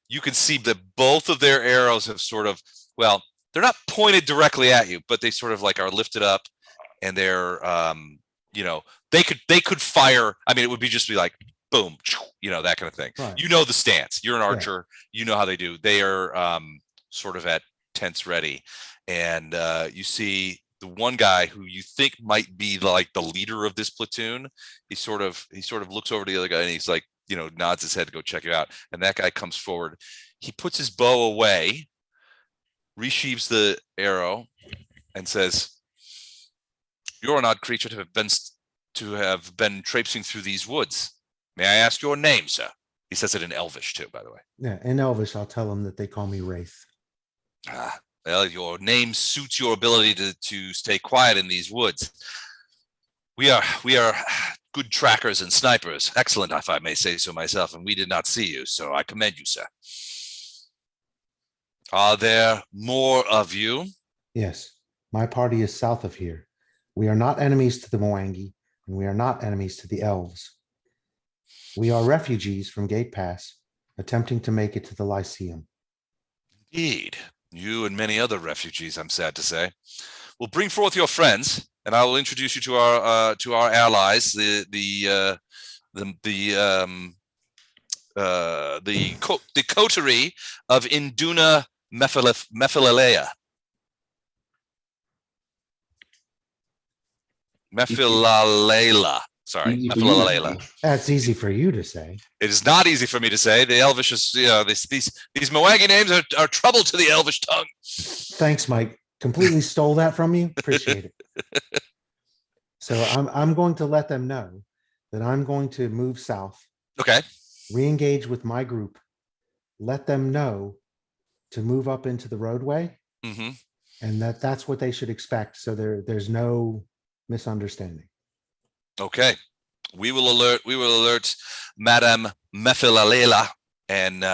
You can see that both of their arrows have sort of, well, they're not pointed directly at you, but they sort of like are lifted up, and they're, they could fire. I mean, it would just be like, boom, that kind of thing. Right. The stance. You're an archer. You know how they do. They are sort of at tents ready. And you see the one guy who you think might be like the leader of this platoon. He sort of looks over to the other guy, and he's like, nods his head to go check it out. And that guy comes forward. He puts his bow away, resheaves the arrow, and says, "You're an odd creature to have been traipsing through these woods. May I ask your name, sir?" He says it in Elvish too, by the way. Yeah. In Elvish, I'll tell them that they call me Wraith. Well, your name suits your ability to stay quiet in these woods. We are good trackers and snipers. Excellent, if I may say so myself, and we did not see you, so I commend you, sir. Are there more of you? Yes. My party is south of here. We are not enemies to the Mwangi, and we are not enemies to the elves. We are refugees from Gate Pass, attempting to make it to the Lyceum. Indeed. You and many other refugees, I'm sad to say. Well, bring forth your friends, and I will introduce you to our allies, the coterie of Induna Mephilalea. Mephilalela. Sorry, Easy for you to Mephilalela. That's easy for you to say. It is not easy for me to say. The Elvish is, these Mwangi names are trouble to the Elvish tongue. Thanks, Mike. Completely stole that from you. Appreciate it. So I'm going to let them know that I'm going to move south, Okay. re-engage with my group, let them know to move up into the roadway, Mm-hmm. and that's what they should expect. So there's no misunderstanding. Okay. We will alert Madame Mephilalela, and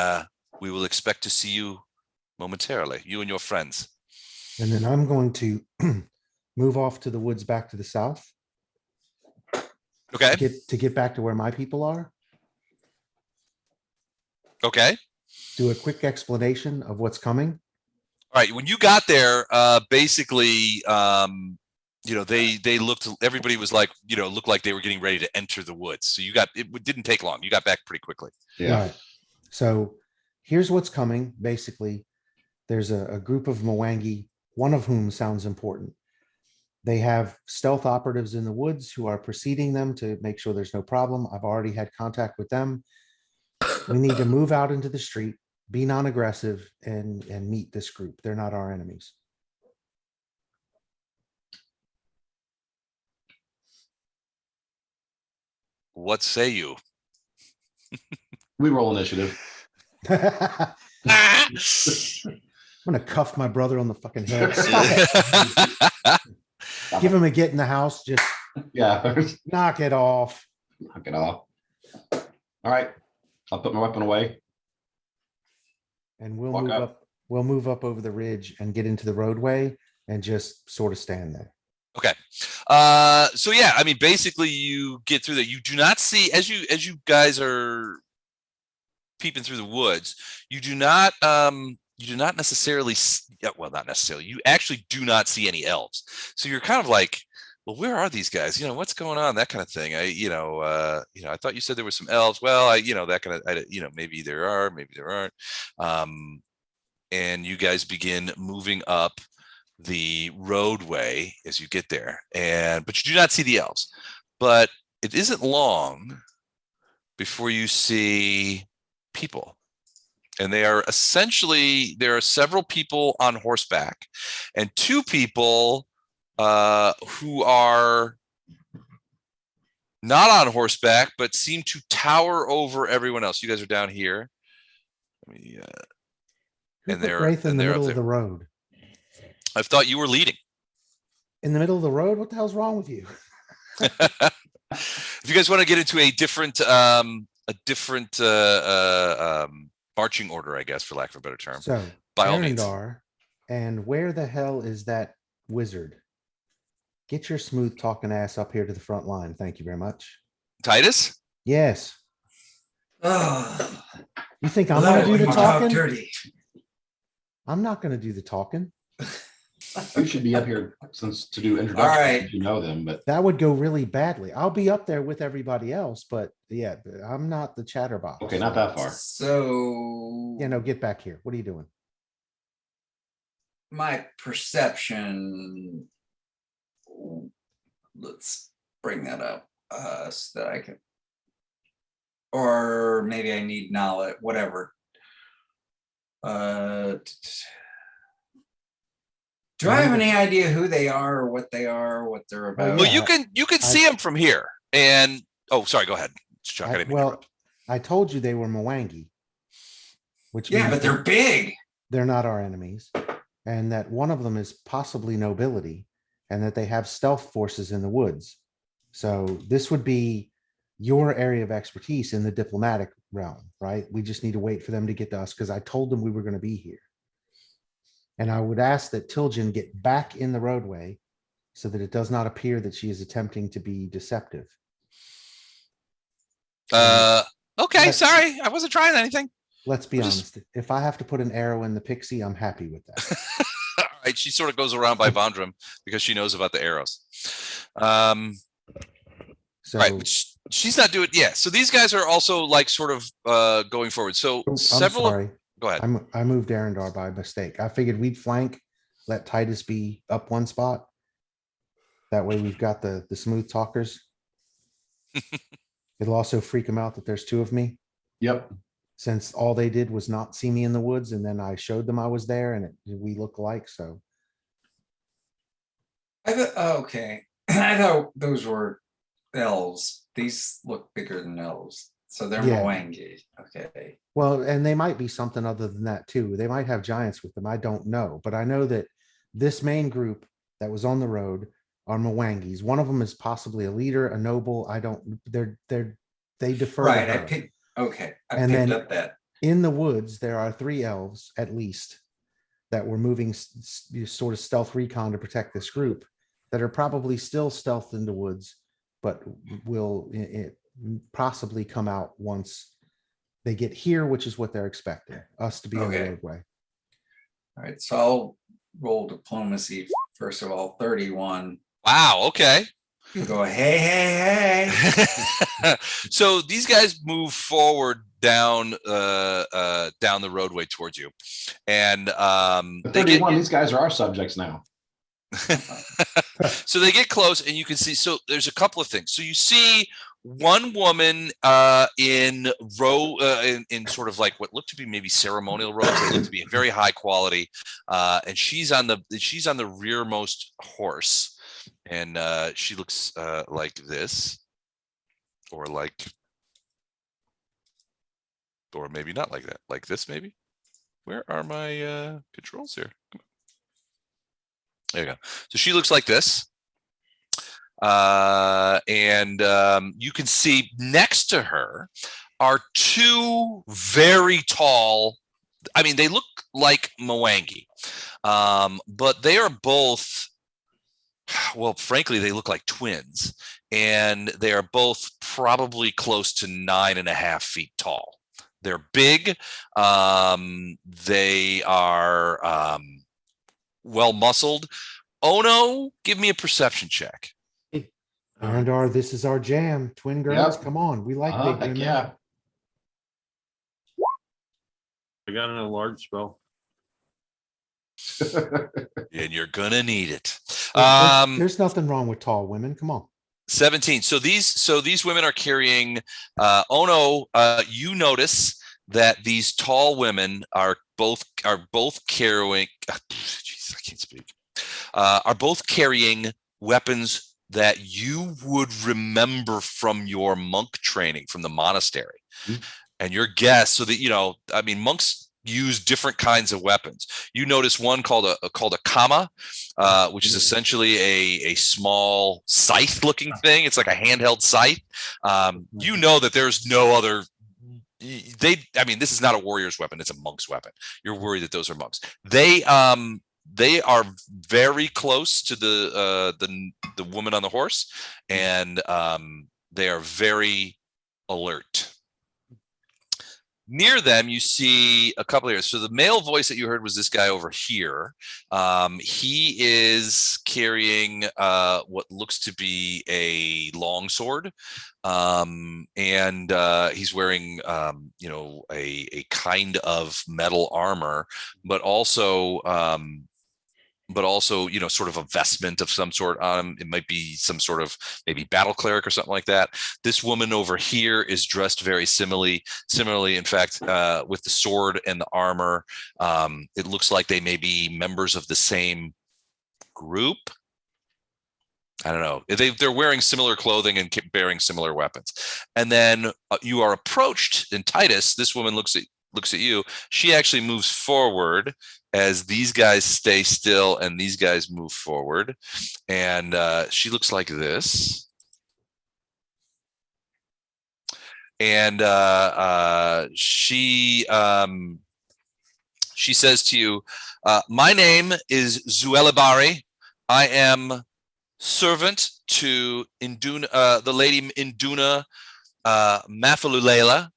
we will expect to see you momentarily, you and your friends. And then I'm going to move off to the woods back to the south Okay. to get back to where my people are. Okay. Do a quick explanation of what's coming. All right. When you got there, basically, you know, they looked, everybody was like, you know, looked like they were getting ready to enter the woods. So it didn't take long. You got back pretty quickly. Yeah. Right. So here's what's coming. Basically, there's a group of Mwangi, one of whom sounds important. They have stealth operatives in the woods who are preceding them to make sure there's no problem. I've already had contact with them. We need to move out into the street, be non-aggressive, and meet this group. They're not our enemies. What say you? We roll initiative. I'm gonna cuff my brother on the fucking head. Give him a get in the house. Just Yeah. knock it off. Knock it off. All right. I'll put my weapon away. And we'll Walk move up. up. We'll move up over the ridge and get into the roadway and just sort of stand there. Okay. So yeah, I mean, basically you get through that. You do not see, as you guys are peeping through the woods, you do not necessarily, well, not necessarily, you actually do not see any elves. So you're kind of like, well, where are these guys? You know, what's going on? That kind of thing. I thought you said there were some elves. Well, that kind of, maybe there are, maybe there aren't. And you guys begin moving up the roadway as you get there, but you do not see the elves. But it isn't long before you see people, and there are several people on horseback, and two people who are not on horseback but seem to tower over everyone else. You guys are down here. Let me, Who and put they're Wraith in and the they're up middle of there. the road. I thought you were leading. In the middle of the road? What the hell's wrong with you? If you guys want to get into a different marching order, I guess, for lack of a better term, So, by all means. Arendar, and where the hell is that wizard? Get your smooth talking ass up here to the front line. Thank you very much. Titus? Yes. Oh, You think I'm that gonna do one the was out talking? dirty. I'm not gonna do the talking. You should be up here to do introductions. All right. If you know them, but That would go really badly. I'll be up there with everybody else, but yeah, I'm not the chatterbox. okay, not that far. So. Get back here. What are you doing? My perception. Let's bring that up so that I can. Or maybe I need knowledge, whatever. Do I have any idea who they are or what they are, what they're about? Well, Yeah, you can see them from here. And sorry, go ahead, Chuck. I didn't mean to interrupt. I told you they were Mwangi. Which Yeah, means but they're big. they're not our enemies. And that one of them is possibly nobility, and that they have stealth forces in the woods. So this would be your area of expertise in the diplomatic realm, right? We just need to wait for them to get to us because I told them we were going to be here. And I would ask that Tiljan get back in the roadway so that it does not appear that she is attempting to be deceptive. Okay, sorry. I wasn't trying anything. Let's be I'm just- honest. If I have to put an arrow in the pixie, I'm happy with that. All right, she sort of goes around by Vondram because she knows about the arrows. So Right, but she's not doing. Yeah, so these guys are also like sort of going forward. So I'm several. sorry. Go ahead. I moved Arendar by mistake. I figured we'd flank, let Titus be up one spot. That way we've got the smooth talkers. It'll also freak them out that there's two of me, Yep. since all they did was not see me in the woods, and then I showed them I was there, and we look alike. So Okay. I thought those were elves. These look bigger than elves. So they're Yeah. Mwangi. Okay. well, and they might be something other than that too. They might have giants with them. I don't know, but I know that this main group that was on the road are Mwangis. One of them is possibly a leader, a noble. I don't. They defer. to Right. I her. picked. Okay. I And picked then- up that. In the woods, there are 3 elves at least that were moving sort of stealth recon to protect this group that are probably still stealth in the woods, but will possibly come out once they get here, which is what they're expecting us to be on the Okay. roadway. All right. So I'll roll diplomacy. First of all, 31 Wow. Okay. You go, hey, hey, hey. So these guys move forward down down the roadway towards you, and The they get 31, these guys are our subjects now. so they get close, and you can see. So there's a couple of things. So you see one woman in in sort of like what looked to be maybe ceremonial robes. They look to be very high quality, and she's on the rearmost horse, and she looks like this, or maybe not like that, like this maybe. Where are my controls here? There you go. So she looks like this. And you can see next to her are two very tall, I mean, they look like Mwangi, but they are both, well, frankly, they look like twins, and they are both probably close to 9.5 feet tall. They're big. They are well muscled. Ono, give me a perception check. Arndar, this is our jam. Twin girls, Yep. come on. We like big Heck women. yeah. I got an enlarged spell. And you're gonna need it. There's nothing wrong with tall women. Come on. 17. So these women are carrying Ono. You notice that these tall women are both carrying. Jeez, I can't speak. Are both carrying weapons that you would remember from your monk training from the monastery. And your guess, so that I mean, monks use different kinds of weapons. You notice one called a kama, which is essentially a small scythe-looking thing. It's like a handheld scythe. You know that there's no other. I mean, this is not a warrior's weapon; it's a monk's weapon. You're worried that those are monks. They are very close to the woman on the horse, and they are very alert. Near them, you see a couple here. So the male voice that you heard was this guy over here. He is carrying what looks to be a longsword, and he's wearing a kind of metal armor, but also sort of a vestment of some sort on him. It might be some sort of maybe battle cleric or something like that. This woman over here is dressed very similarly. In fact, with the sword and the armor, it looks like they may be members of the same group. I don't know. They're wearing similar clothing and bearing similar weapons. And then you are approached, and Titus, this woman looks at you. She actually moves forward as these guys stay still and these guys move forward. And she looks like this. And she says to you, my name is Zuelibari. I am servant to Induna, the lady Induna Mafalulela.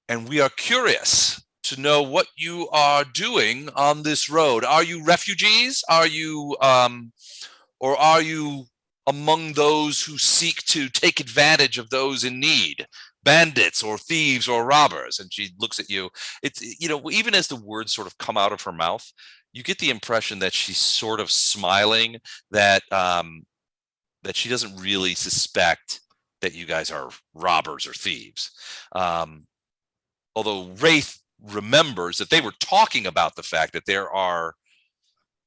And we are curious to know what you are doing on this road. Are you refugees? Are you, or are you among those who seek to take advantage of those in need? Bandits or thieves or robbers? And she looks at you. It's, even as the words sort of come out of her mouth, you get the impression that she's sort of smiling, that she doesn't really suspect that you guys are robbers or thieves. Although Wraith remembers that they were talking about the fact that there are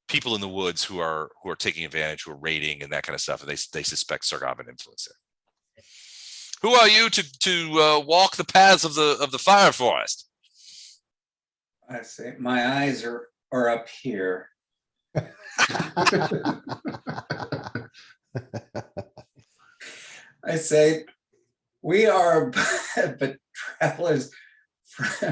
people in the woods who are taking advantage, who are raiding and that kind of stuff, and they suspect Sargavan influence there. Who are you to walk the paths of the fire forest? I say my eyes are up here. I say we are but travelers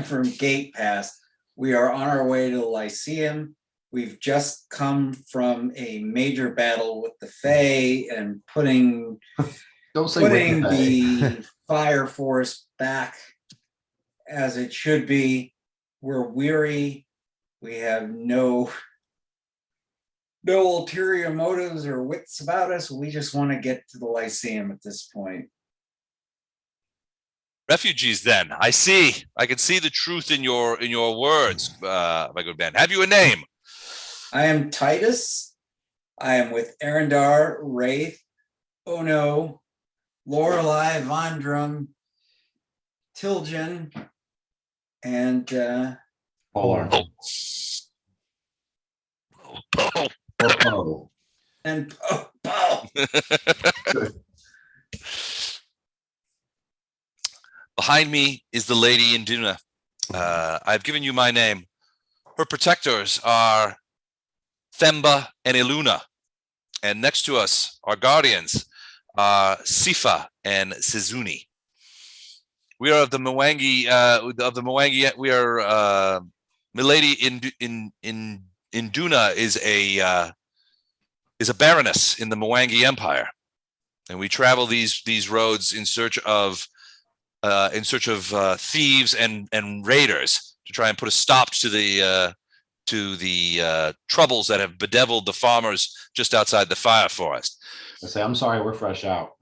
from Gate Pass. We are on our way to the Lyceum. We've just come from a major battle with the Fae and putting the fire force back as it should be. We're weary. We have no no ulterior motives or wits about us. We just want to get to the Lyceum at this point. Refugees, then. I see. I can see the truth in your words, my good man. Have you a name? I am Titus. I am with Arendar, Wraith, Ono, Lorelei, Vondrum, Tilgen, and Polar. Oh. Oh. and Poe. Behind me is the Lady Induna. I've given you my name. Her protectors are Themba and Iluna. And next to us, our guardians are Sifa and Sizuni. We are of the Mwangi, we are Milady Induna is a baroness in the Mwangi Empire. And we travel these roads in search of thieves and raiders to try and put a stop to the troubles that have bedeviled the farmers just outside the fire forest. I say, I'm sorry, we're fresh out.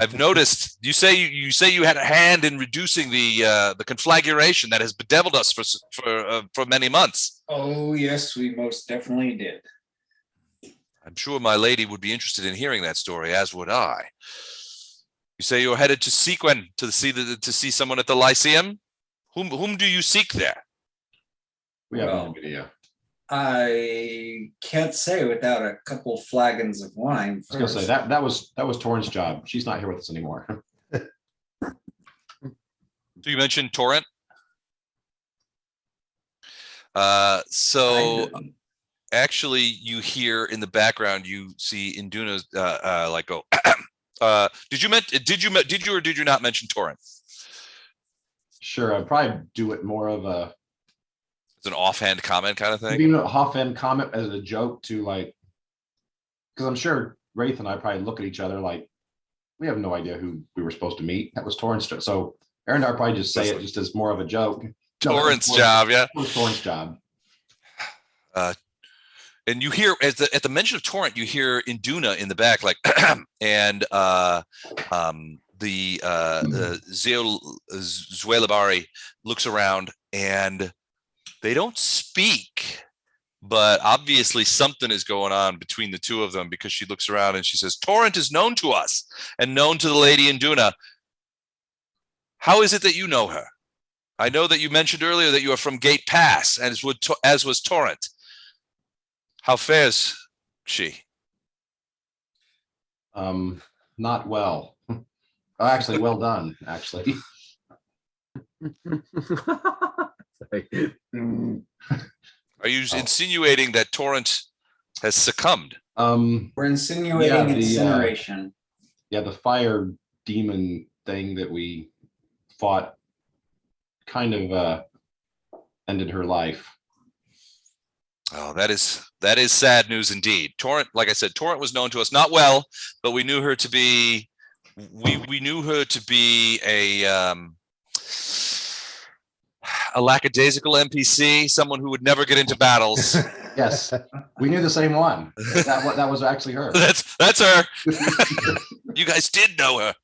I've noticed you say you had a hand in reducing the conflagration that has bedeviled us for many months. Oh yes, we most definitely did. I'm sure my lady would be interested in hearing that story, as would I. You say you're headed to Sequin to see someone at the Lyceum. Whom do you seek there? We have Well, no idea. I can't say without a couple flagons of wine. I was gonna say that was Torrent's job. She's not here with us anymore. So you mentioned Torrent. So actually, you hear in the background, you see Induna like go. Did you or did you not mention Torrent? Sure, I'd probably do it more of a It's an offhand comment kind of thing. even a offhand comment as a joke to like, because I'm sure Wraith and I probably look at each other like we have no idea who we were supposed to meet. That was Torrent's job. So Aaron and I probably just say it just as more of a joke. Torrent's job, yeah. It was Torrent's job. And you hear at the mention of Torrent, you hear Induna in the back, like, and the Zuelabari looks around and they don't speak, but obviously something is going on between the two of them because she looks around and she says, Torrent is known to us and known to the Lady Induna. How is it that you know her? I know that you mentioned earlier that you are from Gate Pass, as was Torrent. How fares she? Not well. Actually, well done, actually. Sorry. Are you insinuating that Torrent has succumbed? We're insinuating incineration. The fire demon thing that we fought kind of ended her life. Oh, that is sad news indeed. Torrent, like I said, Torrent was known to us not well, but we knew her to be a lackadaisical NPC, someone who would never get into battles. Yes, we knew the same one. That was actually her. That's her. You guys did know her.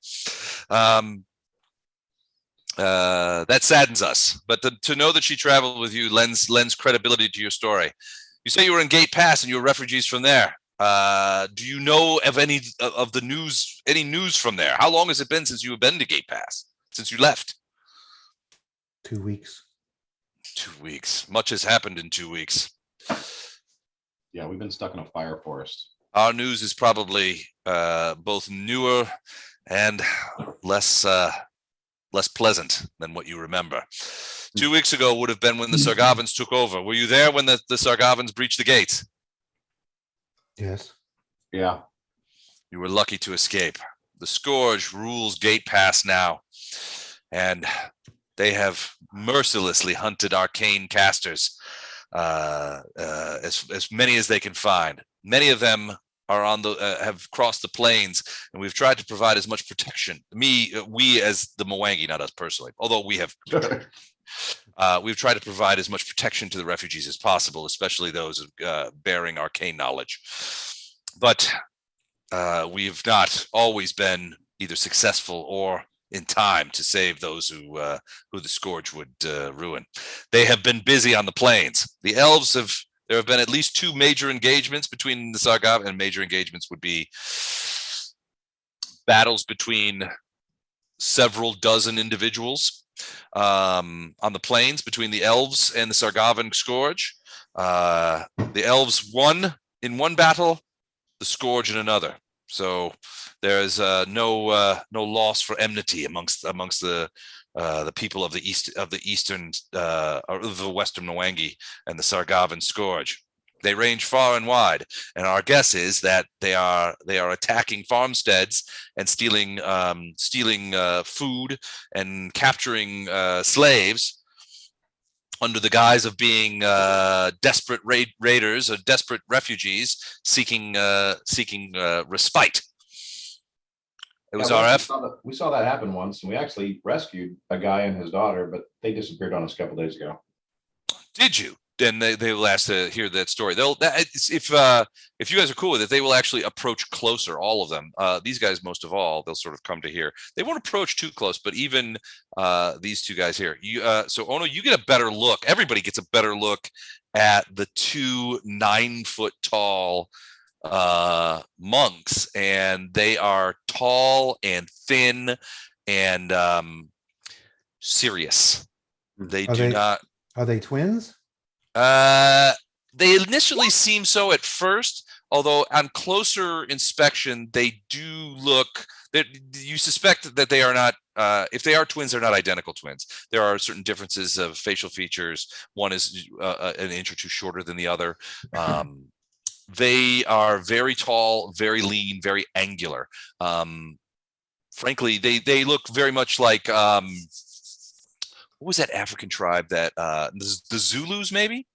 That saddens us, but to know that she traveled with you lends credibility to your story. You say you were in Gate Pass and you were refugees from there. Do you know of any news from there? How long has it been since you have been to Gate Pass? Since you left? 2 weeks. 2 weeks. Much has happened in 2 weeks. Yeah, we've been stuck in a fire forest. Our news is probably both newer and less pleasant than what you remember. 2 weeks ago would have been when the Sargavans took over. Were you there when the Sargavans breached the gates? Yes. Yeah. You were lucky to escape. The Scourge rules Gate Pass now, and they have mercilessly hunted arcane casters, as many as they can find. Many of them are have crossed the plains, and we've tried to provide as much protection. We as the Mwangi, not us personally, although we have. we've tried to provide as much protection to the refugees as possible, especially those bearing arcane knowledge. But we've not always been either successful or in time to save those who the scourge would ruin. They have been busy on the plains. The elves there have been at least 2 major engagements between the Sargavan, and major engagements would be battles between several dozen individuals on the plains between the elves and the Sargavan scourge. The elves won in one battle, the scourge in another. So there's no loss for enmity amongst the people of the eastern or the western Mwangi and the Sargavan scourge. They range far and wide, and our guess is that they are attacking farmsteads and stealing food and capturing slaves under the guise of being desperate raiders or desperate refugees seeking respite. It was RF. We saw that happen once, and we actually rescued a guy and his daughter, but they disappeared on us a couple days ago. Did you? Then they will ask to hear that story. If you guys are cool with it, they will actually approach closer. All of them. These guys, most of all, they'll sort of come to here. They won't approach too close, but even these 2 guys here. So Ono, you get a better look. Everybody gets a better look at the 2 9-foot tall monks, and they are tall and thin and serious. They do not. Are they twins? They initially seem so at first, although on closer inspection, they do look that you suspect that they are not. If they are twins, they're not identical twins. There are certain differences of facial features. One is an inch or 2 shorter than the other. They are very tall, very lean, very angular. Frankly, they look very much like what was that African tribe that the Zulus maybe,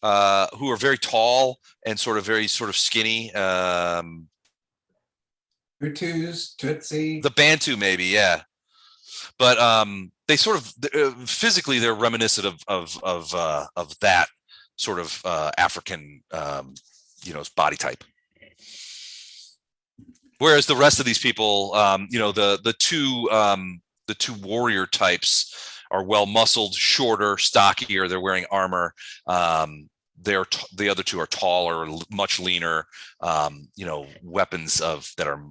who are very tall and very skinny. Hutus, Tutsi. The Bantu maybe, yeah. But they sort of physically they're reminiscent of that sort of African body type. Whereas the rest of these people, the two warrior types are well muscled, shorter, stockier. They're wearing armor. The other 2 are taller, much leaner. Weapons that are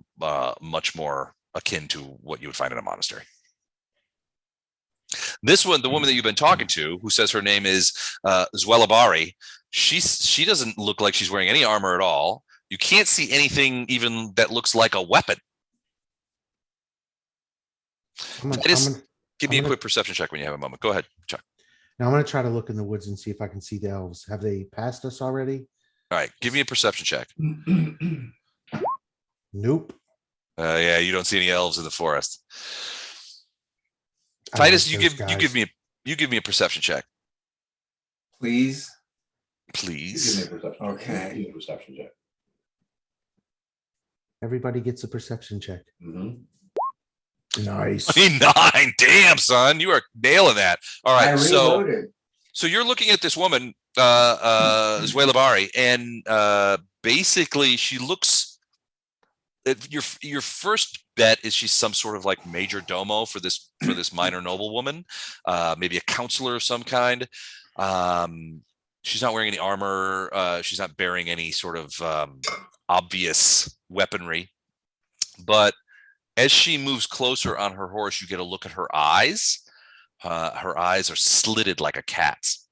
much more akin to what you would find in a monastery. This one, the woman that you've been talking to, who says her name is Zwelabari, she doesn't look like she's wearing any armor at all. You can't see anything even that looks like a weapon. Give me a quick perception check when you have a moment. Go ahead, Chuck. Now I'm going to try to look in the woods and see if I can see the elves. Have they passed us already? All right, give me a perception check. Nope. Yeah, you don't see any elves in the forest. I Titus, like you those give me a perception check, Please. please. Give me a perception. Okay. Give me a perception check. Everybody gets a perception check. Mhm. Nice. 29. Damn, son, you are nailing that. All I right, so reloaded. you're looking at this woman, Zwelabari, and basically she looks. Your first bet is she's some sort of like major domo for this minor noblewoman, maybe a counselor of some kind. She's not wearing any armor. She's not bearing any sort of obvious weaponry, but as she moves closer on her horse, you get a look at her eyes. Her eyes are slitted like a cat's.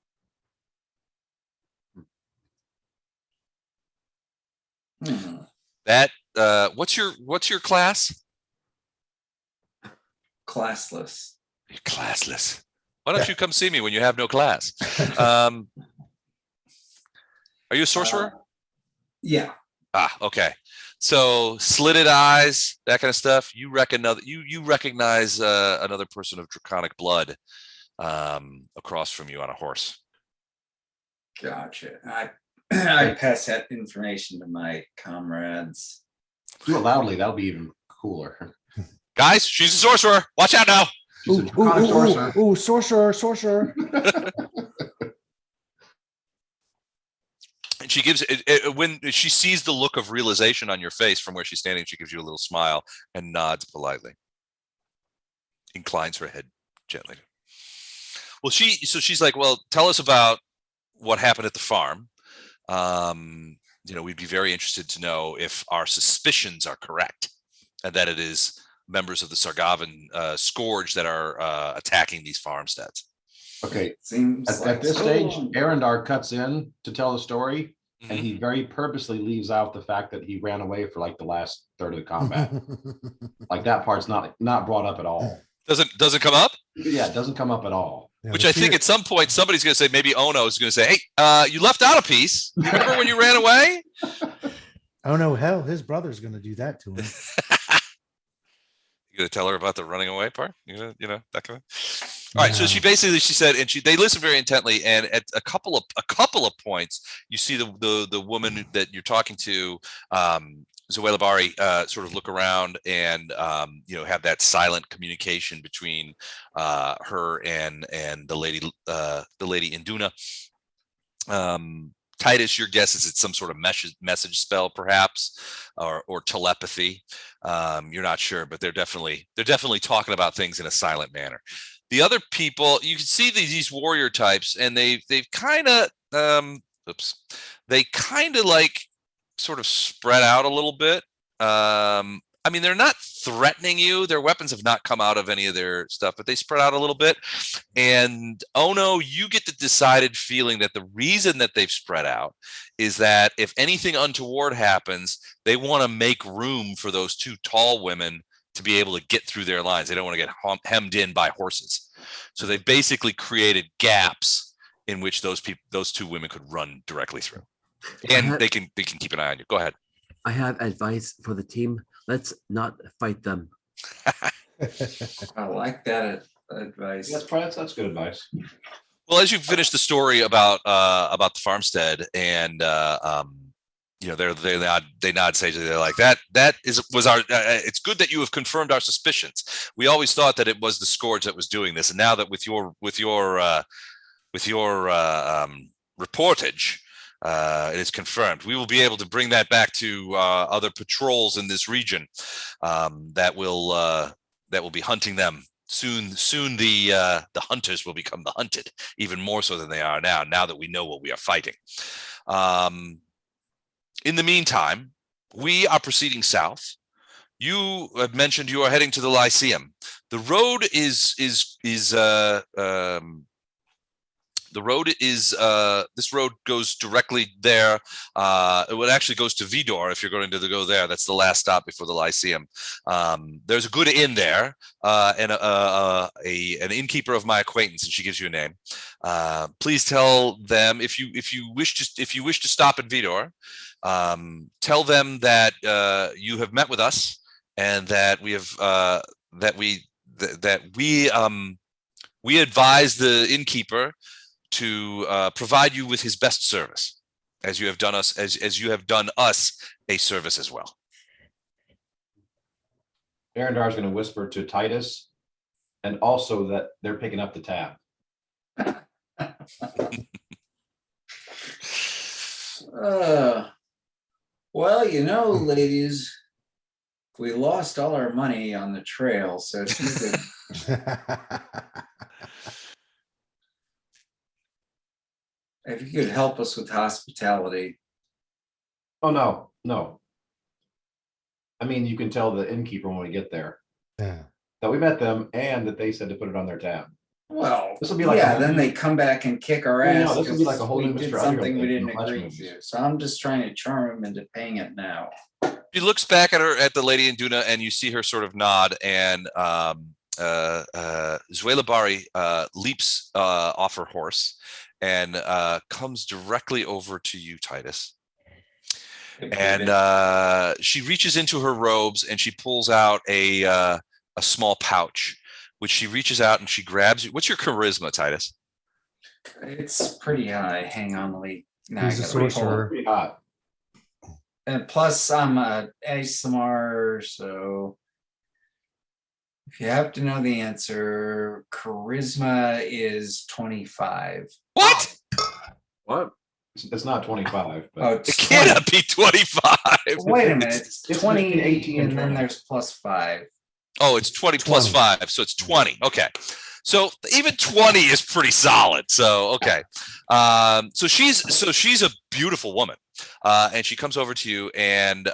That what's your class? Classless. You're classless. Why don't you come see me when you have no class? Are you a sorcerer? Yeah. Okay. So slitted eyes, that kind of stuff. You recognize another person of draconic blood across from you on a horse. Gotcha. I pass that information to my comrades. Do it loudly. That'll be even cooler. Guys, she's a sorcerer. Watch out now. She's a Ooh, draconic sorcerer. ooh, sorcerer. And she gives when she sees the look of realization on your face from where she's standing, she gives you a little smile and nods politely, inclines her head gently. Well, she's like, well, tell us about what happened at the farm. We'd be very interested to know if our suspicions are correct and that it is members of the Sargavan scourge that are attacking these farmsteads. Okay, Seems at like this so stage, long. Arendar cuts in to tell the story, and Mhm. he very purposely leaves out the fact that he ran away for like the last third of the combat. Like that part's not brought up at all. Doesn't come up. Yeah, it doesn't come up at all. Yeah, Which the I think fear- at some point somebody's going to say, maybe Ono is going to say, hey, you left out a piece. You remember when you ran away? Oh no, hell, his brother's gonna do that to him. You going to tell her about the running away part? That kind of. All right. So No. she said, and they listen very intently. And at a couple of points, you see the woman that you're talking to, Zoela Bari, sort of look around and have that silent communication between her and the lady Induna. Titus, your guess is it's some sort of message spell, perhaps, or telepathy. You're not sure, but they're definitely talking about things in a silent manner. The other people, you can see these warrior types, and they've kind of like sort of spread out a little bit. I mean, they're not threatening you. Their weapons have not come out of any of their stuff, but they spread out a little bit. And Ono, you get the decided feeling that the reason that they've spread out is that if anything untoward happens, they want to make room for those two tall women to be able to get through their lines. They don't want to get hemmed in by horses. So they've basically created gaps in which those two women could run directly through. And they can keep an eye on you. Go ahead. I have advice for the team. Let's not fight them. I like that advice. That's good advice. Well, as you finish the story about the farmstead, and they nod sagely. They're like, was our. It's good that you have confirmed our suspicions. We always thought that it was the scourge that was doing this, and now that with your reportage, it is confirmed. We will be able to bring that back to other patrols in this region that will be hunting them. Soon the hunters will become the hunted, even more so than they are now. Now that we know what we are fighting. In the meantime, we are proceeding south. You have mentioned you are heading to the Lyceum. The road is this road goes directly there. It actually goes to Vidor if you're going to go there. That's the last stop before the Lyceum. There's a good inn there, and an innkeeper of my acquaintance, and she gives you a name. Please tell them if you wish to stop in Vidor, tell them that you have met with us and that we have we advise the innkeeper to provide you with his best service, as you have done us a service as well. Arendar is going to whisper to Titus, and also that they're picking up the tab. Well, ladies, we lost all our money on the trail, so if you could help us with hospitality. Oh, no. I mean, you can tell the innkeeper when we get there Yeah. that we met them and that they said to put it on their tab. Well, This will be like a whole then new- they come back and kick our Yeah, ass. this will be like a whole we new did Mr. something Underhill we thing didn't from Flash agree movies. to. So I'm just trying to charm him into paying it now. She looks back at the lady Induna, and you see her sort of nod, and Zoela Bari leaps off her horse and comes directly over to you, Titus. And she reaches into her robes and she pulls out a small pouch, which she reaches out and she grabs you. What's your charisma, Titus? It's pretty high. Hang on, Lee. Now He's I a gotta pull it. sorcerer. Pretty hot. And plus I'm a ASMR, so If you have to know the answer, charisma is 25. What? What? It's not 25, Oh, but It it's 20. cannot be 25. Wait a minute, it's It's 20 between 18 and and then 20. there's plus 5. Oh, it's 20 plus 20. 5, so it's 20. Okay. So even 20 is pretty solid. So okay. So she's a beautiful woman. And she comes over to you and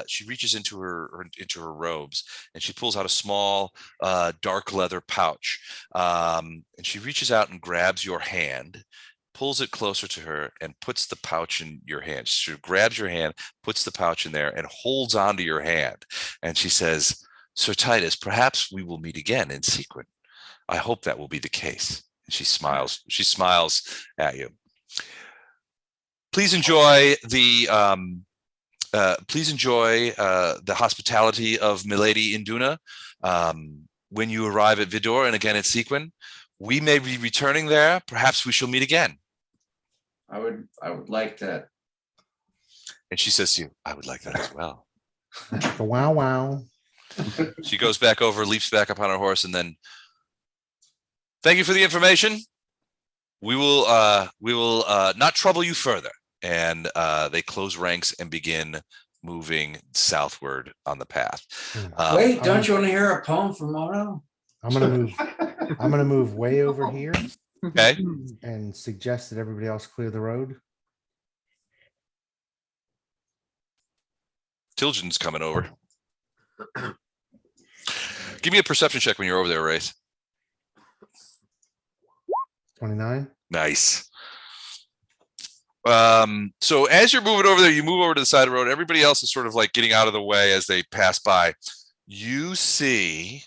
she reaches into her robes and she pulls out a small dark leather pouch. And she reaches out and grabs your hand, pulls it closer to her and puts the pouch in your hand. She grabs your hand, puts the pouch in there and holds onto your hand. And she says, Sir Titus, perhaps we will meet again in Sequin. I hope that will be the case. And she smiles. She smiles at you. Please enjoy the hospitality of Milady Induna. When you arrive at Vidor and again at Sequin, we may be returning there. Perhaps we shall meet again. I would like that. And she says to you, I would like that as well. Wow, wow. She goes back over, leaps back up on her horse, and then, thank you for the information. We will not trouble you further. And they close ranks and begin moving southward on the path. Wait, don't you want to hear a poem from Mono? I'm gonna move way over here Okay. and suggest that everybody else clear the road. Tilgen's coming over. Give me a perception check when you're over there, Race. 29. Nice. So as you're moving over there, you move over to the side of the road. Everybody else is sort of like getting out of the way as they pass by. You see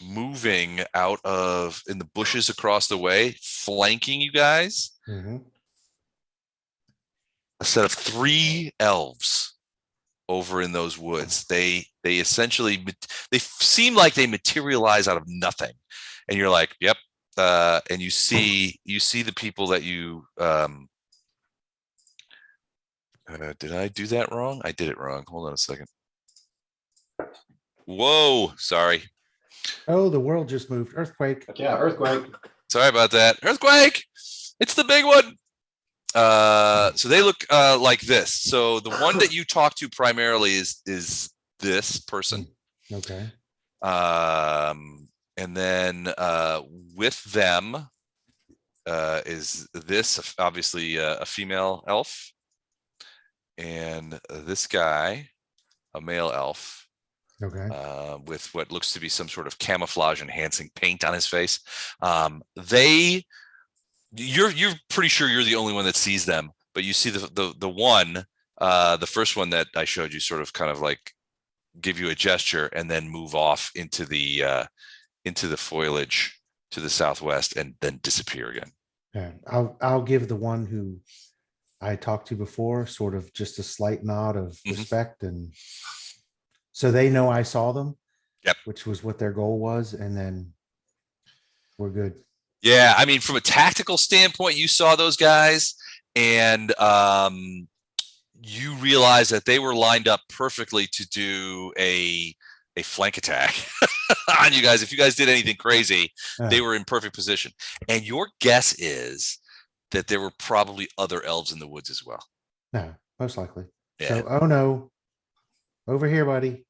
moving out of in the bushes across the way, flanking you guys, Mhm. a set of 3 elves over in those woods. They essentially they seem like they materialize out of nothing, and you're like, yep. And you see the people that you did I do that wrong? I did it wrong. Hold on a second. Whoa, sorry. Oh, the world just moved. Earthquake. yeah, earthquake. Sorry about that. Earthquake. It's the big one. So they look like this. So the one that you talk to primarily is this person. Okay. And then with them is this, obviously a female elf, and this guy, a male elf, Okay. with what looks to be some sort of camouflage enhancing paint on his face. You're pretty sure you're the only one that sees them, but you see the one, the first one that I showed you, sort of kind of like give you a gesture and then move off into the foliage to the southwest and then disappear again. Yeah. I'll give the one who I talked to before sort of just a slight nod of Mhm. respect, and so they know I saw them. Yep. Which was what their goal was, and then we're good. Yeah, I mean, from a tactical standpoint, you saw those guys, and you realize that they were lined up perfectly to do a flank attack on you guys. If you guys did anything crazy, they were in perfect position. And your guess is that there were probably other elves in the woods as well. No, most likely. Yeah. So, oh no, over here, buddy.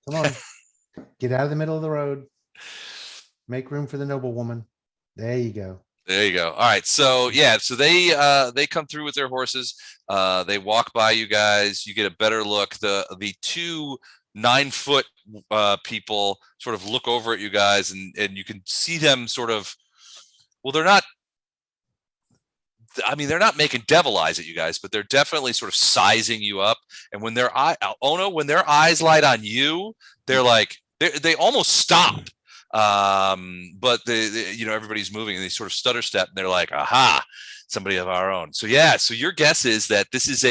Come on, get out of the middle of the road. Make room for the noble woman. There you go. There you go. All right. So yeah, so they come through with their horses. They walk by you guys. You get a better look. The 2 9-foot people sort of look over at you guys, and you can see them sort of. Well, they're not. I mean, they're not making devil eyes at you guys, but they're definitely sort of sizing you up. And when their when their eyes light on you, they're like they almost stop. But everybody's moving and they sort of stutter step and they're like, aha, somebody of our own. So yeah, so your guess is that this is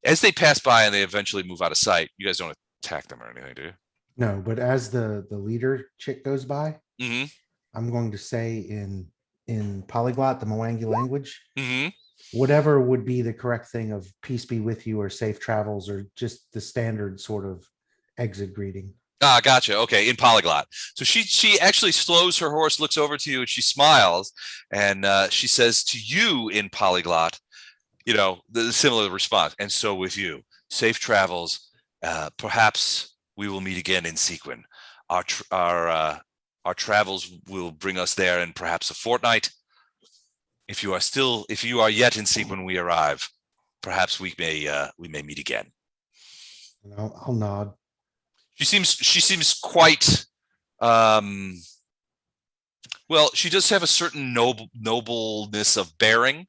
as they pass by and they eventually move out of sight, you guys don't attack them or anything, do you? No, but as the leader chick goes by, Mm-hmm. I'm going to say in polyglot, the Mwangi language, Mm-hmm. whatever would be the correct thing of peace be with you or safe travels or just the standard sort of exit greeting. Ah, gotcha. Okay, in polyglot. So she actually slows her horse, looks over to you, and she smiles, and she says to you in polyglot, the similar response. And so with you, safe travels. Perhaps we will meet again in Sequin. Our travels will bring us there in perhaps a fortnight. If you are yet in Sequin, when we arrive, perhaps we may meet again. I'll nod. She seems quite well, she does have a certain nobleness of bearing.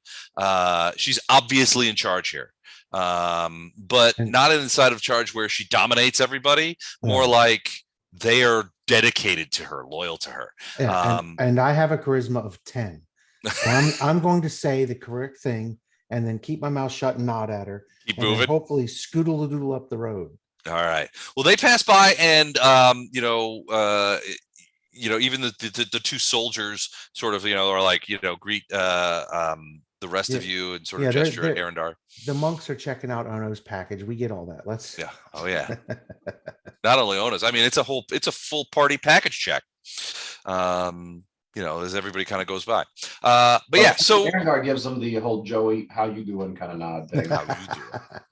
She's obviously in charge here. But not inside of charge where she dominates everybody, more like they are dedicated to her, loyal to her. Yeah, and I have a charisma of 10. So I'm going to say the correct thing and then keep my mouth shut and nod at her. Keep and then moving. hopefully scoodle-a-doodle up the road. All right. Well, they pass by, and even the two soldiers sort of are like greet the rest of you and sort of gesture at Arendar. The monks are checking out Ono's package. We get all that. Let's. Yeah. Oh yeah. Not only Ono's. I mean, it's a full party package check. As everybody kind of goes by. But yeah, so Arendar gives them the whole Joey, how you doing kind of nod thing. How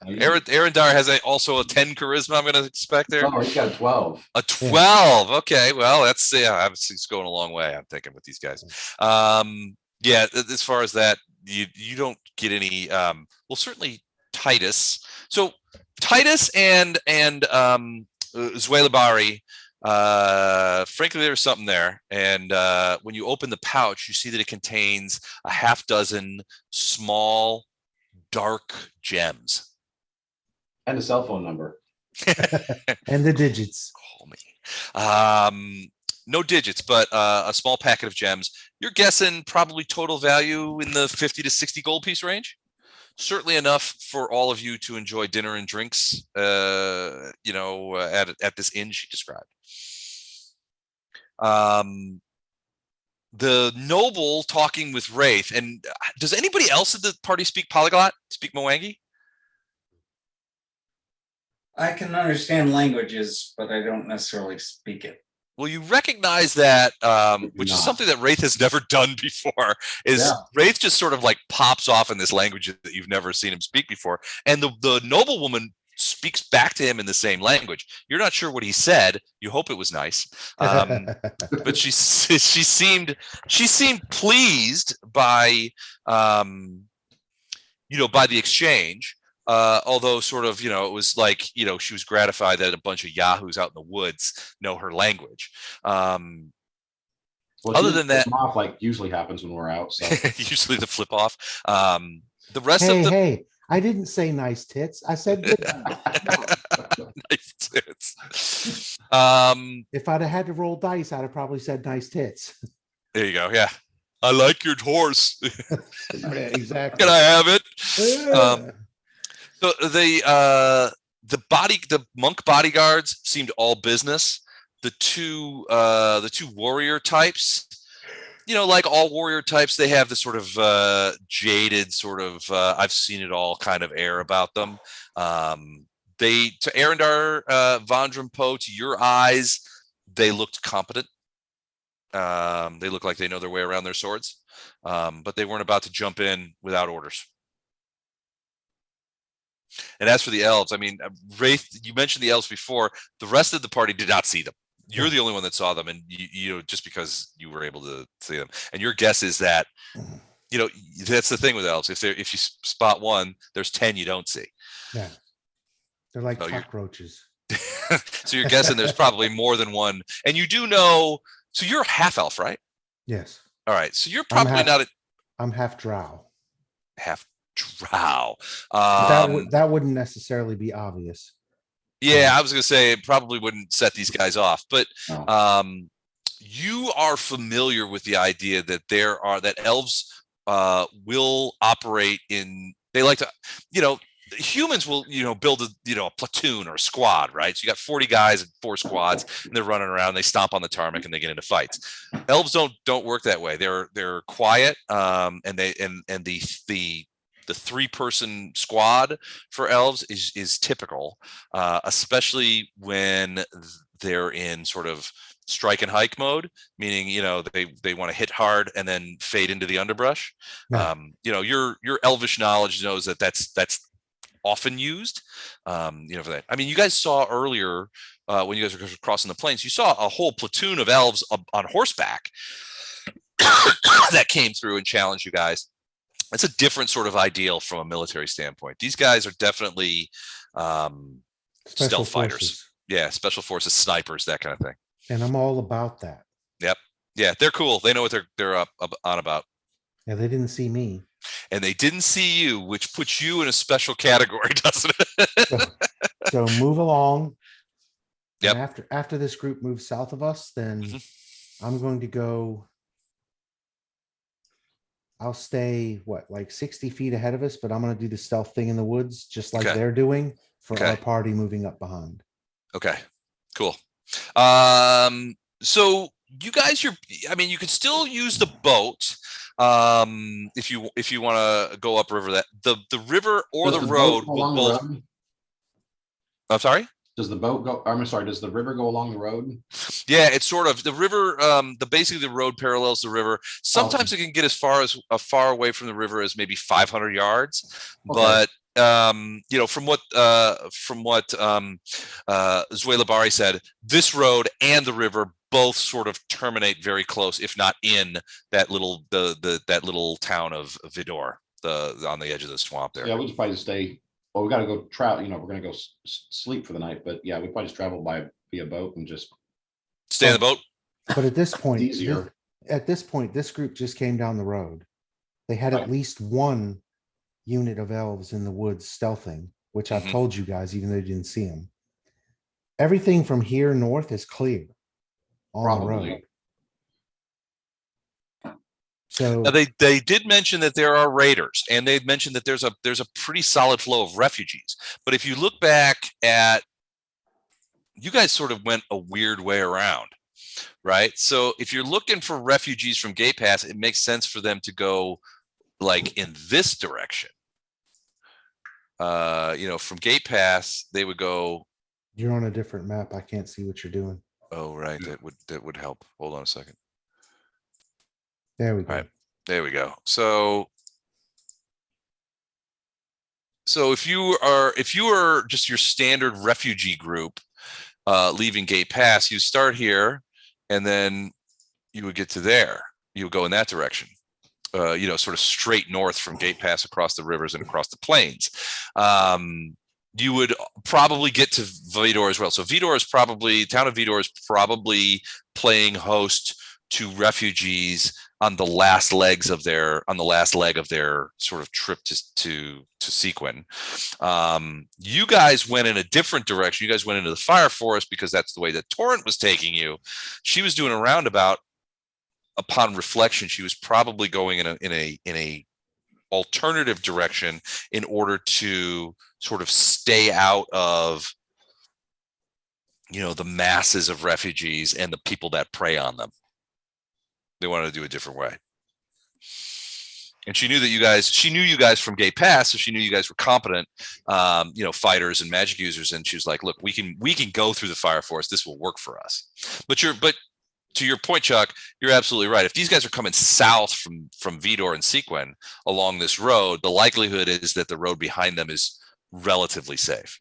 you doing? Arendar has also a 10 charisma, I'm going to expect there. Oh, he's got a 12. A 12. Okay. Well, that's, obviously it's going a long way, I'm thinking, with these guys. As far as that, you don't get any, well, certainly Titus. So Titus and Zuelabari, frankly, there's something there. And when you open the pouch, you see that it contains a half dozen small, dark gems. And a cell phone number. And the digits. Call me. No digits, but a small packet of gems. You're guessing probably total value in the 50 to 60 gold piece range. Certainly enough for all of you to enjoy dinner and drinks, at this inn she described. The noble talking with Wraith, and does anybody else at the party speak polyglot? Speak Mwangi? I can understand languages, but I don't necessarily speak it. Well, you recognize that, which is something that Wraith has never done before, is Wraith just sort of like pops off in this language that you've never seen him speak before. And the noblewoman speaks back to him in the same language. You're not sure what he said. You hope it was nice. But she seemed pleased by, by the exchange. Although sort of, it was like, she was gratified that a bunch of yahoos out in the woods know her language. Well, other than that, off like usually happens when we're out. So. usually the flip off. The rest of the hey, I didn't say nice tits. I said good. nice tits. If I'd have had to roll dice, I'd have probably said nice tits. There you go. Yeah. I like your horse. Exactly. Can I have it? Yeah. So the monk bodyguards seemed all business. The two warrior types, like all warrior types, they have this sort of jaded sort of I've seen it all kind of air about them. To Arendar, Vandram Poe, to your eyes, they looked competent. They look like they know their way around their swords, but they weren't about to jump in without orders. And as for the elves, I mean, Wraith, you mentioned the elves before. The rest of the party did not see them. You're the only one that saw them, and you just because you were able to see them. And your guess is that, that's the thing with elves. If you spot one, there's 10 you don't see. Yeah, they're like cockroaches. So you're guessing there's probably more than one, and you do know. So you're half elf, right? Yes. All right. So you're probably I'm half drow. Half drow. That wouldn't necessarily be obvious. Yeah, I was going to say it probably wouldn't set these guys off, but you are familiar with the idea that that elves will operate in. They like to, humans will, build a platoon or a squad, right? So you got 40 guys and 4 squads, and they're running around. They stomp on the tarmac and they get into fights. Elves don't work that way. They're quiet, and the the 3-person squad for elves is typical, especially when they're in sort of strike and hike mode, meaning, you know, they want to hit hard and then fade into the underbrush. Yeah. You know, your elvish knowledge knows that that's often used, you know, for that. I mean, you guys saw earlier when you guys were crossing the plains, you saw a whole platoon of elves on horseback that came through and challenged you guys. It's a different sort of ideal from a military standpoint. These guys are definitely Special stealth fighters. forces. Yeah, special forces, snipers, that kind of thing. And I'm all about that. Yep. Yeah, they're cool. They know what they're up on about. Yeah, they didn't see me. And they didn't see you, which puts you in a special category, doesn't it? So move along. Yep. And after this group moves south of us, then I'm going to go. I'll stay like 60 feet ahead of us, but I'm going to do the stealth thing in the woods, just like Okay. they're doing for Okay. our party moving up behind. Okay, cool. So you guys, I mean, you can still use the boat if you want to go upriver. That the river or Does the boat road go will along the both. road? I'm sorry. Does the boat go? I'm sorry. Does the river go along the road? Yeah, it's sort of the river. Basically the road parallels the river. Sometimes it can get as far away from the river as maybe 500 yards, Okay. but you know, from what Zuela said, this road and the river both sort of terminate very close, if not in that little that little town of Vidor, on the edge of the swamp there. Yeah, we'll just probably just stay. Well, we got to go travel. You know, we're gonna go sleep for the night, but yeah, we probably just travel via boat and just. Stay in the boat. But at this point, Easier. this group just came down the road. They had Right. at least one unit of elves in the woods stealthing, which I've Mhm. told you guys, even though you didn't see them. Everything from here north is clear on the road. Probably. So Now they did mention that there are raiders, and they mentioned that there's a pretty solid flow of refugees. But if you look back at, you guys sort of went a weird way around, right? So if you're looking for refugees from Gate Pass, it makes sense for them to go like in this direction. You know, from Gate Pass, they would go. you're on a different map. I can't see what you're doing. Oh, right. That would help. Hold on a second. There we go. All right. There we go. So if you are just your standard refugee group leaving Gate Pass, you start here and then you would get to there. You would go in that direction. You know, sort of straight north from Gate Pass across the rivers and across the plains. You would probably get to Vidor as well. So town of Vidor is probably playing host to refugees on the last leg of their sort of trip to Sequin. You guys went in a different direction. You guys went into the fire forest because that's the way that Torrent was taking you. She was doing a roundabout. Upon reflection, she was probably going in a alternative direction in order to sort of stay out of, you know, the masses of refugees and the people that prey on them. They wanted to do a different way. And she knew you guys from Gate Pass, so she knew you guys were competent, you know, fighters and magic users. And she was like, look, we can go through the fire forest. This will work for us. But to your point, Chuck, you're absolutely right. If these guys are coming south from Vidor and Sequin along this road, the likelihood is that the road behind them is relatively safe.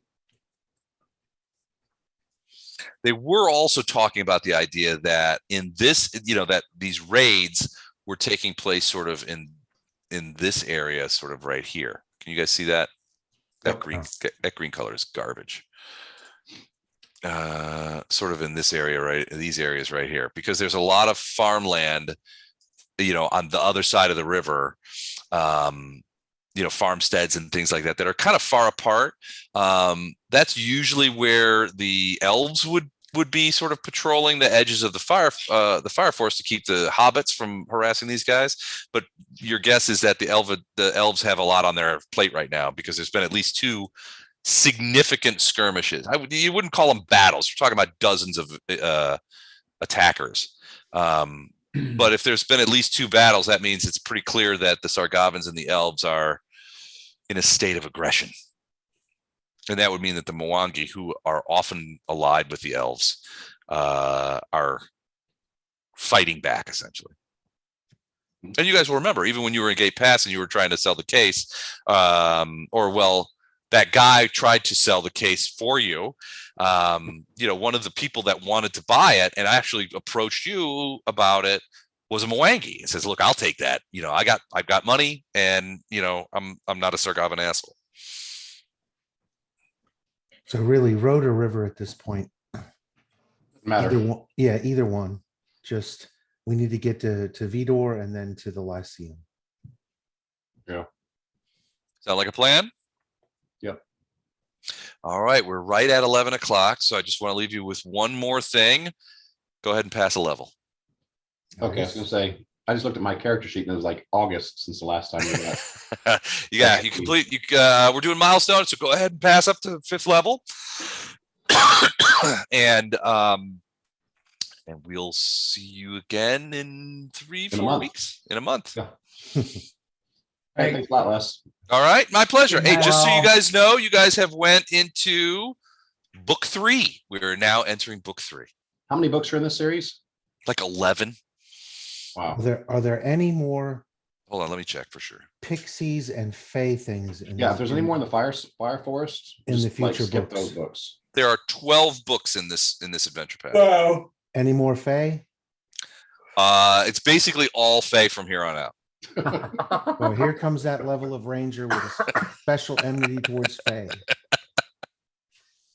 They were also talking about the idea that in this, you know, that these raids were taking place sort of in this area, sort of right here. Can you guys see that? That green color is garbage. Sort of in this area, right? These areas right here, because there's a lot of farmland, you know, on the other side of the river, you know, farmsteads and things like that are kind of far apart. That's usually where the elves would be sort of patrolling the edges of the fire forest to keep the hobbits from harassing these guys. But your guess is that the elves have a lot on their plate right now, because there's been at least 2 significant skirmishes. You wouldn't call them battles. We're talking about dozens of attackers. But if there's been at least 2 battles, that means it's pretty clear that the Sargavans and the elves are in a state of aggression. And that would mean that the Mwangi, who are often allied with the elves, are fighting back, essentially. And you guys will remember, even when you were in Gate Pass and you were trying to sell the case, that guy tried to sell the case for you. One of the people that wanted to buy it and actually approached you about it was a Mwangi and says, look, I'll take that. I've got money, and I'm not a Sargavan asshole. So really, road or river at this point? Matter. Either one, yeah, either one. Just we need to get to Vidor and then to the Lyceum. Sound like a plan? Yep. All right, we're right at 11 o'clock, so I just want to leave you with one more thing. Go ahead and pass a level. Okay, I was gonna say, I just looked at my character sheet and it was like August since the last time we met. Yeah, you complete. We're doing milestones, so go ahead and pass up to 5th level, and we'll see you again in 3-4 weeks, in a month. Yeah. Hey, thanks a lot, Les. All right, my pleasure. Hey, just so you Wow. guys know, you guys have went into book 3. We are now entering book 3. How many books are in this series? Like 11. Wow. Are there any more Hold on, let me check for sure. pixies and fae things? Yeah, if there's any more in the fire forest, In the just, like, future skip books. those books. There are 12 books in this adventure pack. Whoa. Any more fae? It's basically all Fae from here on out. Well, here comes that level of ranger with a special enmity towards fae.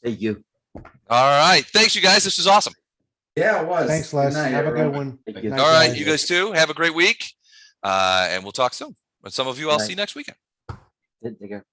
Thank you. All right, thanks you guys. This was awesome. Yeah, it was. Thanks, Good Les. night, Have a good everyone. one. Thank you. Night, All right, guys. you guys too. Have a great week, and we'll talk soon. And some of you I'll Good see night. next weekend. Take care.